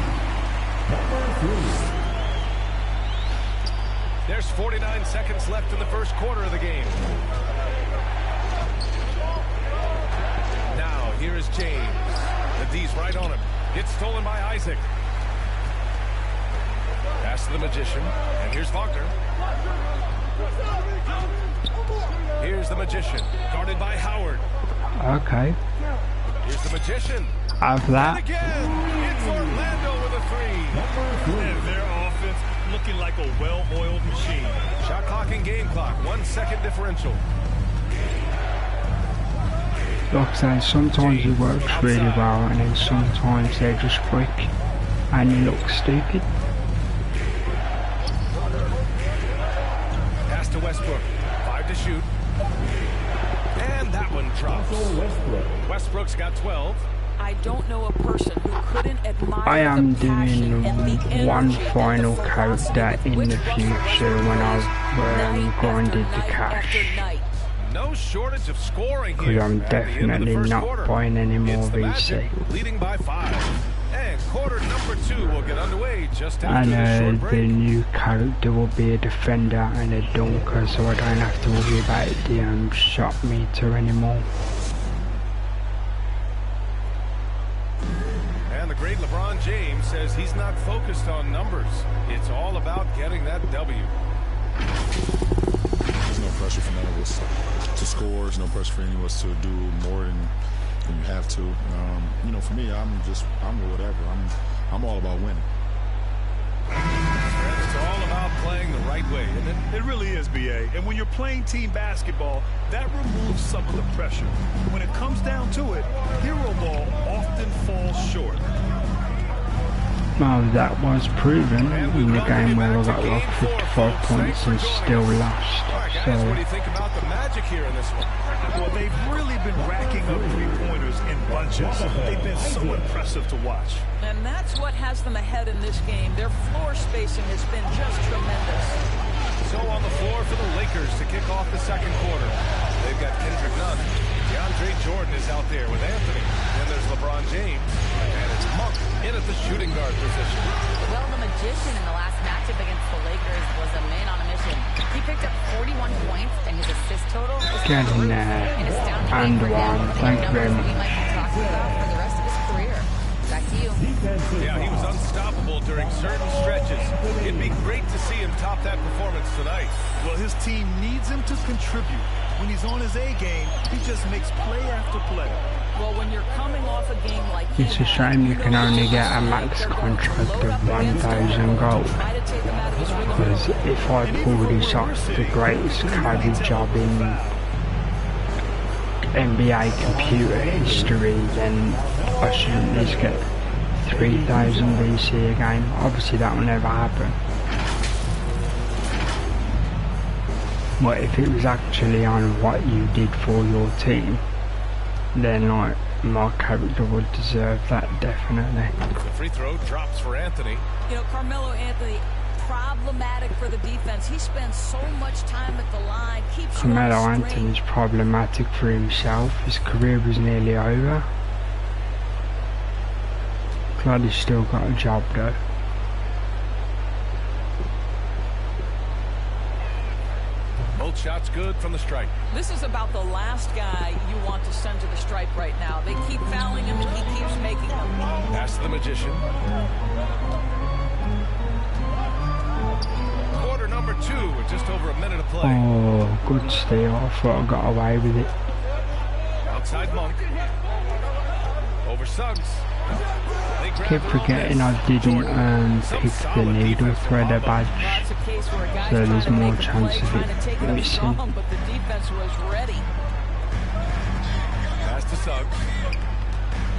There's 49 seconds left in the first quarter of the game. Now, here is James. The D's right on him. It's stolen by Isaac. Pass to the Magician. And here's Wagner. Here's the Magician. Guarded by Howard. Okay. Here's the Magician. Have that. And again, it's Orlando with a 3. And their offense looking like a well-oiled machine. Shot clock and game clock. 1 second differential. Like I say, sometimes it works really well, and then sometimes they're just quick and you look stupid. Pass to Westbrook. 5 to shoot. And that one drops. Westbrook's got 12. I don't know a person who couldn't admire I am the passion doing and the one energy final that the character in the future when I've grinded the cash. No shortage of scoring Because here. I'm definitely not buying any more VC. Leading by 5. And quarter number 2 will get underway just after And the short break. the new character will be a defender and a dunker, so I don't have to worry about the shot meter anymore. And the great LeBron James says he's not focused on numbers. It's all about getting that W. There's no pressure for none of us to score. There's no pressure for any of us to do more than you have to. You know, for me, I'm whatever. I'm all about winning. It's all about playing the right way, isn't it? It really is, BA. And when you're playing team basketball, that removes some of the pressure. When it comes down to it, hero ball often falls short. Well, that was proven in the game where I got like 55 points and still lost. So, What do you think about the Magic here in this one? Well, they've really been racking up three-pointers in bunches. They've been so impressive to watch. And that's what has them ahead in this game. Their floor spacing has been just tremendous. So on the floor for the Lakers to kick off the second quarter. They've got Kendrick Nunn. DeAndre Jordan is out there with Anthony. Then there's LeBron James. And it's Monk in at the shooting guard position. Well, the Magician in the last matchup against the Lakers was a man on a mission. He picked up 41 points, and his assist total was get in there. And one. Thank you very much. He might be talking about for the rest of his career. Back to you. Yeah, he was unstoppable during certain stretches. It'd be great to see him top that performance tonight. Well, his team needs him to contribute. When he's on his A game, he just makes play after play. Well, when you're coming off a game like it's a shame you can only get a max contract of 1,000 gold. Because if I pull this off the greatest carry job in NBA computer history, then I should at least get 3,000 VC a game. Obviously that will never happen. But if it was actually on what you did for your team, then like my character would deserve that, definitely. The free throw drops for Anthony. You know, Carmelo Anthony, problematic for the defense. He spends so much time at the line. Carmelo Anthony's problematic for himself. His career was nearly over. Glad he's still got a job though. Both shots good from the stripe. This is about the last guy you want to send to the stripe right now. They keep fouling him and he keeps making them. Pass to the magician. Quarter number 2 with just over a minute of play. Oh, good steal. I thought I got away with it. Outside Monk. Over Suggs. Keep forgetting I didn't pick the needle threader badge, so there's more chance of it missing. But the defense was ready. Pass to Suggs.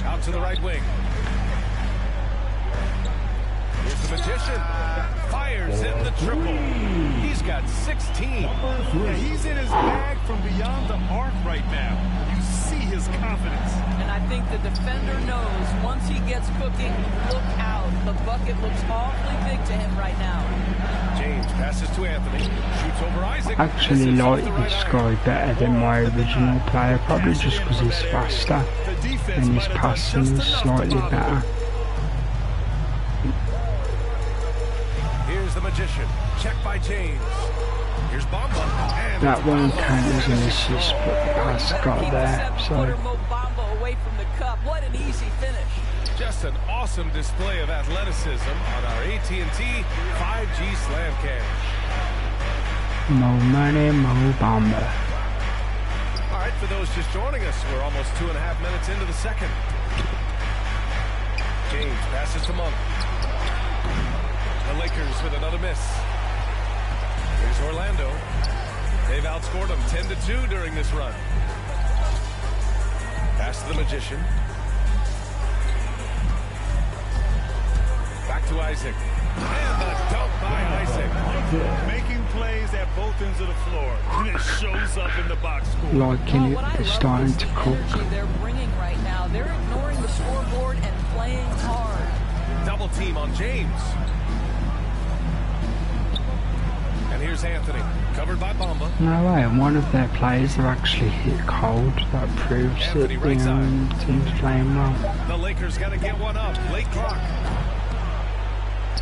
Out to the right wing. Here's the magician. Fires in the triple. He's got 16. Yeah, he's in his bag from beyond the arc right now. You see his confidence. And I think the defender knows once he gets cooking, look out. The bucket looks awfully big to him right now. James passes to Anthony. Shoots over Isaac. Actually like this guy better than my original player, probably just because he's faster and his passing is slightly better. Here's the magician. Check by James. Here's Bamba. And that won't count as an assist, but the pass got there, so. Away from the cup. What an easy finish. Just an awesome display of athleticism on our AT&T 5G Slam Cam. Mo money, Mo Bamba. All right, for those just joining us, we're almost 2.5 minutes into the second. James passes to Monk. The Lakers with another miss. Here's Orlando. They've outscored them 10-2 during this run. Pass to the magician. Back to Isaac. And the dunk by Isaac. Making plays at both ends of the floor. And it shows up in the box score. Liking it, they're starting to cook. They're bringing right now. They're ignoring the scoreboard and playing hard. Double team on James. And here's Anthony, covered by Bamba. No way, and one of their players have actually hit cold. That proves Anthony that the team's playing well. The Lakers got to get one up. Late clock.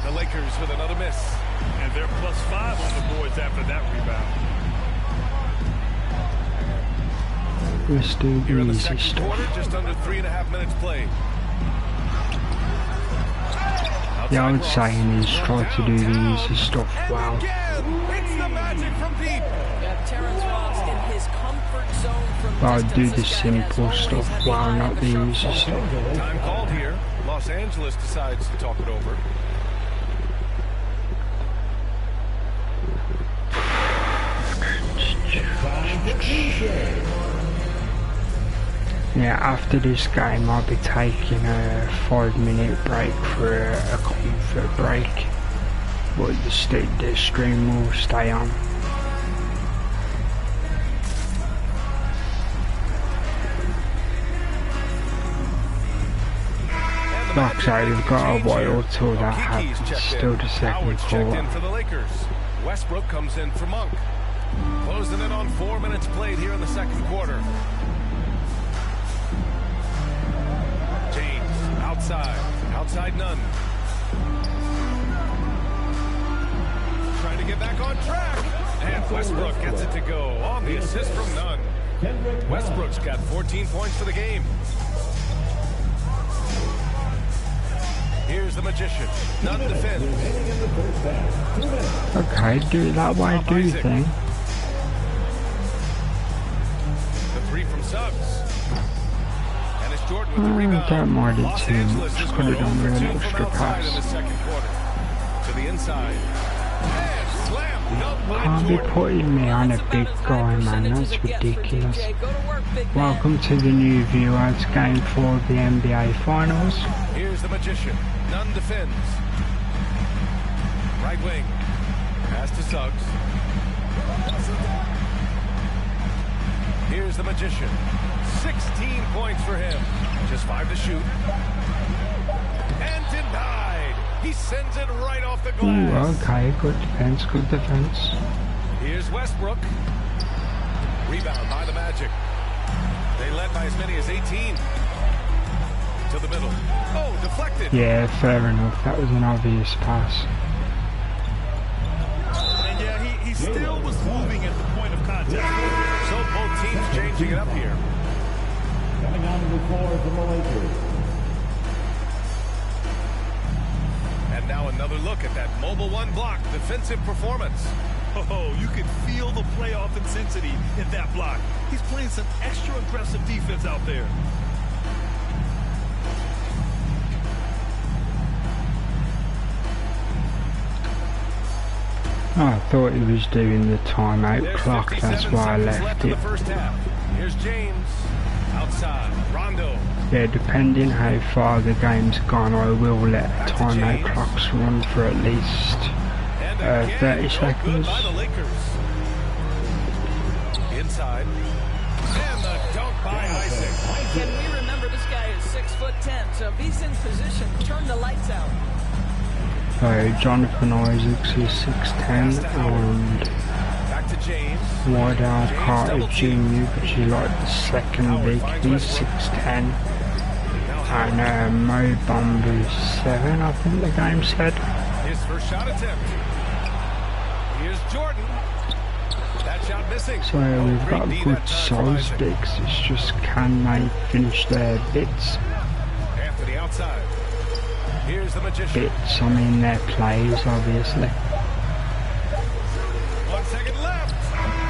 The Lakers with another miss. And they're +5 on the boards after that rebound. Let's do Here in the easy second stuff. quarter, just under 3.5 minutes played. Yeah, I would say he needs to try to do the easy stuff well. It's the magic from deep. Terrence Ross in his comfort zone from But I'd do the simple stuff well, not the easy stuff. Time called here. Los Angeles decides to talk it over. Yeah, after this game I'll be taking a 5-minute break for a comfort break, but the stream will stay on. Like I say, we've got a while till that happens, still the second quarter. In for the Lakers. Westbrook comes in for Monk. Closing in on 4 minutes played here in the second quarter. James, outside none. Trying to get back on track. And Westbrook gets it to go on the assist from Nunn. Westbrook's got 14 points for the game. Here's the magician. None defends. Okay, do that way, do you think? The three from Suggs. And it's Jordan with the rebound. Don't mind it Los too Angeles much. is Could have done going with an 0 for 2 extra from outside in the pass. second quarter. To the inside. And slam dunk by Can't be Jordan. putting me on a big guy, man. That's ridiculous. Welcome to the new viewers game for the NBA Finals. Here's the magician. None defends. Right wing. Pass to Suggs. Here's the magician. 16 points for him. Just 5 to shoot. And denied. He sends it right off the glass. Ooh, okay, good defense, good defense. Here's Westbrook. Rebound by the Magic. They led by as many as 18. To the middle. Oh, deflected. Yeah, fair enough. That was an obvious pass. And yeah, he still was moving at the point of contact. So both teams changing it up here. Coming onto the floor for the Lakers. And now another look at that mobile one block defensive performance. Oh, you can feel the playoff intensity in that block. He's playing some extra aggressive defense out there. Oh, I thought he was doing the timeout There's clock, that's why I left in it. the first half. Here's James. Outside. Rondo. Yeah, depending how far the game's gone, I will let timeout clocks run for at least 30 seconds. By the Lakers. Inside. And the dunk by Isaac. Can we remember this guy is 6'10", so if he's in position, turn the lights out. So Jonathan Isaacs is 6'10", and Back to James. Wydad Carter Jr., which is like the second big, he's 6'10", and Mo Bamba's 7, I think the game said. His first shot attempt. Here's Jordan. That shot missing. So we've got good size bigs, it's just can they finish their bits? After the outside. Here's the magician. Bits, I mean their plays, obviously. 1 second left.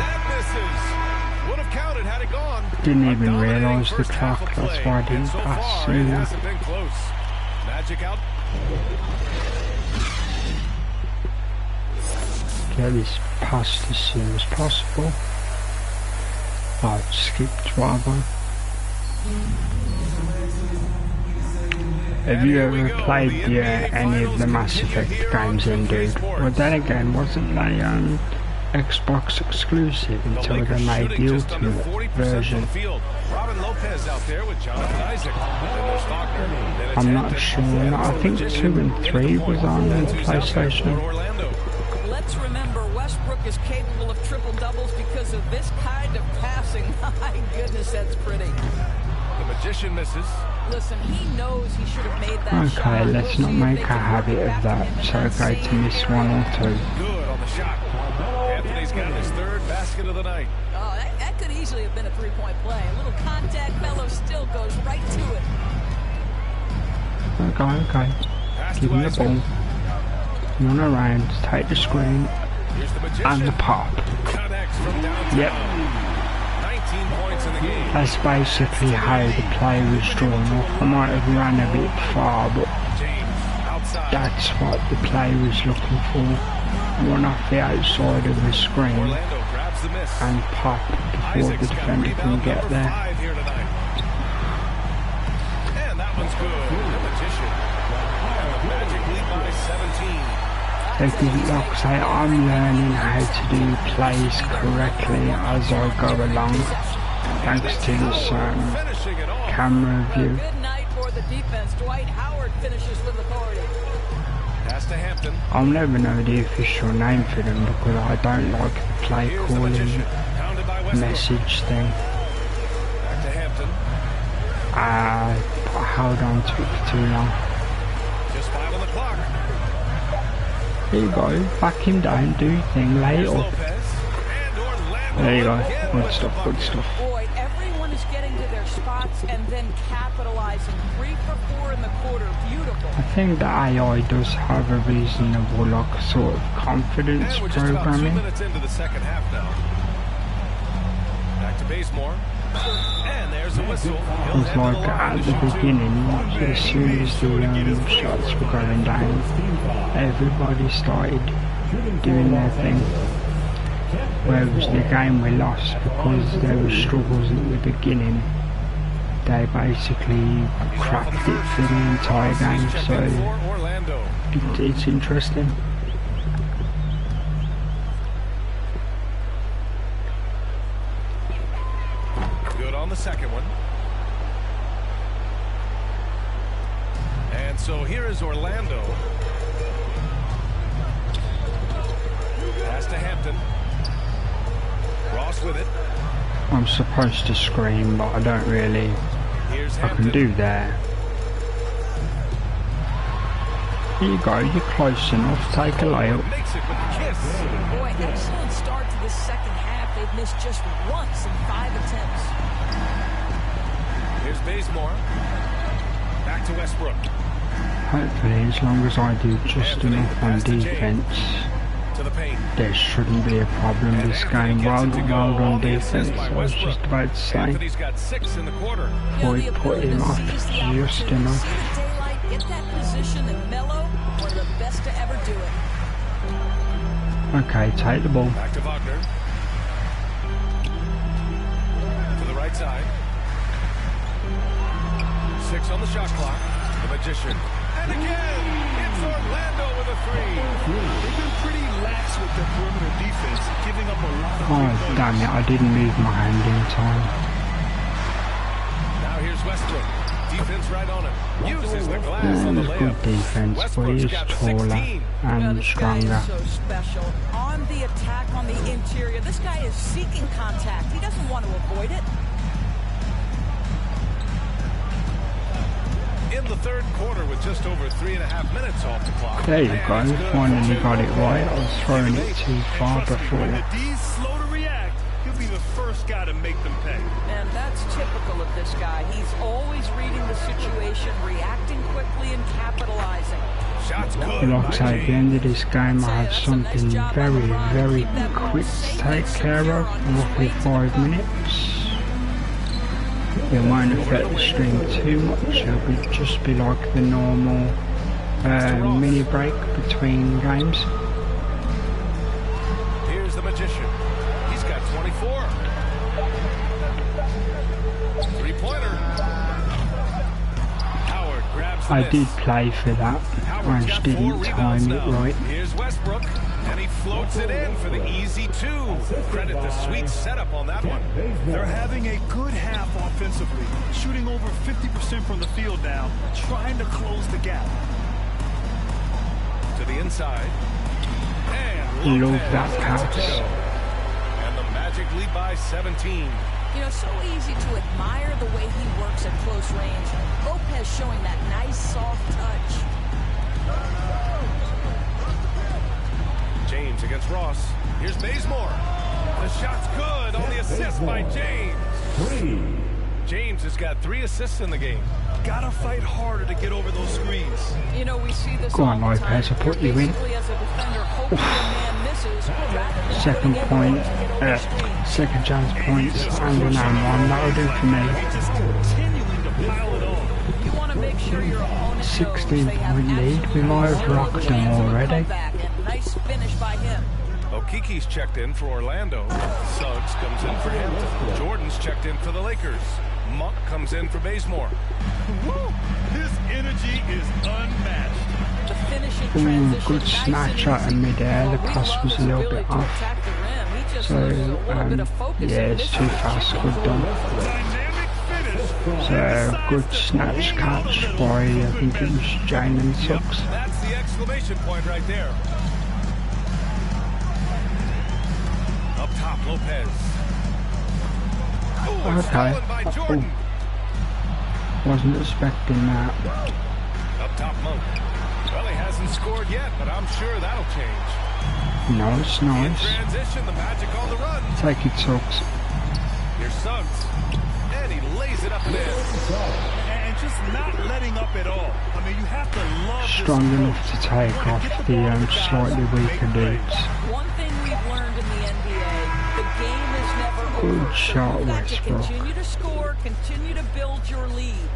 That misses. Would have counted had it gone. Didn't even realise the clock, that's why I didn't so pass far, it sooner. hasn't been close. Magic out. Get this passed as soon as possible. I've skipped rather. Have you ever played any of the Mass Effect games in, dude? Well, then again, wasn't they Xbox exclusive until they made the Ultimate version? Robin Lopez out there with Jonathan Isaac. Then there's Faulkner. Then it's I'm not Hampton. sure. No, I think 2 and 3 was on the PlayStation. Let's remember, Westbrook is capable of triple doubles because of this kind of passing. My goodness, that's pretty. The magician misses. Listen, he knows he should have made that shot. Okay, let's not make a habit of that. It's okay to miss 1 or 2. Good on the shot. Anthony's got his third basket of the night. Oh, that could easily have been a three-point play. A little contact, Melo still goes right to it. Okay. Give him the ball. Run around, take the screen, and the pop. Yep. 19 points in the game. That's basically how the play was drawn up. I might have ran a bit far, but that's what the play was looking for. Run off the outside of the screen and pop before the defender can get there. And that one's good. The magician. And the Magic lead by 17. Like I say, I'm learning how to do plays correctly as I go along, thanks to this camera view. Good night for the defense. Dwight Howard finishes with authority. Pass to Hampton. I'll never know the official name for them because I don't like the play calling message thing. Back to Hampton. I held on to it for too long. Just 5 on the clock. There you go, back him down, do your thing, lay it up. There you go, good stuff. Boy, everyone is getting to their spots and then capitalizing. 3 for 4 in the quarter. Beautiful. I think the AI does have a reasonable, like, sort of confidence And we're just about 2 programming. minutes into the second half now. Back to Bazemore. And there's a whistle. He'll It's head to like the line at to the shoot 2. beginning, as soon as the shots were going down, everybody started doing their thing. Whereas the game we lost because there were struggles at the beginning. They basically cracked it for the entire game, so it's interesting. Good on the second one. And so here is Orlando. Pass to Hampton. Ross with it. I'm supposed to scream, but I don't really. I can do that. Here you go, you're close enough. Take a layup. Boy, excellent start to this second half. They've missed just once in 5 attempts. Here's Bazemore. Back to Westbrook. Hopefully, as long as I do just enough on defense, there shouldn't be a problem this game. Well on defense, I was just about to say. Anthony's got 6 in the quarter. Boy, put him off just enough. Get that position and Melo, one of the best to ever do it. Okay, take the ball. Back to Wagner. To the right side. 6 on the shot clock. The Magician. And again, it's Orlando with a 3. They've been pretty lax with their perimeter defense, giving up a lot of Oh, damn it, I didn't move my hand in time. Now here's Westbrook. Defense right on him. Uses the glass on the layup. Good defense, but he's taller and stronger. So special. On the attack on the interior, this guy is seeking contact. He doesn't want to avoid it. In the third quarter with just over 3.5 minutes off the clock. There you go, finally got it right. I was throwing it too far before. When the D's slow to react, he'll be the first guy to make them pay. And that's typical of this guy. He's always reading the situation, reacting quickly and capitalizing. Shots good. Like I say, at the end of this game, I have something very, very quick to take care of, roughly 5 minutes. It won't affect the stream too much, it'll just be like the normal mini break between games. Here's the Magician. He's got 24. 3-pointer. Howard grabs the I miss. did play for that, I just didn't time it right. Here's Westbrook, and he floats it in for the easy 2. Credit the sweet setup on that one. They're having a good half offensively, shooting over 50% from the field now, trying to close the gap. To the inside. And Love Lopez that gets it to pass. go. And the Magic lead by 17. You know, so easy to admire the way he works at close range. Lopez showing that nice soft touch. James against Ross. Here's Bazemore. The shot's good on the assist by James. James has got 3 assists in the game. Gotta fight harder to get over those screens. You know, we see this Go on, all the time. Lopez, I'll put you in. Basically, as a defender, hoping your man misses, rather than Second putting point, in work to get over screens. second chance points, and an and one, that'll do for me. Just continuing to pile it on. You want to make sure your opponent 16-point lead, we might have rocked them already. Nice finish by him. Okiki's checked in for Orlando. Suggs comes in for Hampton. Jordan's checked in for the Lakers. Monk comes in for Bazemore. Woo! His energy is unmatched. The finishing Ooh, transition, good nice snatch and out of easy. midair, the What we pass love was is a little ability bit to off. attack the rim. He just So, loses a little bit of focus yeah, and it's too misses fast, chipping good for done. Dynamic finish. So, good snatch catch by, I think it was Jalen Suggs. That's the exclamation point right there. Up top, Lopez. Ooh, it's Okay. stolen by Jordan. Wasn't expecting that. Up top, Monk. Well, he hasn't scored yet, but I'm sure that'll change. Nice, In nice. transition, the Magic on the run. Take it, Suggs. Here's Suggs. And he lays it up and in. And just not letting up at all. I mean, you have to love strong enough to take off the slightly weaker dudes. One thing we've learned in the NBA, the game is never over. Good shot, You have to Westbrook. continue to score, continue to build your lead.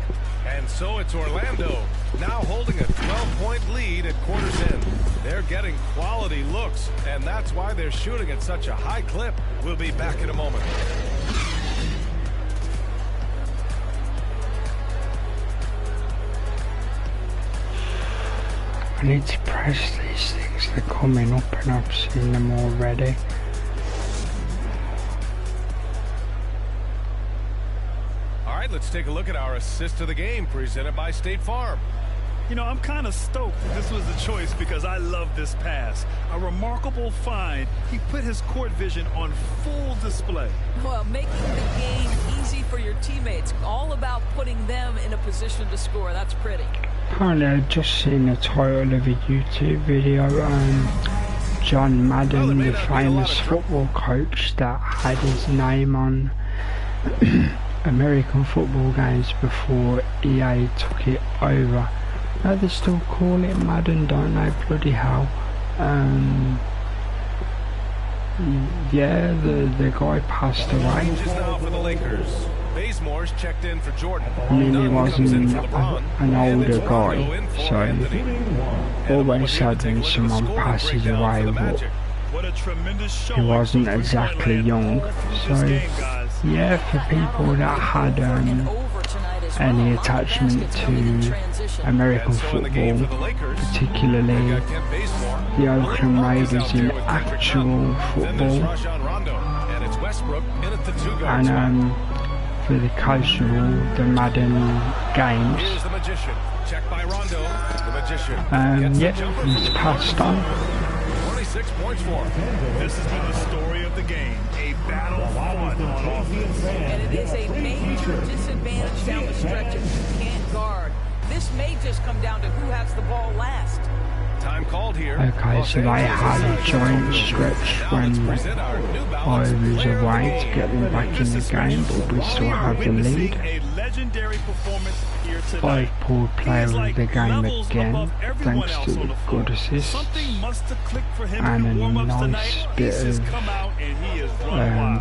And so it's Orlando, now holding a 12-point lead at quarter's end. They're getting quality looks, and that's why they're shooting at such a high clip. We'll be back in a moment. I need to press these things, they're coming up and I've seen them already. All right, let's take a look at our assist of the game presented by State Farm. You know, I'm kind of stoked this was the choice because I love this pass. A remarkable find. He put his court vision on full display. Well, making the game easy for your teammates, all about putting them in a position to score. That's pretty. Apparently I've just seen the title of a YouTube video, John Madden, the famous football coach that had his name on American football games before EA took it over. No, they still call it Madden, don't they? Bloody hell. Yeah, the guy passed away. Changes now for the Lakers. Bazemore's checked in for Jordan. I mean, he wasn't an older guy, so always sad when someone passes away, but he wasn't exactly young. So yeah, for people that had any attachment to American football, particularly the Oakland Raiders in actual football, and for the casual, the Madden games, yeah, he's passed on. 26 points for him. This has been the story of the game. A battle fought on offense. And it is a major disadvantage down the stretch if you can't guard. This may just come down to who has the ball last. Time called here. Okay, so they had a giant stretch when I was away to get them back in the game, but we still have the lead. Five poor player of the game again, thanks to the good assists and a nice bit of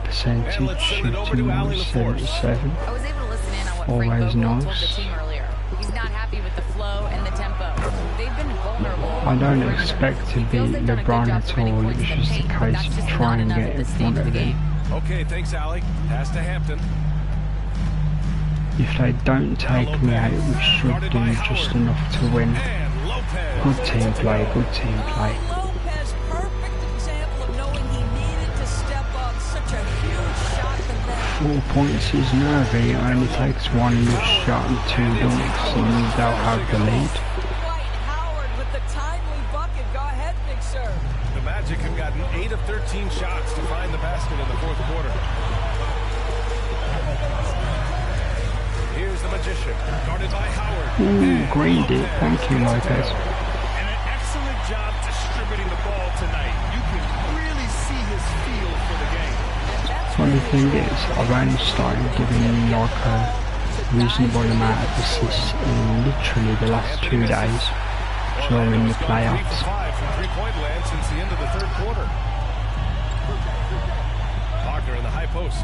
percentage shooting on 77. I was able to listen in on what Always Frank Vogel told nice. the team earlier. He's not happy with the flow and the tempo. They've been vulnerable. I don't expect to beat LeBron at all, it's just a case of trying to get in front of him. Okay, thanks, Allie. Pass to Hampton. If they don't take me out, we should do just enough to win. Good team play, good team play. Lopez, perfect example of knowing he needed to step up. Such a huge shot to them. 4 points is nervy, it only takes one missed shot and 2 dunks and they'll have the lead. Howard with the timely bucket. Go ahead, big sir. The Magic have gotten 8 of 13 shots to find the basket in the fourth quarter. Here's the Magician, guarded by Howard. Ooh, greened it, thank you Lopez. And an excellent job distributing the ball tonight. You can really see his feel for the game. Funny thing is, I've only started giving him like a reasonable amount of assists in literally the last 2 days during the playoffs. 5 from three-point land since the end of the third quarter. Wagner in the high post.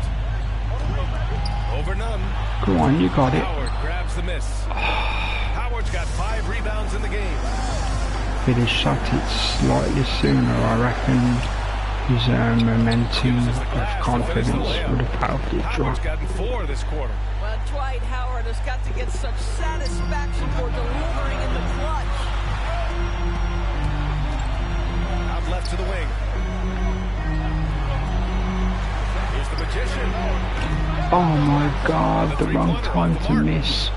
Over none. Go on, you got it. Howard grabs the miss. Howard's got 5 rebounds in the game. If he'd shot it slightly sooner, I reckon his momentum of confidence would have helped it drop. Howard's gotten 4 this quarter. Well, Dwight Howard has got to get such satisfaction for delivering in the clutch. Out left to the wing. Here's the Magician. Oh my god, the wrong time to miss.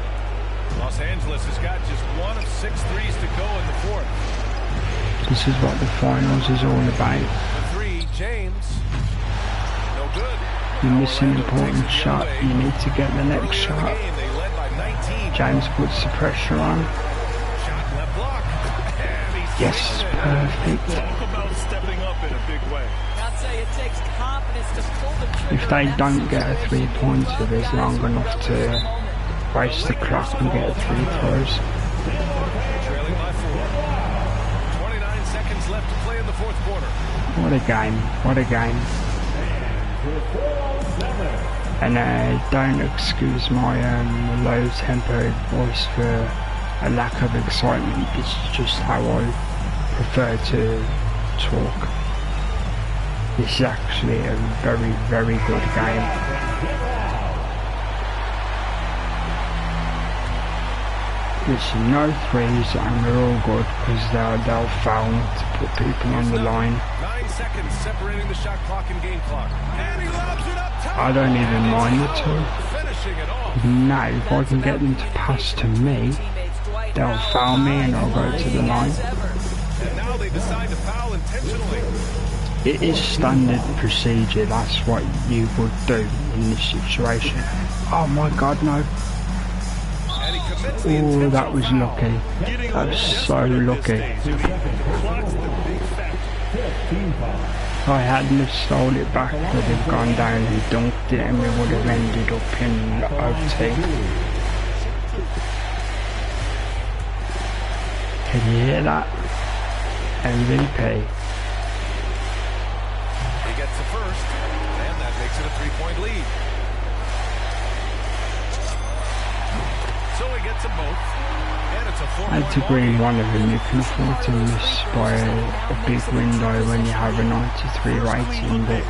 Los Angeles has got just 1 of 6 threes to go in the fourth. This is what the finals is all about. The 3, James. No good. You miss an important shot, you need to get the next shot. James puts the pressure on. Yes, perfect. Talk about stepping up in a big way. Now say it takes confidence to pull the trigger. If they don't get a 3-pointer, it's long enough to waste the clock and get 3 throws. Trailing by 4. 29 seconds left to play in the fourth quarter. What a game, what a game. And don't excuse my low-tempered voice for a lack of excitement. It's just how I prefer to talk. This is actually a very, very good game. Listen, no threes and they're all good because they'll foul to put people on the line. 9 seconds separating the shot clock and game clock. And he lobs it up top. I don't even mind the two. Finishing it off. Now, if I can get them to pass to me, they'll foul me and I'll go to the line. And now they decide to foul intentionally. It is standard procedure, that's what you would do in this situation. Oh my god, no. Oh, that was lucky. That was so lucky. If I hadn't have stole it back, would have gone down and dunked it and we would have ended up in OT. Can you hear that? MVP. He gets the first, and that makes it a 3-point lead. So he gets them both, and it's a 4-point I had to green one of them. You can afford to miss by a big window when you have a 93 rating, but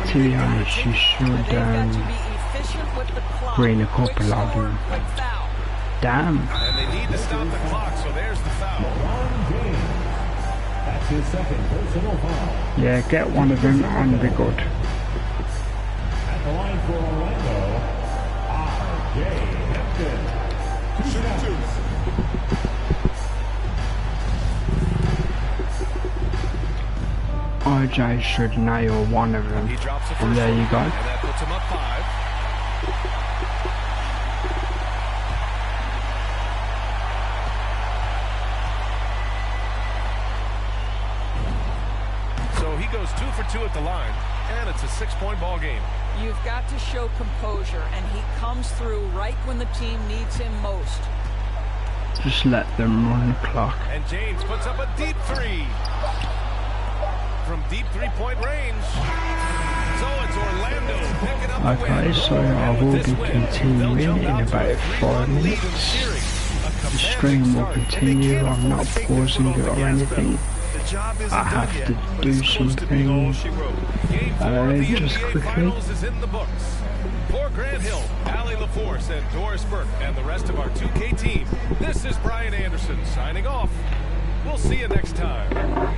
to be honest, you should green a couple of them. Damn. And they need to stop the clock, so there's the foul. That's his second personal foul. Yeah, get one of them and be good. At the line for Orlando, R.J. Hampton. RJ should nail one of them. And there you go. And that puts him up 5. So he goes 2 for 2 at the line, and it's a 6-point ball game. You've got to show composure, and he comes through right when the team needs him most. Just let them run the clock. And James puts up a deep 3. From deep 3-point range. So it's Orlando picking up the win. Okay, so I will be continuing in about 5 minutes. The stream will continue. I'm not pausing it or anything. I have to do something just quickly. For Grant Hill, Allie LaForce, and Doris Burke, and the rest of our 2K team, this is Brian Anderson signing off. We'll see you next time.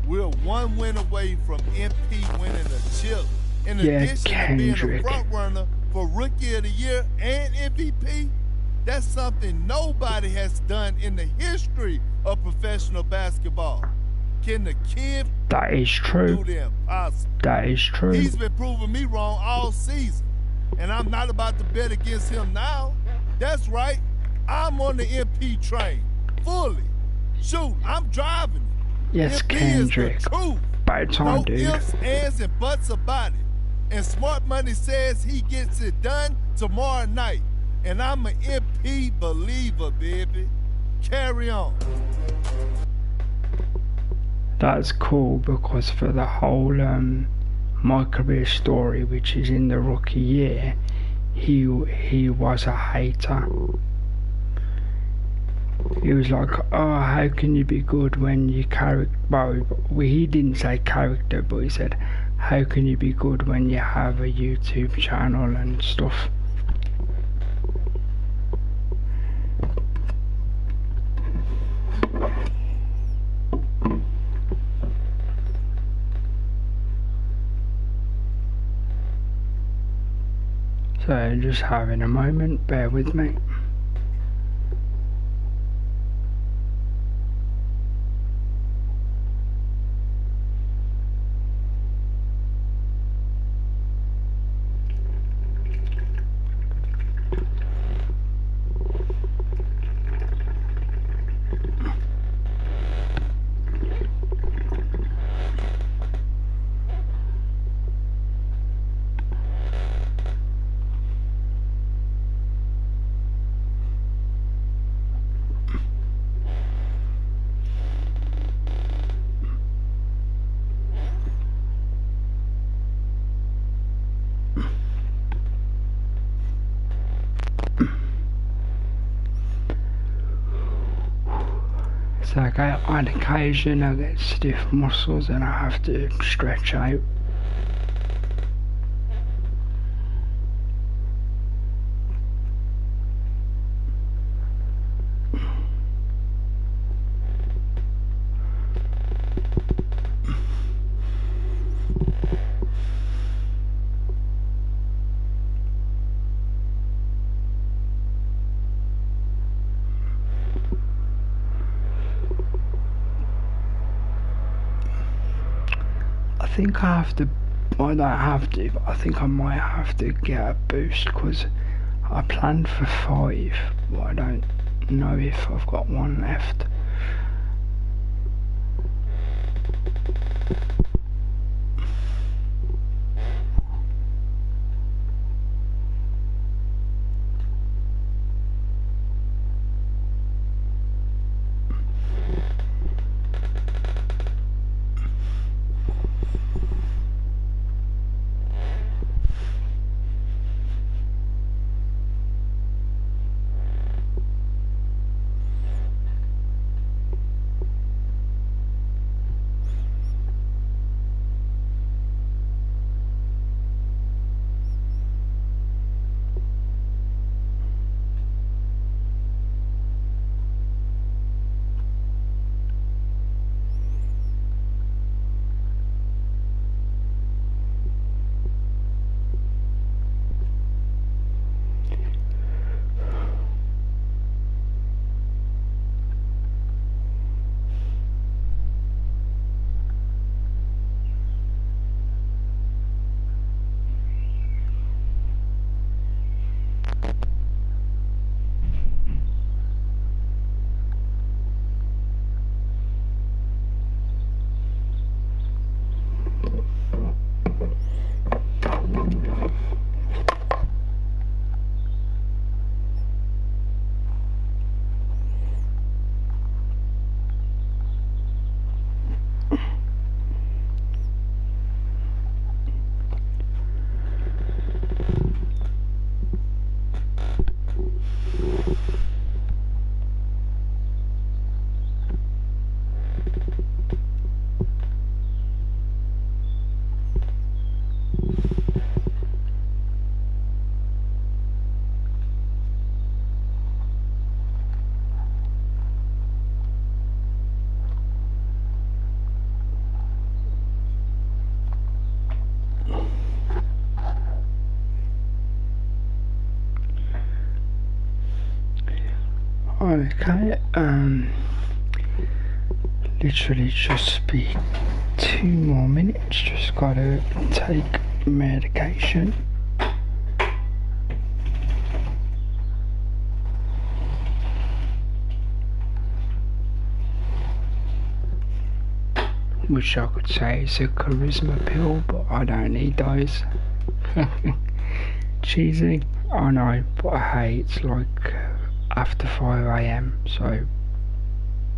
We're 1 win away from MP winning a chip. In Yeah, addition to being a Kendrick. front runner for Rookie of the Year and MVP, that's something nobody has done in the history of professional basketball. Can the kid That is true. do the impossible? That is true. He's been proving me wrong all season, and I'm not about to bet against him now. That's right. I'm on the MP train, fully. Shoot, I'm driving it. Yes, MP Kendrick. is the truth. By the time, No dude. ifs, ands, and buts about it. And Smart Money says he gets it done tomorrow night. And I'm an MP believer, baby. Carry on. That's cool because for the whole my career story, which is in the rookie year, he was a hater. He was like, oh, how can you be good when you character, well, he didn't say character, but he said, how can you be good when you have a YouTube channel and stuff. So just having a moment, bear with me. It's like on occasion I get stiff muscles and I have to stretch out. I think I have to, I don't have to, but I think I might have to get a boost because I planned for 5, but I don't know if I've got 1 left. Okay, literally just be 2 more minutes, just gotta take medication. Which I could say is a charisma pill, but I don't need those. Cheesy, I know, but hey, it's like after 5 AM, so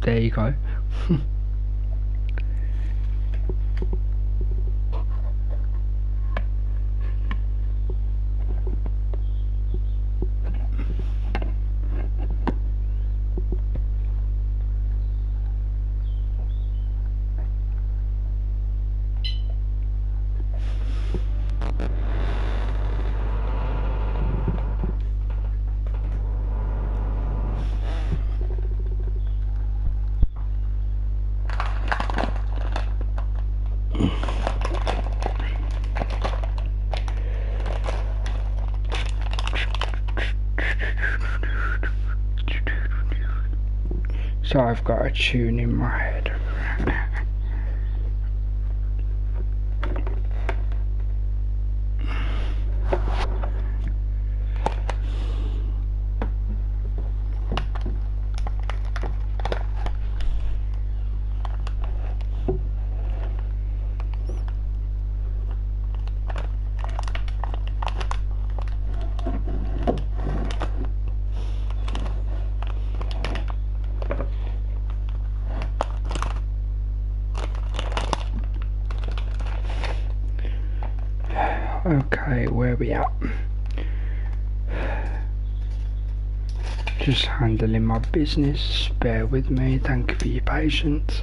there you go. So I've got a tune in my head. Okay, where are we at? Just handling my business, bear with me, thank you for your patience.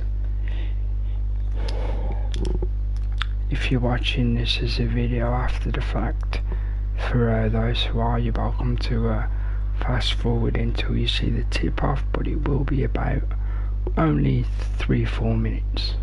If you're watching this as a video after the fact, for those who are, you're welcome to fast forward until you see the tip off, but it will be about only 3-4 minutes.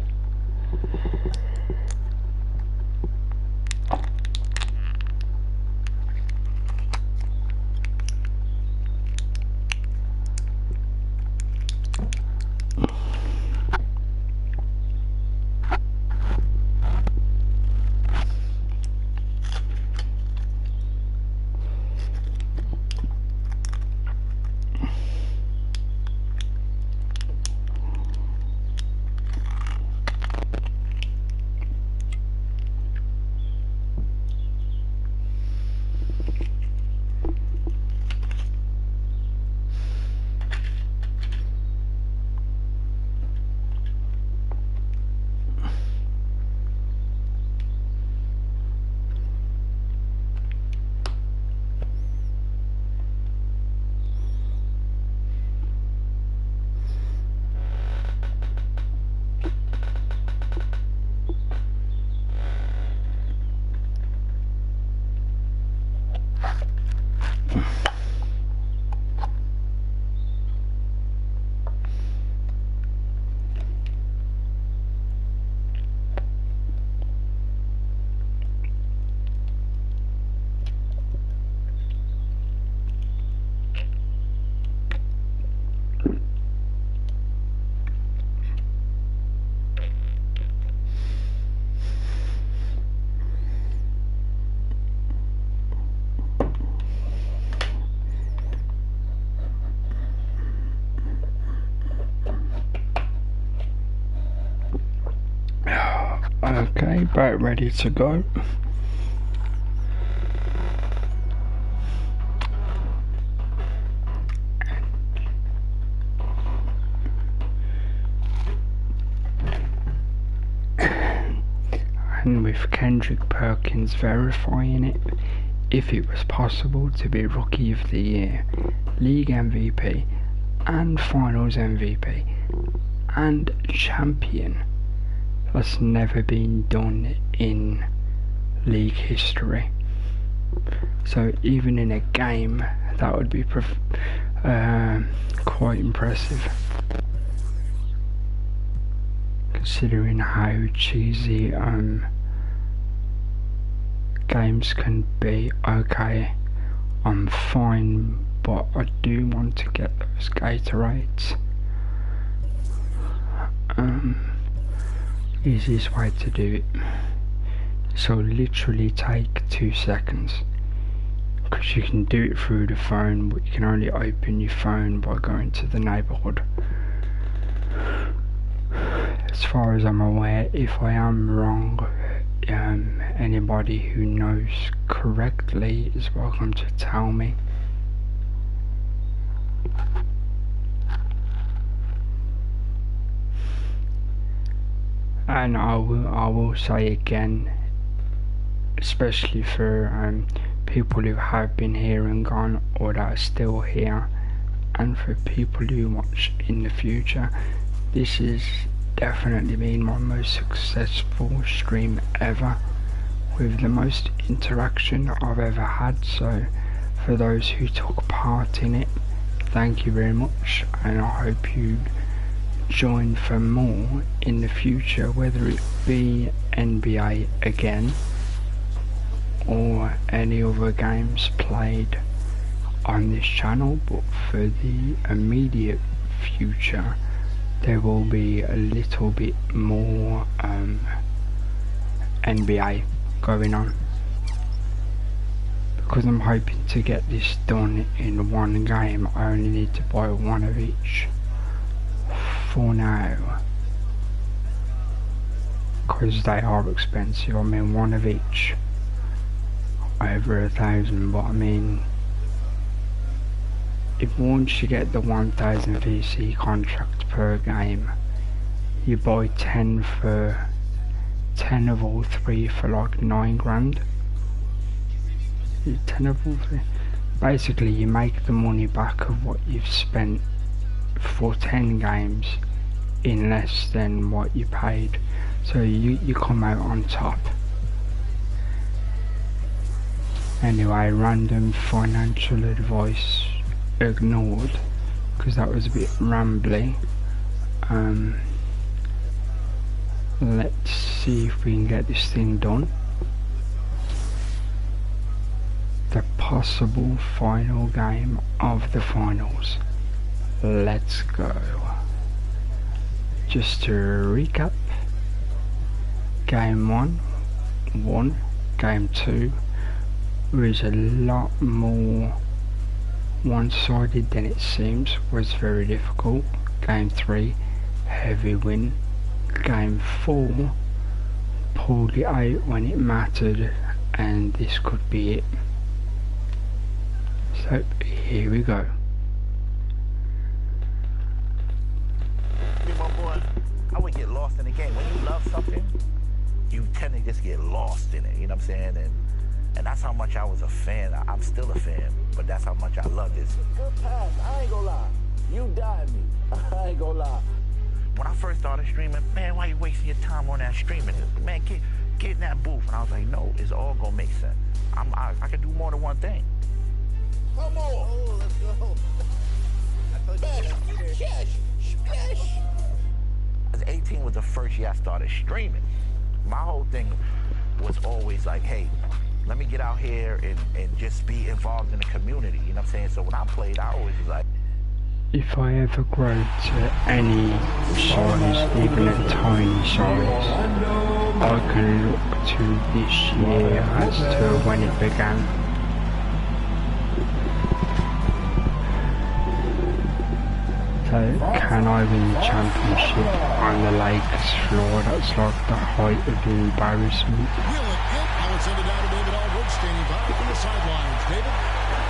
Okay, about ready to go. And with Kendrick Perkins verifying it, if it was possible to be Rookie of the Year, League MVP, and Finals MVP, and Champion. That's never been done in league history. So even in a game, that would be quite impressive, considering how cheesy games can be. Okay, I'm fine, but I do want to get those Gatorades. Easiest way to do it, so literally take 2 seconds, because you can do it through the phone, but you can only open your phone by going to the neighbourhood. As far as I'm aware, if I am wrong, anybody who knows correctly is welcome to tell me. And I will say again, especially for people who have been here and gone, or that are still here, and for people who watch in the future, this has definitely been my most successful stream ever, with the most interaction I've ever had. So for those who took part in it, thank you very much, and I hope you join for more in the future, whether it be NBA again or any other games played on this channel. But for the immediate future, there will be a little bit more NBA going on, because I'm hoping to get this done in one game. I only need to buy one of each for now, because they are expensive. I mean, one of each over 1,000, but I mean, if once you get the 1,000 VC contract per game, you buy 10 of all three for like 9 grand. 10 of all three, basically you make the money back of what you've spent for 10 games in less than what you paid, so you come out on top. Anyway, random financial advice ignored because that was a bit rambly. Let's see if we can get this thing done. The possible final game of the finals. Let's go. Just to recap, game 1 won, game 2 was a lot more one-sided than it seems, was very difficult. Game 3, heavy win. Game 4, pulled it out when it mattered, and this could be it. So here we go. My boy, I would get lost in the game. When you love something, you tend to just get lost in it, you know what I'm saying? And that's how much I was a fan. I'm still a fan, but that's how much I love this. Good pass, I ain't gonna lie. You died me, I ain't gonna lie. When I first started streaming, man, why you wasting your time on that streaming? Man, get in that booth. And I was like, no, it's all gonna make sense. I can do more than one thing. Come on. Oh, let's go. Splash. 18 was the first year I started streaming. My whole thing was always like, hey, let me get out here and just be involved in the community. You know what I'm saying? So when I played, I always was like, if I ever grow to any size, even a tiny size, I can look to this year as to when it began. So can I win the championship on the Lakers floor? That's like the height of embarrassment.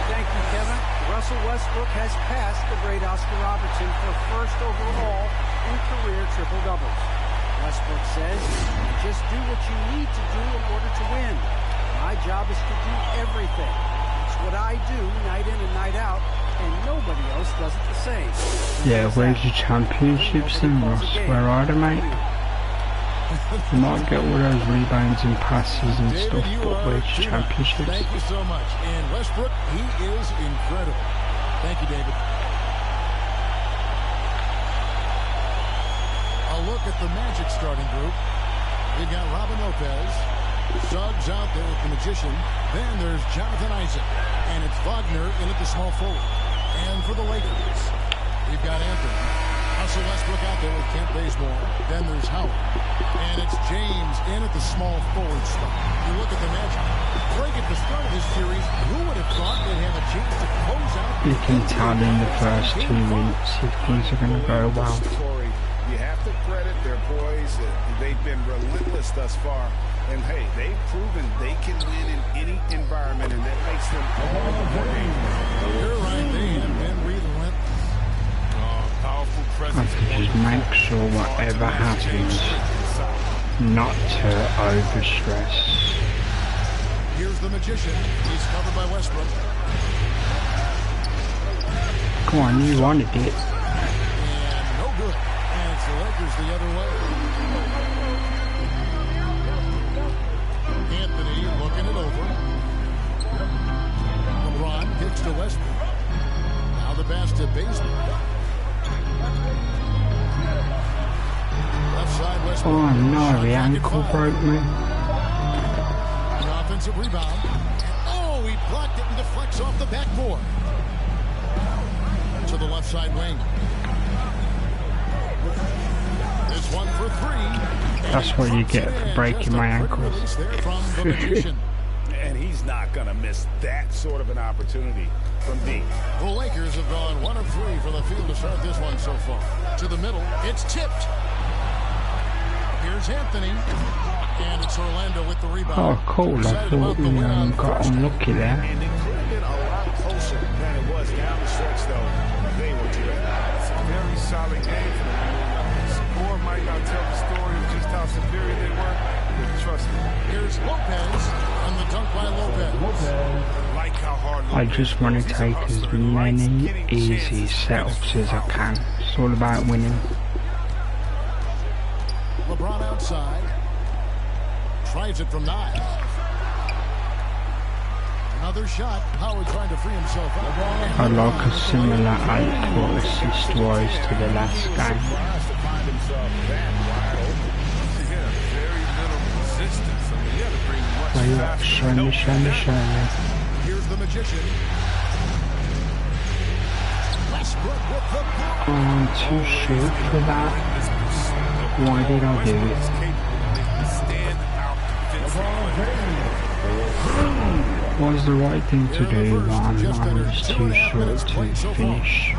Thank you, Kevin. Russell Westbrook has passed the great Oscar Robertson for first overall in career triple-doubles. Westbrook says, just do what you need to do in order to win. My job is to do everything. It's what I do night in and night out, and nobody else does it the same. Yeah, where's your championships then, Ross? Where are they, mate? You might get all those rebounds and passes and stuff, but where's your championships? Thank you so much. And Westbrook, he is incredible. Thank you, David. A look at the Magic starting group. We've got Robin Lopez. Suggs out there with the Magician. Then there's Jonathan Isaac. And it's Wagner in at the small forward. And for the Lakers, we've got Anthony. Russell Westbrook out there with Kent Bazemore. Then there's Howard. And it's James in at the small forward spot. You look at the Magic. Break at the start of this series. Who would have thought they'd have a chance to close out? You can tell in the first 2 minutes if things are going to go well. You have to credit their boys. They've been relentless thus far. And hey, they've proven they can win in any environment, and that makes them all the more dangerous. You're right, they have been relentless. Powerful I presence. have to just make sure whatever happens, not to overstress. Here's the Magician. He's covered by Westbrook. Come on, you wanted it. And no good. And it's the Lakers the other way. Anthony looking it over. LeBron kicks to Westbrook. Now the pass to Bazemore. Left side Westbrook. Oh no, the ankle broke me. An offensive rebound. Oh, he blocked it and deflects off the backboard. To the left side wing. This one for three. That's what you get for breaking my ankles. And he's not going to miss that sort of an opportunity from deep. The Lakers have gone 1 of 3 from the field to start this one so far. To the middle, it's tipped. Here's Anthony. And it's Orlando with the rebound. Oh, cool. I thought we got unlucky there. And it could have been a lot closer than it was down the stretch, though. They were terrific. It's a very solid game for them. The score might not tell the story of just how superior they were, but trust me. Here's Lopez, and the dunk by Lopez. Like how I just want to take as many easy setups as I can. It's all about winning. LeBron outside. Tries it from 9. Another shot. Howard trying to free himself out. I'd like a similar output assist-wise to the last game. Wait, show me. Here's the magician. Westbrook with the block. I'm too short for that. Why did I do it? Was the right thing to do, but I'm just too short to finish.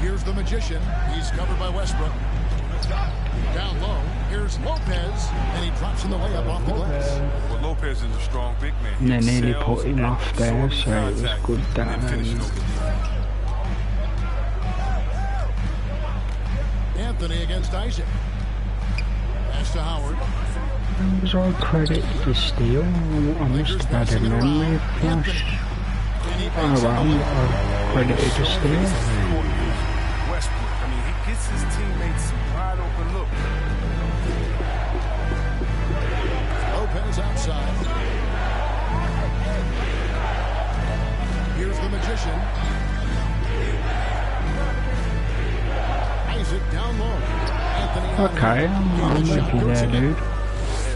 Here's the magician. He's covered by Westbrook. Down low. Here's Lopez, and he drops in the layup off the glass. Well, Lopez is a strong big man. And they nearly put him off there, so it was good that. Anthony against Isaac. Pass to Howard. Was I credited the steal? I must have had a memory flash. Oh well, I credited the steal. Westbrook, I mean, he gets his teammates some wide open look. Lopez outside. Here's the magician. Isaac down low. Anthony. Okay, I'm with you there, dude.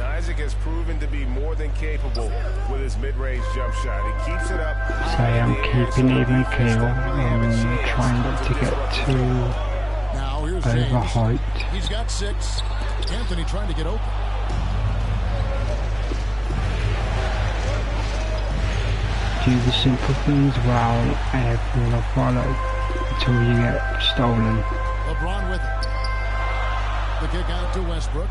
Isaac has proven to be more than capable with his mid-range jump shot. He keeps it up. So I'm keeping even keel and trying not to get too overhyped. He's got 6. Anthony trying to get open. Do the simple things well and everyone will follow until you get stolen. LeBron with it. The kick out to Westbrook.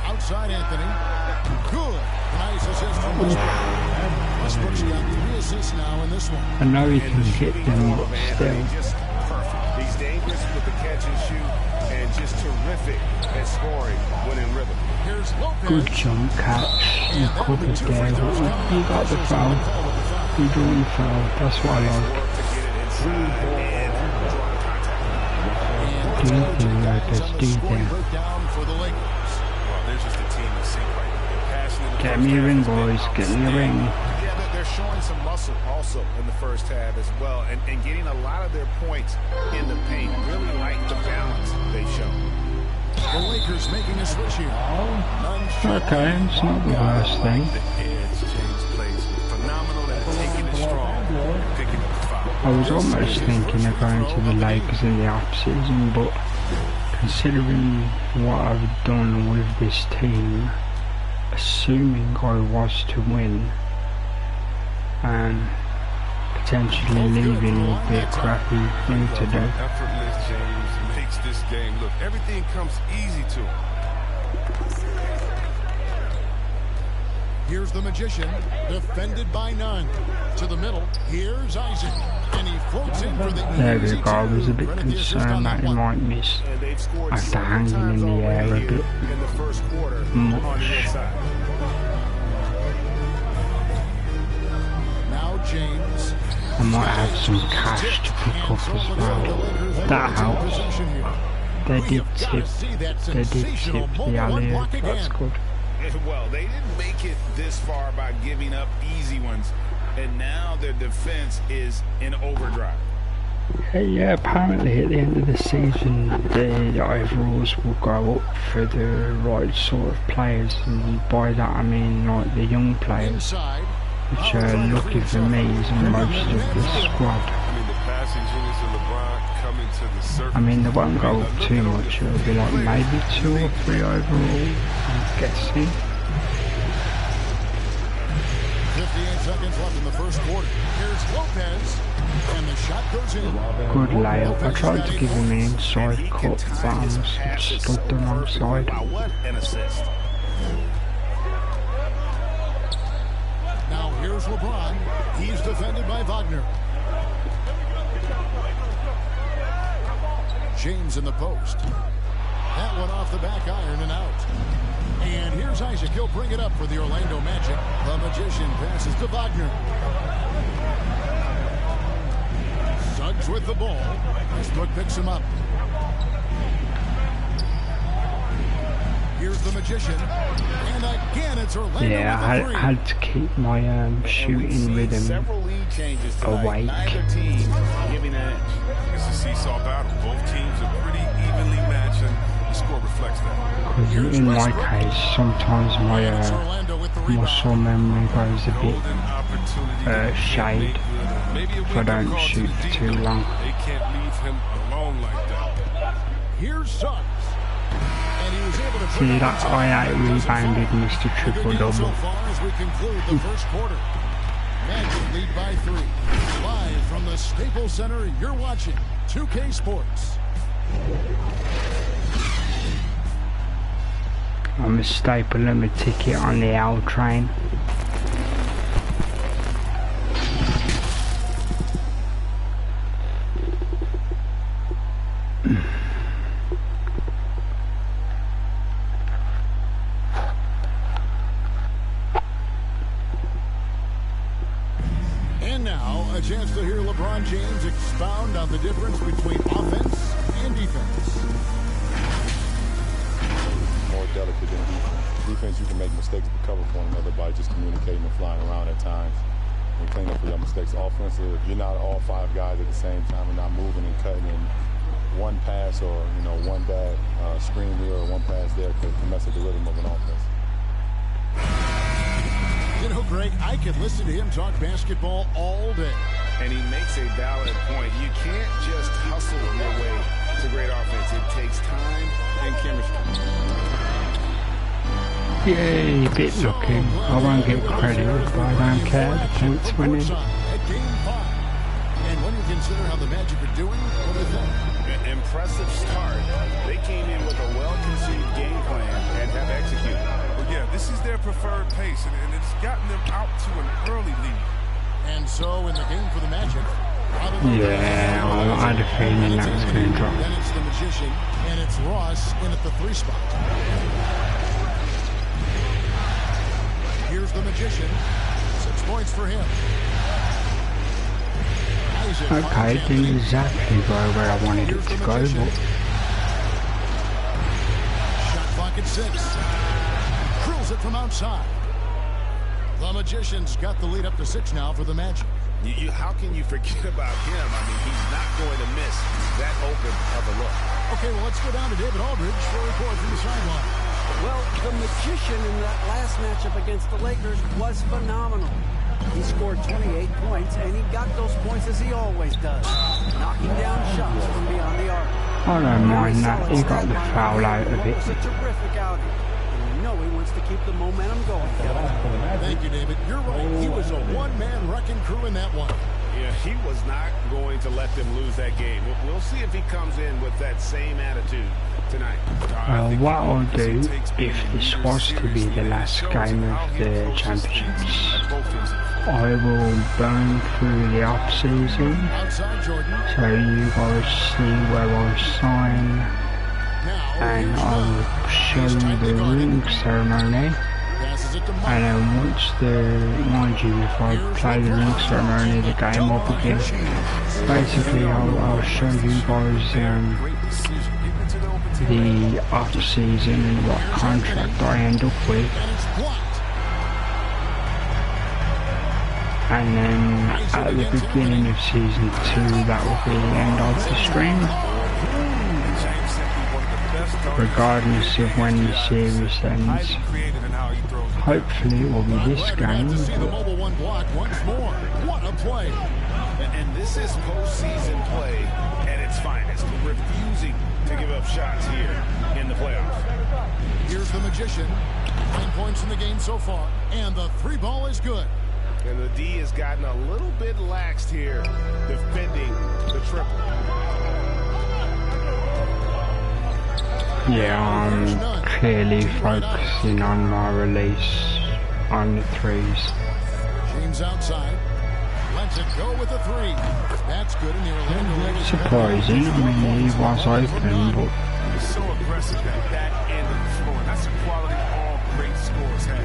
Outside Anthony. Good. Nice assist from Westbrook. Westbrook's got 3 assists now in this one. I know he can get them, but still. Just perfect. He's dangerous with the catch and shoot and just terrific at scoring when in rhythm. Here's Lopez. Good jump catch. You covered there. You got the foul. You drew the foul. That's what I like. Do you think Lopez? Do you think? Get me a ring, boys. Get me a ring. Yeah, they're showing some muscle also in the first half as well, and getting a lot of their points in the paint. Really like the balance they show. The Lakers making a switch here. Okay, it's not the worst thing. I was almost thinking of going to the Lakers in the off-season, but considering what I've done with this team, assuming I was to win, and potentially leaving would be a crappy thing to do. Effortless James makes this game look. Everything comes easy to him. Here's the magician, defended by none. To the middle, here's Isaac, and he floats in for the There we go. I was a bit concerned that he might miss after hanging in the air a bit much. Now James. I might have some cash to pick up as well. That helps. They did tip the alley-oop. That's good. Well, they didn't make it this far by giving up easy ones, and now their defense is in overdrive. Yeah, apparently at the end of the season the overalls will go up for the right sort of players, and by that I mean like the young players, which are lucky for me is most of the squad. I mean they won't go up too much, it'll be like maybe 2 or 3 overall, I'm guessing. 58 seconds left in the first quarter. Here's Lopez, and the shot goes in. Good layup. I tried to give him an inside cut, but I must have stood the wrong side. Now here's LeBron. He's defended by Wagner. James in the post. That one off the back iron and out. And here's Isaac. He'll bring it up for the Orlando Magic. The Magician passes to Wagner. Suggs with the ball. Westbrook picks him up. Here's the Magician. And again, it's Orlando. Yeah, I had to keep my shooting rhythm awake. Neither team giving an edge. It's a seesaw battle. Both teams are pretty evenly matched, and the score reflects that. Because in my case, sometimes my muscle memory goes a bit shade if I don't shoot for too long. They can't leave him alone like that. Here's Suggs. See that I rebounded Mr. Triple Double. So far as we conclude the first quarter. Magic lead by 3. Live from the Staples Center, you're watching 2K Sports. I'm a staple and a ticket on the L train. And now, a chance to hear LeBron James expound on the difference between offense and defense. More delicate than defense. Defense, you can make mistakes to cover for one another by just communicating and flying around at times and clean up for your mistakes. Offensive, if you're not all 5 guys at the same time and not moving and cutting in one pass or, one bad screen here or one pass there could mess up the rhythm of an offense. Greg, I could listen to him talk basketball all day. And he makes a valid point. You can't just hustle your way to great offense. It takes time and chemistry. Yay, a bit lucky. I won't get credit, but I don't care. The points winning. At game 5. And when you consider how the Magic are doing, what do you think? Impressive start. They came in with a well-conceived game plan and have executed. Well, yeah, this is their preferred pace, and it's gotten them out to an early lead. And so in the game for the Magic, yeah, I had a feeling that was going to drop. Then it's the Magician, and it's Ross in at the 3 spot. Here's the Magician. 6 points for him. Okay, it didn't exactly go where I wanted it to go, but... Shot clock at 6. Curls it from outside. The Magician's got the lead up to 6 now for the Magic. How can you forget about him? I mean, he's not going to miss that open of a look. Okay, well, let's go down to David Aldridge for a report from the sideline. Well, the Magician in that last matchup against the Lakers was phenomenal. He scored 28 points, and he got those points as he always does, knocking down shots from beyond the arc. I don't mind that. He got the foul out of it. It was a terrific outing. He wants to keep the momentum going. Thank you, David. You're right. He was a one-man wrecking crew in that one. Yeah, he was not going to let them lose that game. We'll see if he comes in with that same attitude tonight. What I'll do, if this was to be the last game of the championships, I will burn through the off-season, so you guys see where I sign, and I'll show you the ring ceremony, and then once mind you, if I play the ring ceremony, the game will begin. Basically, I'll show you guys the off-season and what contract I end up with. And then at the beginning of season 2, that will be the end of the stream. Regardless of when the series ends. Hopefully it will be this game. And this is postseason play at its finest. Refusing to give up shots here in the playoffs. Here's the Magician. 9 points in the game so far. And the 3 ball is good. And the D has gotten a little bit laxed here, defending the triple. Yeah, I'm clearly focusing on my release on the 3s. James outside. to go with the three. That's good in the Orlando. Surprising, I mean, he was open, but He's so aggressive at that end of the floor. That's a quality all great scorers have.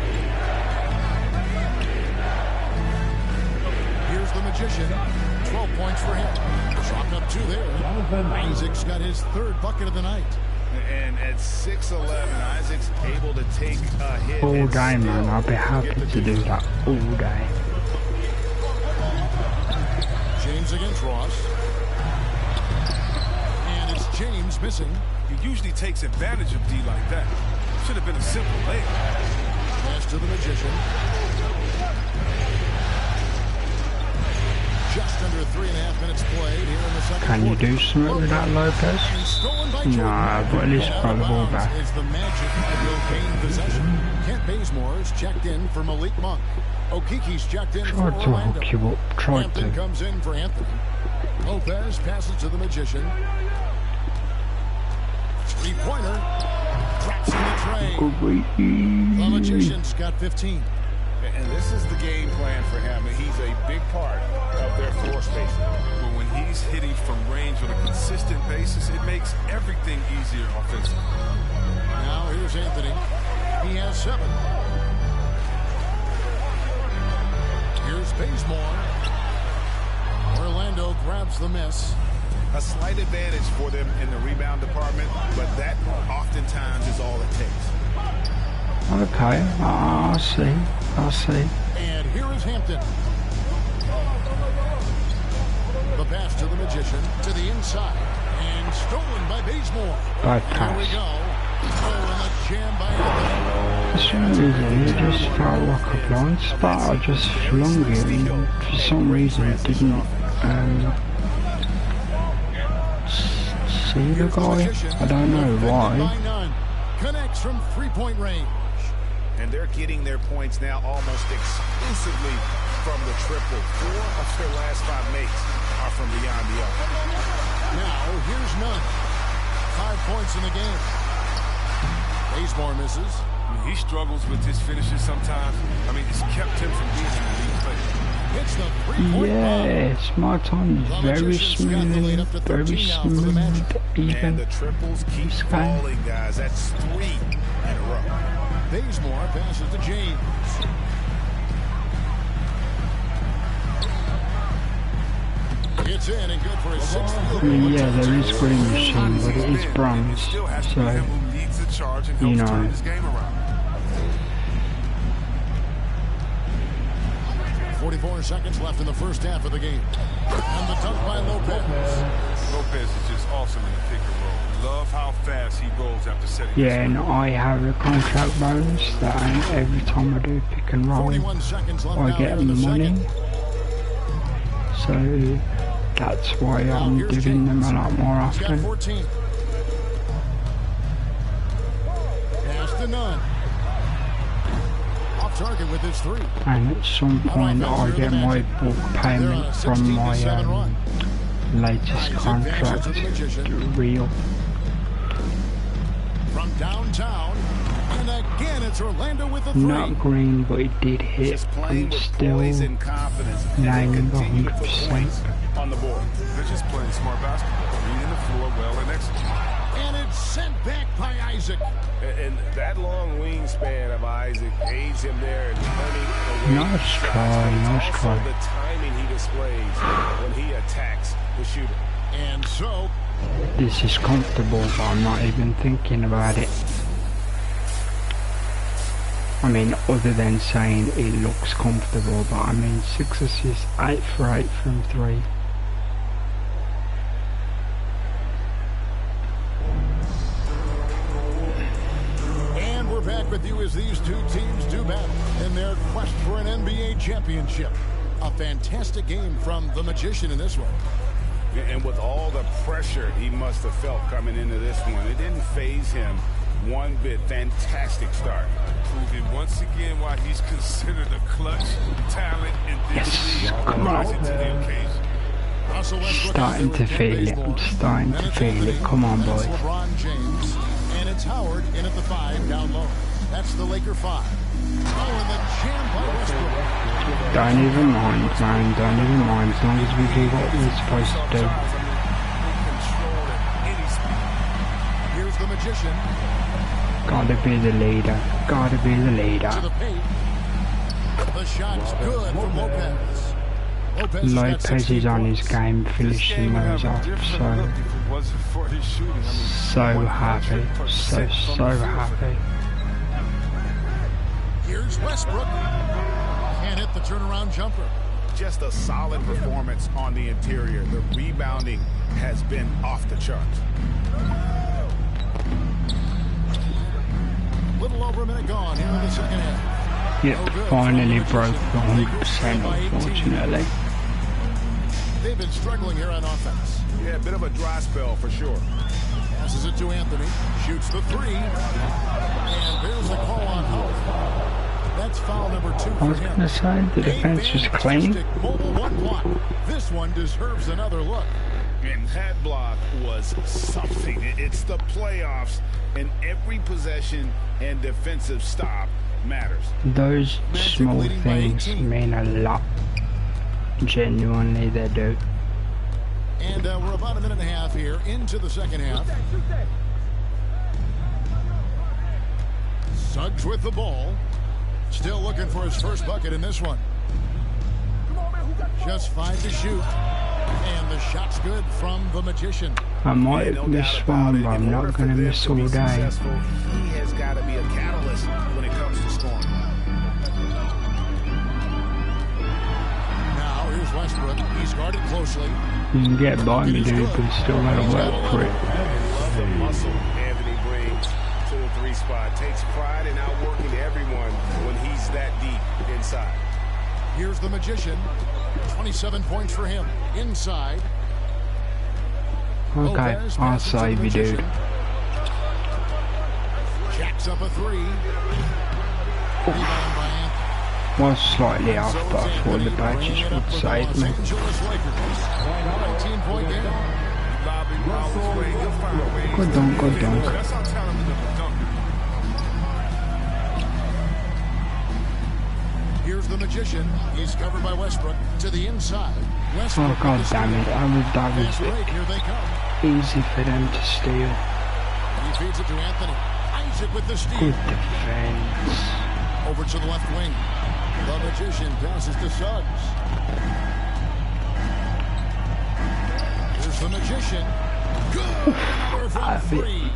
Here's the Magician. 12 points for him. Chalk up 2 there. Isaac's got his 3rd bucket of the night. And at 6'11", Isaac's able to take a hit. all day, man, I'll be happy to do that all day. James against Ross. And it's James missing. He usually takes advantage of D like that. Should have been a simple layup. Pass to the Magician. Just under 3.5 minutes played here in the second Can you quarter. do something with that, Lopez? Nah, but at least got the ball back. Is the magic that will gain possession. Kent Bazemore is checked in for Malik Monk. Okiki's checked in for Tried to Orlando. hook you up, tried Hampton to. comes in for Anthony. Lopez passes to the Magician. 3-pointer. Drops in the tray. The Magician's got 15. And this is the game plan for him. He's a big part of their floor spacing. But when he's hitting from range on a consistent basis, it makes everything easier offensively. Now here's Anthony. He has 7. Here's Bazemore. Orlando grabs the miss. A slight advantage for them in the rebound department, but that oftentimes is all it takes. Okay, I'll see. And here is Hampton. The pass to the Magician, to the inside, and stolen by Bazemore. Bad Here we pass. go. Oh, and the jam by Anthony. For some reason, it just felt like a blind spot. I just flung it, and for some reason, it didn't see the guy. I don't know why. Connects from 3-point range. And they're getting their points now almost exclusively from the triple. 4 of their last 5 makes are from beyond the arc. Now, here's none. 5 points in the game. Bazemore misses. He struggles with his finishes sometimes. I mean, it's kept him from being an elite player. Hits the 3-point Yes, my time is very smooth, very smooth, even. And the triples keep falling, guys. That's 3 in a row. Bazemore passes to James. It's in and good for his 6th. Yeah, there is green machine, but it is bronze, so, you know. 44 seconds left in the first half of the game. And the dunk by Lopez. Lopez is just awesome in the pick and roll. Love how fast he rolls after setting. Yeah, and I have a contract bonus that every time I do pick and roll, I get money. So that's why I'm doing them a lot more often. Pass to none. Off target with his 3. And at some point I get my bulk payment from my latest contract real. From downtown, and again it's Orlando with the 3. Not green, but it did hit. I'm still 90 100%. On the board. They're just playing smart basketball, reading the floor well and executing. And it's sent back by Isaac. And that long wingspan of Isaac aids him there in learning. Nice try. The timing he displays when he attacks the shooter. And so this is comfortable, but I'm not even thinking about it. I mean, other than saying it looks comfortable, but I mean 6 assists, 8 for 8 from 3. And we're back with you as these two teams do battle in their quest for an NBA championship. A fantastic game from the Magician in this one. And with all the pressure he must have felt coming into this one, it didn't faze him one bit. Fantastic start. Proving once again why he's considered a clutch talent in this league. Come on. To the occasion. Starting to feel it. I'm starting to feel it. Come on, boys. LeBron James, and it's Howard in at the 5 down low. That's the Laker 5. Oh, and the jam by Westbrook. Don't even mind, man. Don't even mind. As long as we do what we're supposed to do. Here's the Magician. Gotta be the leader. Gotta be the leader. To the paint. The shot's good from Lopez. Lopez is on his game, finishing those off. So happy. So happy. Here's Westbrook. Can't hit the turnaround jumper. Just a solid performance on the interior. The rebounding has been off the charts. Little over a minute gone here in the second half. Yep, finally broke the 100%, unfortunately. They've been struggling here on offense. Yeah, a bit of a dry spell for sure. Passes it to Anthony. Shoots the three. And there's the call on Howard. That's foul number 2 I was going to say, the defense was clean. One block. This one deserves another look. And that block was something. It's the playoffs, and every possession and defensive stop matters. Those small things mean a lot. Genuinely, they do. And we're about a minute and a half here into the second half. Suggs with the ball. Still looking for his first bucket in this one. Just 5 to shoot. And the shot's good from the Magician. I might have missed one, but I'm not going to miss all day. He has got to be a catalyst when it comes to scoring. Now here's Westbrook. He's guarded closely. You can get by me, dude, but still got to work for it. Love the muscle Anthony brings to the 3 spot. Takes pride in outworking everyone when he's that deep inside. Here's the Magician. 27 points for him. Inside. Okay, I'll save you, dude. Jacks up a 3. Was slightly off, but I thought the badges would save me. 19-point game. Good dunk, good dunk. Here's the Magician. He's covered by Westbrook to the inside. Westbrook Oh god damn it, that was Here they come. easy for them to steal. He feeds it to Anthony. Isaac with the steal. Good defense. Over to the left wing. The Magician passes to Suggs. Here's the Magician. Good. Another from 3.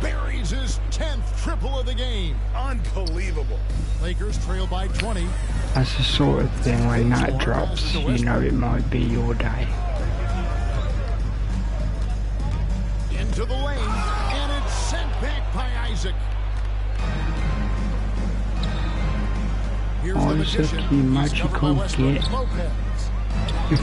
Buries his 10th triple of the game. Unbelievable. Lakers trail by 20. That's the sort of thing when that drops, you know it might be your day. Into the lane, and it's sent back by Isaac. Here's the Magician. You magical git.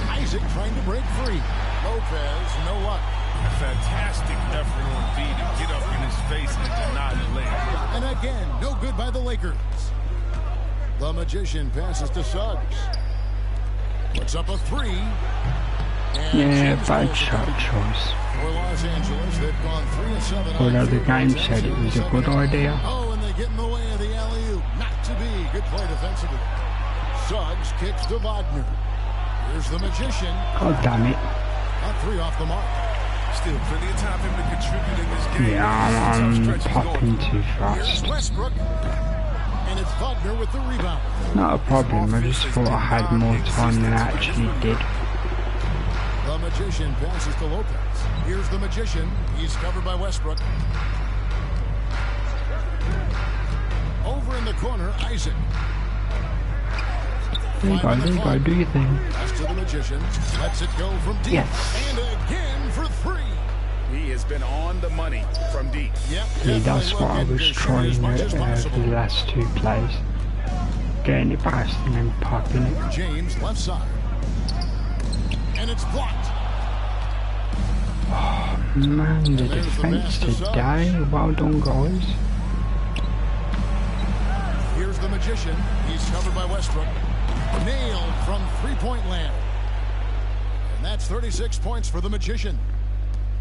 Isaac trying to break free. Lopez, no luck. A fantastic effort on B to get up in his face and deny the layup. And again, no good by the Lakers. The Magician passes to Suggs. Puts up a 3. Yeah, bad shot choice. For Los Angeles, they've gone 3 of 7. Although the game said it was a good idea. Oh, and they get in the way of the alley-oop. Not to be. Good play defensively. Suggs kicks to Wagner. Here's the Magician. God damn it. A 3 off the mark. Still plenty of time for him to contribute in this game. Yeah, I'm popping too fast. Here's Westbrook. And it's Wagner with the rebound. Not a problem, I just thought I had more time than I actually did. The Magician passes to Lopez. Here's the Magician. He's covered by Westbrook. Over in the corner, Isaac. There you go, do your thing. Pass to the Magician. Lets it go from deep. Yes. And again for 3. He has been on the money from deep. Yep. See, that's what I was trying for the last 2 plays. Getting it past and then popping it. James left side. And it's blocked. Oh man, the defense today. Well done, guys. Here's the Magician. He's covered by Westbrook. Nailed from 3-point land. And that's 36 points for the Magician.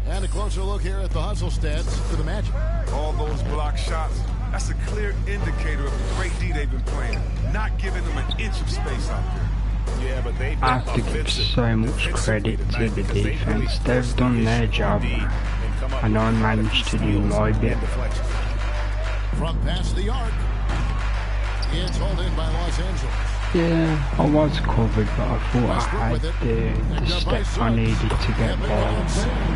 And a closer look here at the hustle stats for the Magic. All those block shots That's a clear indicator of the great D they've been playing. Not giving them an inch of space out there. Yeah, but they I have to give so much credit to the defense. They've done their job, and I managed to do my bit. From past the arc, it's hauled in by Los Angeles. Yeah, I was covered, but I thought I had the step I needed to get by.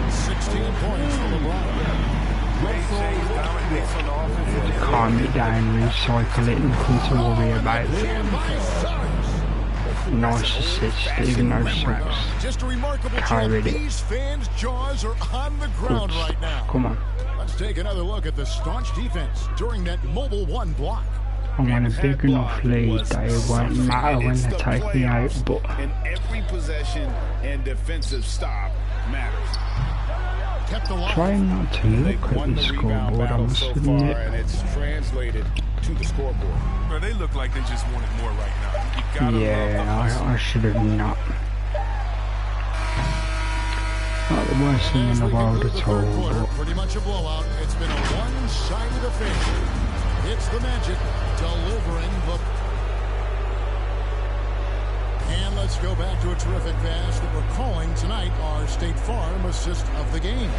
16 points for LeBron. Calm it down, recycle it, nothing to worry about. Nice assist, even though sucks. Just a remarkable carried it. These fans' jaws are on the ground right now. Come on. Let's take another look at the staunch defense during that mobile one block. I want a big enough lead that it won't matter when they take me out, but in every possession and defensive stop matters. Try not to look at the scoreboard, I must admit. And it's translated to the scoreboard. Bro, they look like they just want it more right now. Yeah, I should have not. Not the worst thing in the world at all. But pretty much a blowout. It's been a one-sided affair. It's the Magic delivering the... And let's go back to a terrific pass that we're calling tonight our State Farm assist of the game.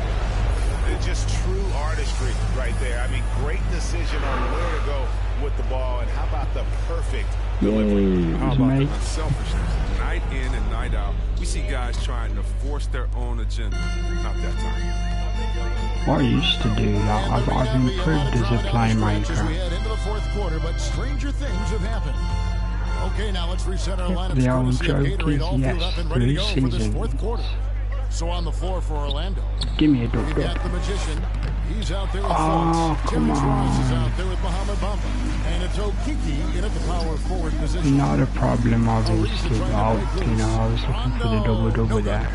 It's just true artistry right there. I mean, great decision on where to go with the ball, and how about the perfect delivery? How about the unselfishness? Night in and night out, we see guys trying to force their own agenda. Not that time. I used to do that. I've improved as a playmaker. We head into the fourth quarter, but stranger things have happened. Okay, now let's reset our lineup. The old joke is, yes, 3 seasons. So on the floor for Orlando. Give me a dub. We've got the Magician. He's out there with Oh, come Ross is on. out there with Muhammad Bamba. And it's Okiki in at the power forward position. Not a problem, obviously. I was looking for the double-double there.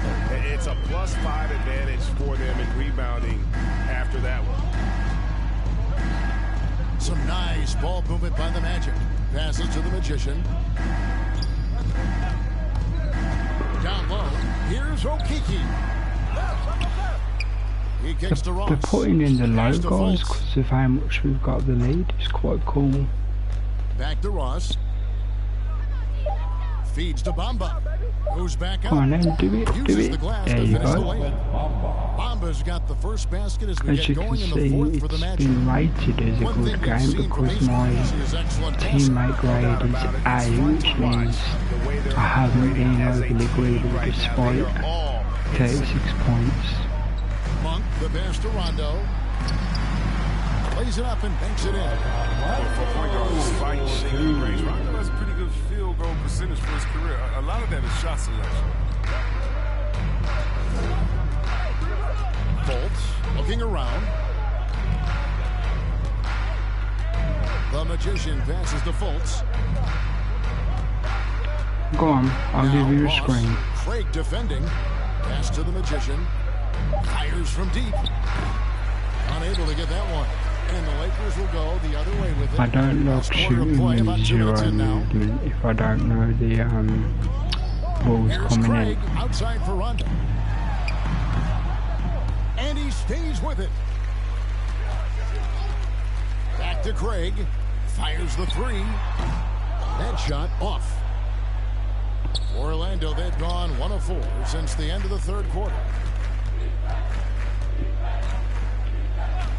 It's a +5 advantage for them in rebounding after that one. Some nice ball movement by the Magic. Passes to the Magician. Down low. Here's Okiki. He kicks to Ross. They're putting in the low guys because of how much we've got the lead. It's quite cool. Back to Ross. Feeds to Bamba. Goes back up. Come on then, do it. There you go. Bamba's got the first basket as we As get you going can in the see, fourth for the it's Magic. been rated as a good game because my teammate grade is A, which means I haven't been overly greedy despite 36 points. Monk, the pass to Rondo. Plays it up and banks it in. For point guard, despite shooting range, Rondo has a pretty good field goal percentage for his career. A lot of that is shot selection. Fultz looking around. The Magician passes to Fultz. Go on, I'll give you a screen. Craig defending. Pass to the Magician. Fires from deep. Unable to get that one. And the Lakers will go the other way with it. I don't like shooting with 0 movement if I don't know the ball's coming Craig in. outside for Rondo. And he stays with it. Back to Craig. Fires the three. That shot off. Orlando, they've gone 1 of 4 since the end of the third quarter.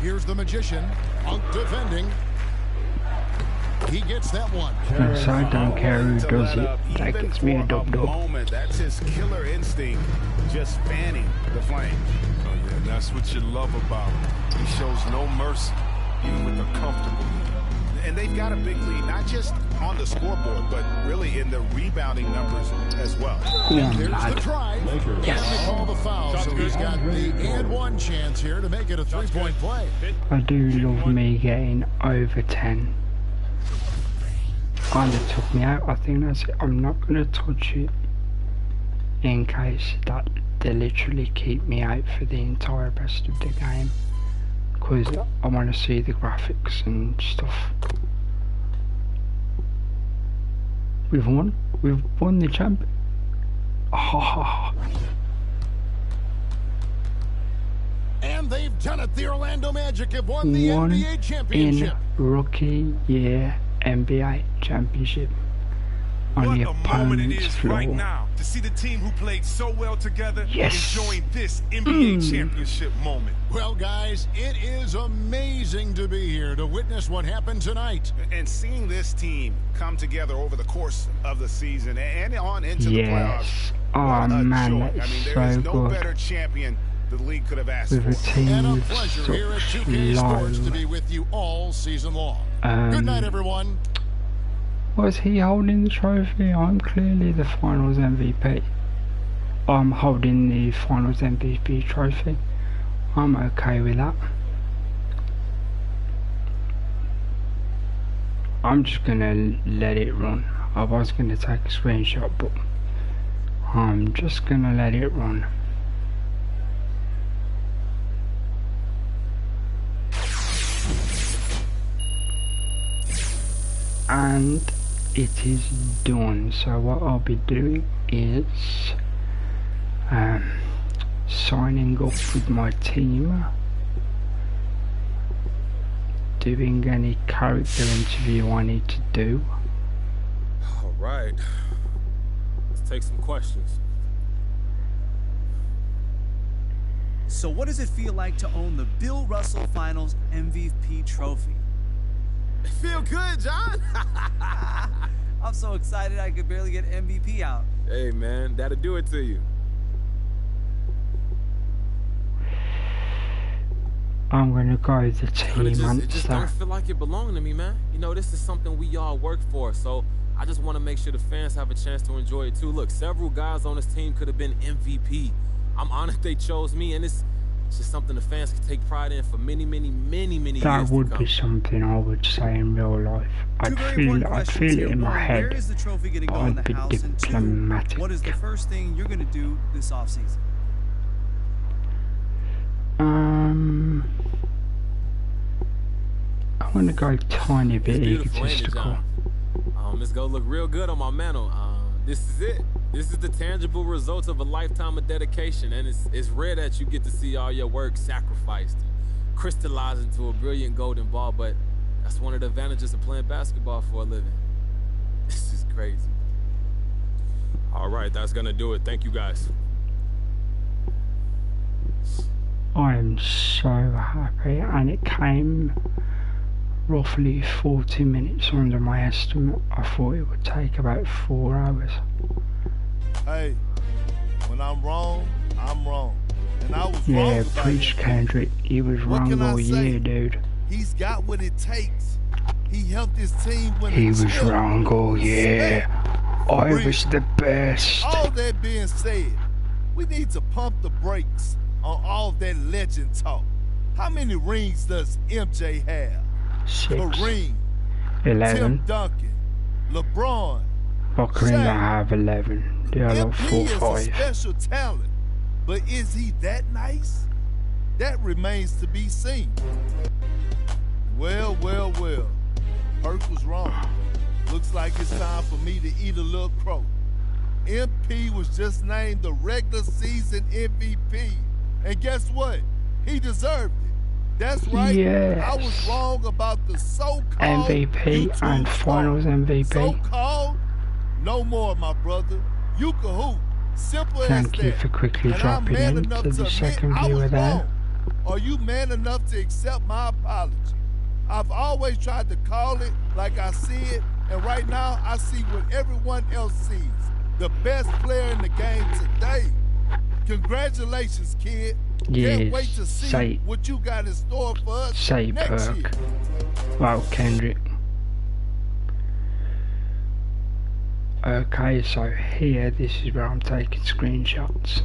Here's the Magician. Monk defending. He gets that one. So I don't care who does it. That gets me a dub-dub. That's his killer instinct, just fanning the flame. Oh yeah, that's what you love about him. He shows no mercy, even with a comfortable lead. And they've got a big lead, not just on the scoreboard, but really in the rebounding numbers as well. Yeah, There's lad. the try. Yes. And they call the foul, so he's got the and one chance here to make it a three-point play. I do love me getting over 10. Kinda took me out. I think that's it. I'm not gonna touch it in case that they literally keep me out for the entire rest of the game, because I want to see the graphics and stuff. We've won the champ. And And they've done it. The Orlando Magic have won the NBA championship. In rookie year NBA championship. On the opponent's floor. Right now to see the team who played so well together enjoying this NBA championship moment. Well, guys, it is amazing to be here to witness what happened tonight. And seeing this team come together over the course of the season and on into the playoffs. Oh man, I mean, there is no better champion the league could have asked for. And a pleasure here at 2K Sports to be with you all season long. Good night, everyone. Was he holding the trophy? I'm clearly the finals MVP. I'm holding the finals MVP trophy. I'm okay with that. I'm just gonna let it run. I was gonna take a screenshot, but I'm just gonna let it run. And it is done. So what I'll be doing is signing off with my team, doing any character interview I need to do. Alright, let's take some questions. So what does it feel like to own the Bill Russell Finals MVP trophy? Feel good, John. I'm so excited I could barely get MVP out. Hey man, that'll do it to you. I'm gonna go the team answer. It just don't feel like it belonged to me, man. You know, this is something we all work for, so I just want to make sure the fans have a chance to enjoy it too. Look, several guys on this team could have been MVP. I'm honored they chose me, and it's just something the fans can take pride in for many years. That would be something I would say in real life. I'd feel it in my head. Where is the trophy going to go in the house? And two, what is the first thing you're going to do this offseason? I want to go a tiny bit egotistical. It's going to look real good on my mantle. This is it. This is the tangible results of a lifetime of dedication, and it's rare that you get to see all your work sacrificed and crystallized into a brilliant golden ball, but that's one of the advantages of playing basketball for a living. This is crazy. All right, that's gonna do it. Thank you, guys. I am so happy, and it came roughly 40 minutes under my estimate. I thought it would take about 4 hours. Hey, when I'm wrong, I'm wrong. And I was wrong. Yeah, preach Kendrick. He was wrong all year, dude. He's got what it takes. He helped his team win. He was wrong all year. I was the best. All that being said, we need to pump the brakes on all that legend talk. How many rings does MJ have? 6. Kareem, 11. Tim Duncan, LeBron. Kareem don't have 11. They are like 4 is 5. a special talent, but is he that nice? That remains to be seen. Well. Perk was wrong. Looks like it's time for me to eat a little crow. MP was just named the regular season MVP. And guess what? He deserved it. That's right. Yes. I was wrong about the so-called MVP YouTube and finals MVP. So-called? No more, my brother. You can hoop. Simple as that. Thank you for quickly dropping into the second viewer there. Are you man enough to accept my apology? I've always tried to call it like I see it, and right now I see what everyone else sees. The best player in the game today. Congratulations, kid. Yes, can't wait to see what you got in store for us next year. Wow, Kendrick. Okay, so here, this is where I'm taking screenshots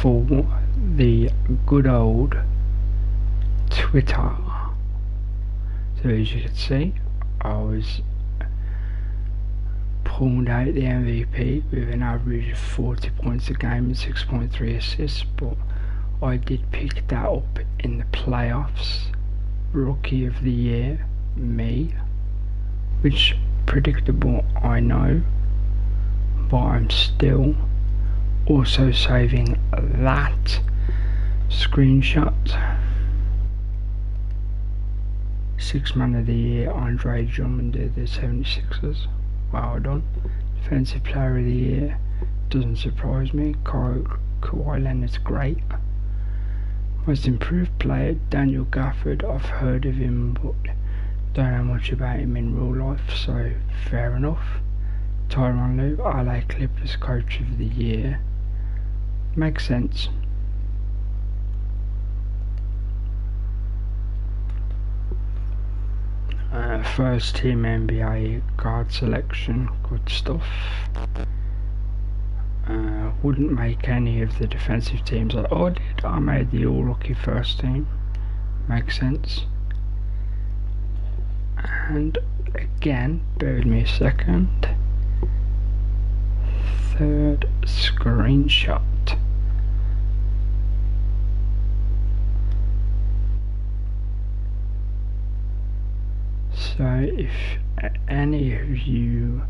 for the good old Twitter. So as you can see, I was pulled out the MVP with an average of 40 points a game and 6.3 assists, but I did pick that up in the playoffs. Rookie of the year, me, which predictable, I know, but I'm still also saving that Screenshot. 6th man of the year, Andre Drummond of the 76ers. Well done. Defensive player of the year, doesn't surprise me. Kawhi Leonard's great. Most improved player, Daniel Gafford. I've heard of him, but don't know much about him in real life, so fair enough. Tyronn Lue, LA Clippers coach of the year. Makes sense. First team NBA guard selection, good stuff. Wouldn't make any of the defensive teams I did. I made the all-rookie first team. Makes sense. And again, bear with me a second. Third screenshot. So if any of you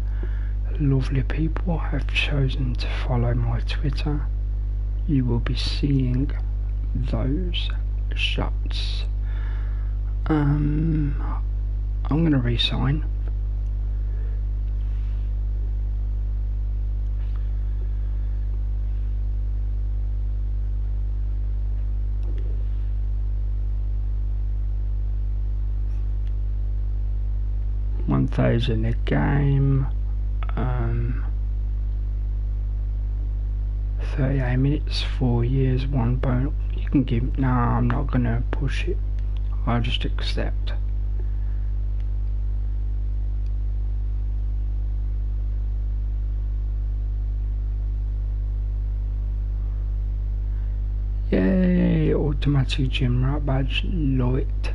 lovely people have chosen to follow my Twitter, you will be seeing those shots. I'm gonna re-sign. $1,000 a game. 38 minutes, 4 years, 1 bonus. You can give. No, I'm not gonna push it. I'll just accept. Yay! Automatic gym rat badge. Love it.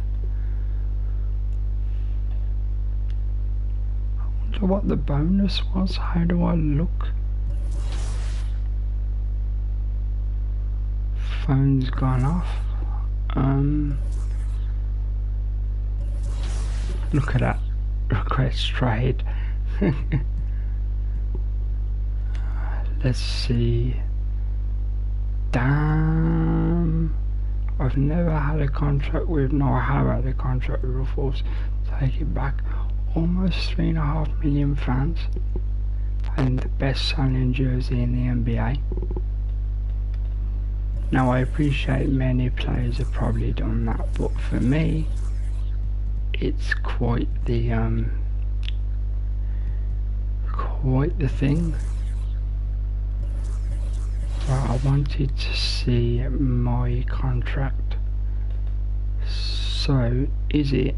I wonder what the bonus was. How do I look? Phone's gone off. Look at that. Request trade. Let's see. Damn. I've never had a contract with, no, I have had a contract with Ruffles. Take it back. Almost 3.5 million fans. And the best selling jersey in the NBA. Now I appreciate many players have probably done that, but for me it's quite the thing. Well, I wanted to see my contract. So is it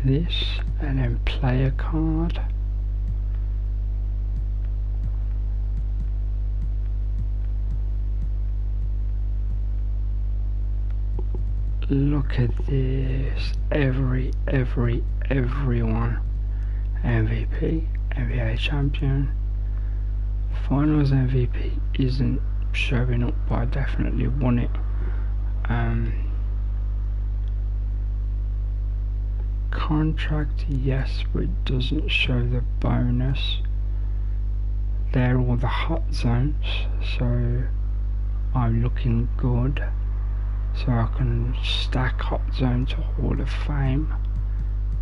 this and then player card? Look at this. Everyone. MVP, NBA champion. Finals MVP isn't showing up, but I definitely won it. Contract, yes, but it doesn't show the bonus. They're all the hot zones, so I'm looking good. So I can stack hot zone to Hall of Fame.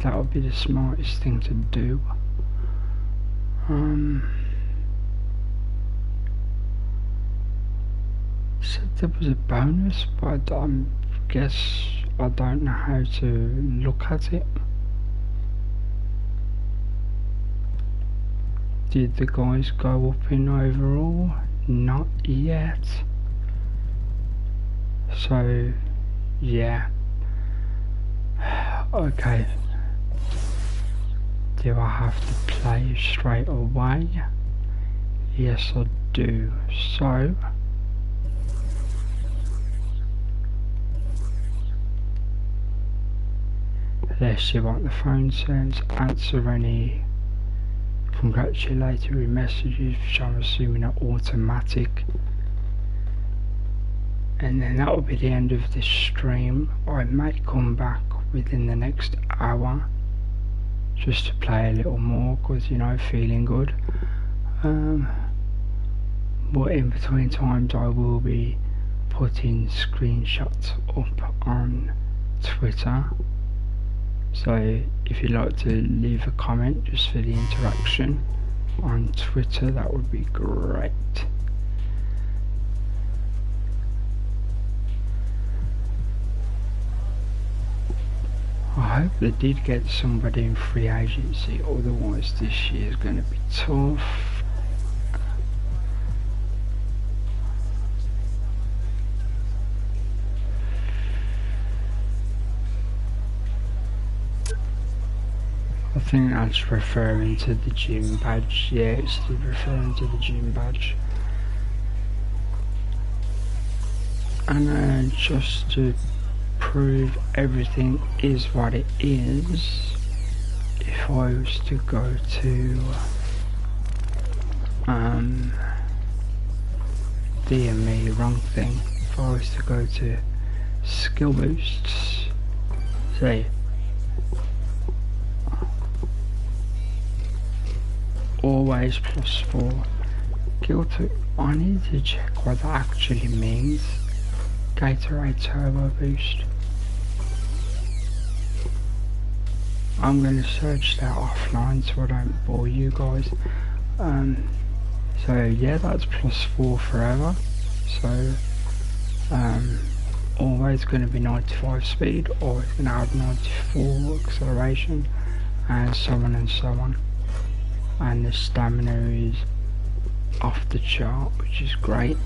That would be the smartest thing to do. Said there was a bonus, but I guess I don't know how to look at it. Did the guys go up in overall? Not yet. So yeah. Okay. Do I have to play straight away? Yes I do. So let's see what the phone says. Answer any congratulatory messages, which I'm assuming are automatic. And then that will be the end of this stream. I may come back within the next hour just to play a little more, because you know, feeling good. but in between times I will be putting screenshots up on Twitter, so if you'd like to leave a comment just for the interaction on Twitter, that would be great. I hope they did get somebody in free agency, otherwise this year is going to be tough. I think that's referring to the gym badge. Yeah, it's referring to the gym badge. And just to prove everything is what it is, if I was to go to DME, wrong thing, if I was to go to skill boosts, say always +4 Guilty. I need to check what that actually means. Gatorade Turbo Boost. I'm going to search that offline so I don't bore you guys. So yeah, that's +4 forever. So always going to be 95 speed, always going to have 94 acceleration, and so on and so on. And the stamina is off the chart, which is great.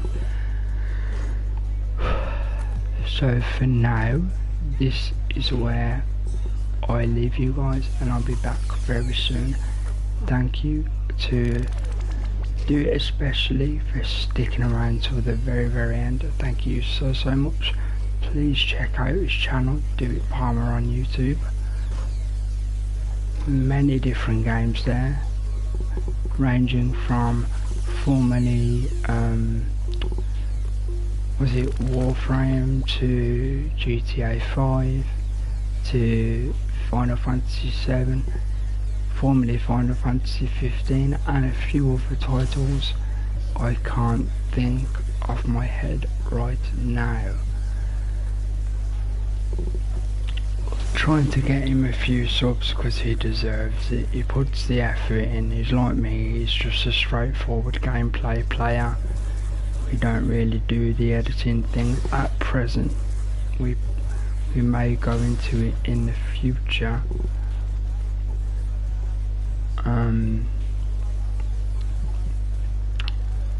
So for now, this is where I leave you guys, and I'll be back very soon. Thank you to Do It especially for sticking around till the very end. Thank you so much. Please check out his channel, Do It Palmer on YouTube. Many different games there, ranging from formerly was it Warframe to GTA 5 to Final Fantasy 7, formerly Final Fantasy 15, and a few other titles I can't think off my head right now. Trying to get him a few subs because he deserves it. He puts the effort in. He's like me, he's just a straightforward gameplay player. We don't really do the editing thing at present. We may go into it in the future.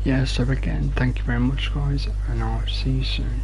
Yeah, so again, thank you very much guys, and I'll see you soon.